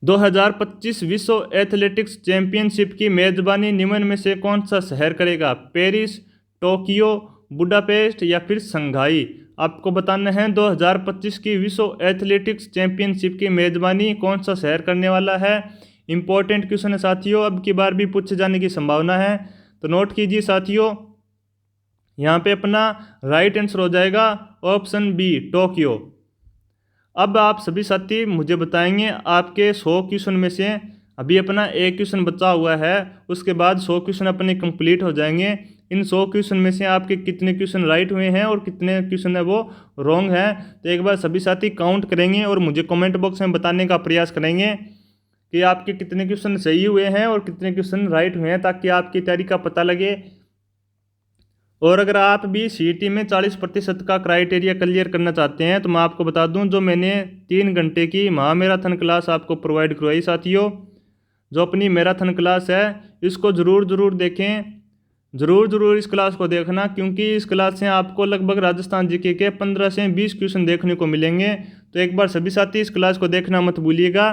2025 विश्व एथलेटिक्स चैंपियनशिप की मेजबानी निम्न में से कौन सा शहर करेगा? पेरिस, टोक्यो, बुडापेस्ट या फिर शंघाई? आपको बताना है 2025 की विश्व एथलेटिक्स चैंपियनशिप की मेजबानी कौन सा शहर करने वाला है। इंपॉर्टेंट क्वेश्चन है साथियों, अब की बार भी पूछे जाने की संभावना है, तो नोट कीजिए साथियों। यहाँ पे अपना राइट आंसर हो जाएगा ऑप्शन बी, टोक्यो। अब आप सभी साथी मुझे बताएंगे आपके 100 क्वेश्चन में से अभी अपना एक क्वेश्चन बचा हुआ है, उसके बाद 100 क्वेश्चन अपने कंप्लीट हो जाएंगे। इन 100 क्वेश्चन में से आपके कितने क्वेश्चन राइट हुए हैं और कितने क्वेश्चन है वो रॉन्ग है, तो एक बार सभी साथी काउंट करेंगे और मुझे कमेंट बॉक्स में बताने का प्रयास करेंगे कि आपके कितने क्वेश्चन सही हुए हैं और कितने क्वेश्चन राइट हुए हैं, ताकि आपकी तैयारी का पता लगे। और अगर आप भी सीईटी में 40% का क्राइटेरिया क्लियर करना चाहते हैं, तो मैं आपको बता दूं, जो मैंने 3 घंटे की महामैराथन क्लास आपको प्रोवाइड करवाई साथियों, जो अपनी मैराथन क्लास है, इसको ज़रूर देखें। ज़रूर इस क्लास को देखना, क्योंकि इस क्लास से आपको लगभग राजस्थान जीके के 15 से 20 क्वेश्चन देखने को मिलेंगे। तो एक बार सभी साथी इस क्लास को देखना मत भूलिएगा।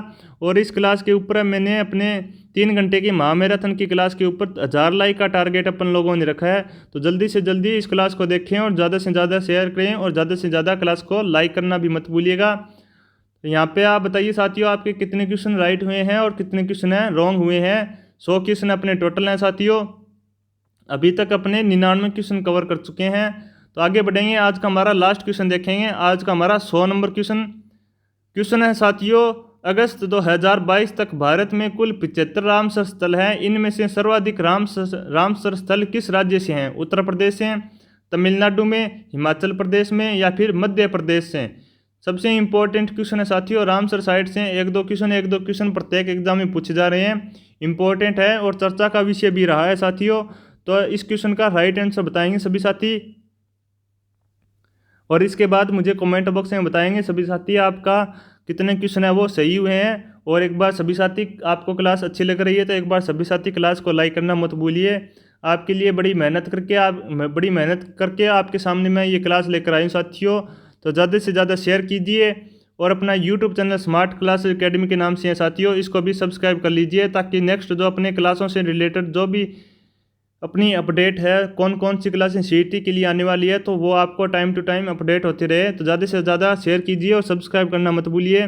और इस क्लास के ऊपर मैंने अपने 3 घंटे की महामैराथन की क्लास के ऊपर 1000 लाइक का टारगेट अपन लोगों ने रखा है। तो जल्दी से जल्दी इस क्लास को देखें और ज़्यादा से ज़्यादा शेयर करें और ज़्यादा से ज़्यादा क्लास को लाइक करना भी मत भूलिएगा। तो यहाँ पे आप बताइए साथियों, आपके कितने क्वेश्चन राइट हुए हैं और कितने क्वेश्चन हैं रॉन्ग हुए हैं। 100 क्वेश्चन अपने टोटल हैं साथियों, अभी तक अपने 99 क्वेश्चन कवर कर चुके हैं। तो आगे बढ़ेंगे, आज का हमारा लास्ट क्वेश्चन देखेंगे। आज का हमारा 100 नंबर क्वेश्चन है साथियों, अगस्त 2022 तक भारत में कुल 75 रामसर स्थल हैं। इनमें से सर्वाधिक रामसर स्थल किस राज्य से हैं? उत्तर प्रदेश से, तमिलनाडु में, हिमाचल प्रदेश में या फिर मध्य प्रदेश से? सबसे इंपॉर्टेंट क्वेश्चन है साथियों, रामसर साइट से एक दो क्वेश्चन प्रत्येक एग्जाम में पूछे जा रहे हैं, इंपॉर्टेंट है और चर्चा का विषय भी रहा है साथियों। तो इस क्वेश्चन का राइट आंसर बताएंगे सभी साथी, और इसके बाद मुझे कमेंट बॉक्स में बताएंगे सभी साथी आपका कितने क्वेश्चन है वो सही हुए हैं। और एक बार सभी साथी, आपको क्लास अच्छी लग रही है तो एक बार सभी साथी क्लास को लाइक करना मत भूलिए। आपके लिए बड़ी मेहनत करके आपके सामने मैं ये क्लास लेकर आई हूँ साथियों। तो ज़्यादा से ज़्यादा शेयर कीजिए और अपना YouTube channel smart class academy के नाम से है साथियों, इसको भी सब्सक्राइब कर लीजिए, ताकि नेक्स्ट जो अपने क्लासों से रिलेटेड जो भी अपनी अपडेट है, कौन सी क्लासें सीईटी के लिए आने वाली है, तो वो आपको टाइम टू टाइम अपडेट होती रहे। तो ज़्यादा से ज़्यादा शेयर कीजिए और सब्सक्राइब करना मत भूलिए।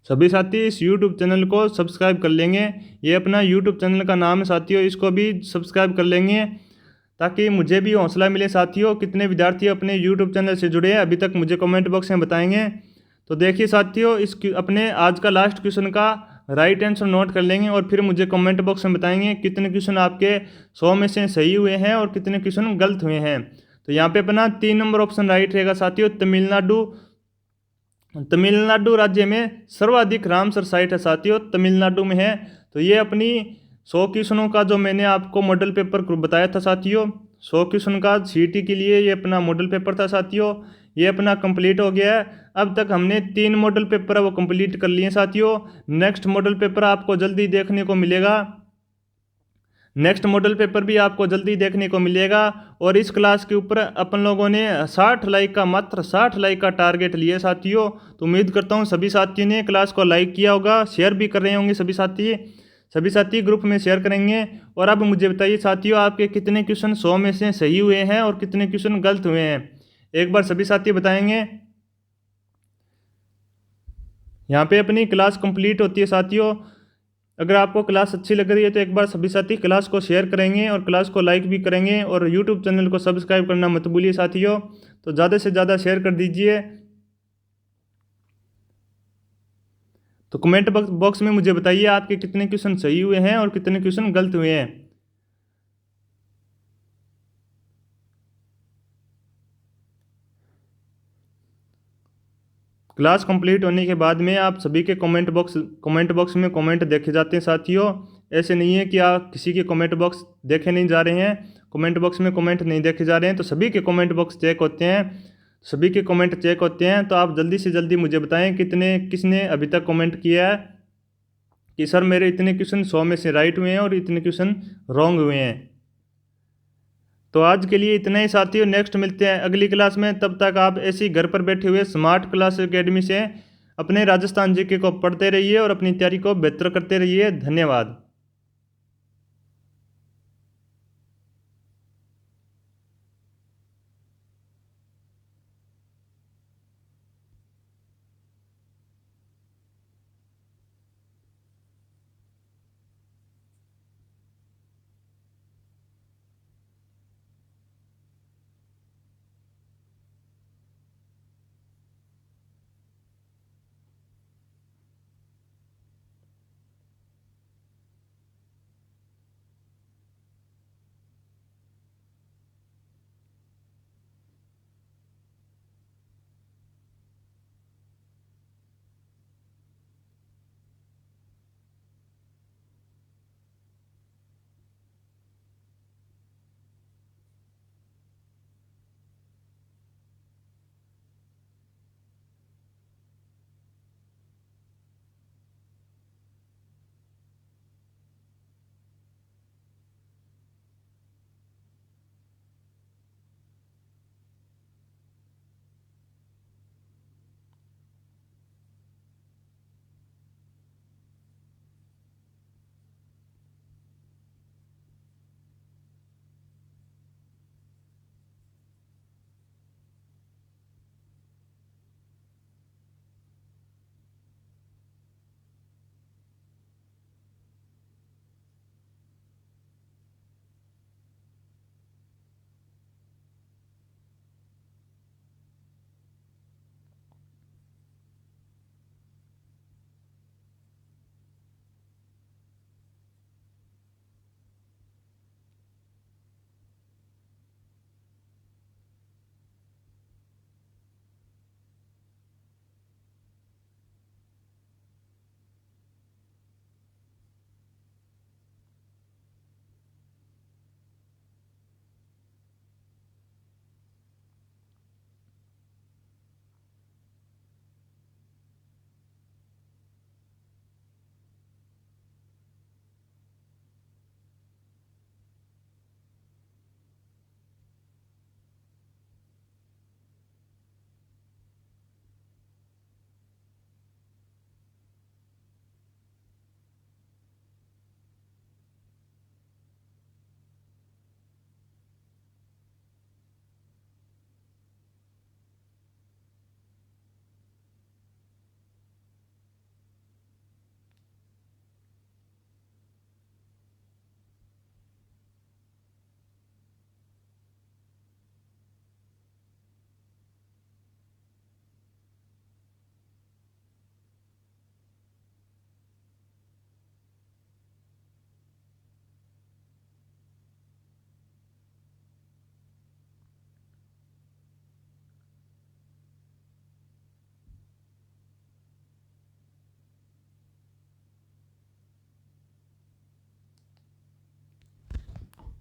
सभी साथी इस यूट्यूब चैनल को सब्सक्राइब कर लेंगे। ये अपना यूट्यूब चैनल का नाम है साथियों, इसको भी सब्सक्राइब कर लेंगे ताकि मुझे भी हौसला मिले साथियों। कितने विद्यार्थी अपने यूट्यूब चैनल से जुड़े हैं अभी तक मुझे कमेंट बॉक्स में बताएंगे। तो देखिए साथियों, इस अपने आज का लास्ट क्वेश्चन का राइट आंसर नोट कर लेंगे और फिर मुझे कमेंट बॉक्स में बताएंगे कितने क्वेश्चन आपके 100 में से सही हुए हैं और कितने क्वेश्चन गलत हुए हैं। तो यहाँ पे अपना 3 नंबर ऑप्शन राइट रहेगा साथियों। तमिलनाडु राज्य में सर्वाधिक रामसर साइट है साथियों, तमिलनाडु में है। तो ये अपनी 100 क्वेश्चनों का जो मैंने आपको मॉडल पेपर बताया था साथियों, 100 क्वेश्चन का सीटी के लिए ये अपना मॉडल पेपर था साथियों, ये अपना कंप्लीट हो गया है। अब तक हमने 3 मॉडल पेपर वो कंप्लीट कर लिए साथियों। नेक्स्ट मॉडल पेपर आपको जल्दी देखने को मिलेगा, नेक्स्ट मॉडल पेपर भी आपको जल्दी देखने को मिलेगा। और इस क्लास के ऊपर अपन लोगों ने 60 लाइक का, मात्र 60 लाइक का टारगेट लिया साथियों। तो उम्मीद करता हूँ सभी साथियों ने क्लास को लाइक किया होगा, शेयर भी कर रहे होंगे सभी साथी ग्रुप में शेयर करेंगे। और अब मुझे बताइए साथियों, आपके कितने क्वेश्चन 100 में से सही हुए हैं और कितने क्वेश्चन गलत हुए हैं, एक बार सभी साथी बताएंगे। यहाँ पे अपनी क्लास कंप्लीट होती है साथियों। अगर आपको क्लास अच्छी लग रही है तो एक बार सभी साथी क्लास को शेयर करेंगे और क्लास को लाइक भी करेंगे और यूट्यूब चैनल को सब्सक्राइब करना मत भूलिए साथियों। तो ज़्यादा से ज़्यादा शेयर कर दीजिए। तो कमेंट बॉक्स में मुझे बताइए आपके कितने क्वेश्चन सही हुए हैं और कितने क्वेश्चन गलत हुए हैं। क्लास कंप्लीट होने के बाद में आप सभी के कमेंट बॉक्स में कमेंट देखे जाते हैं साथियों। ऐसे नहीं है कि आप किसी के कमेंट बॉक्स देखे नहीं जा रहे हैं, कमेंट बॉक्स में कमेंट नहीं देखे जा रहे हैं। तो सभी के कमेंट बॉक्स चेक होते हैं, सभी के कमेंट चेक होते हैं। तो आप जल्दी से जल्दी मुझे बताएं किसने अभी तक कमेंट किया है कि सर मेरे इतने क्वेश्चन 100 में से राइट हुए हैं और इतने क्वेश्चन रॉन्ग हुए हैं। तो आज के लिए इतना ही साथियों, नेक्स्ट मिलते हैं अगली क्लास में। तब तक आप ऐसी घर पर बैठे हुए स्मार्ट क्लास एकेडमी से अपने राजस्थान जीके को पढ़ते रहिए और अपनी तैयारी को बेहतर करते रहिए। धन्यवाद।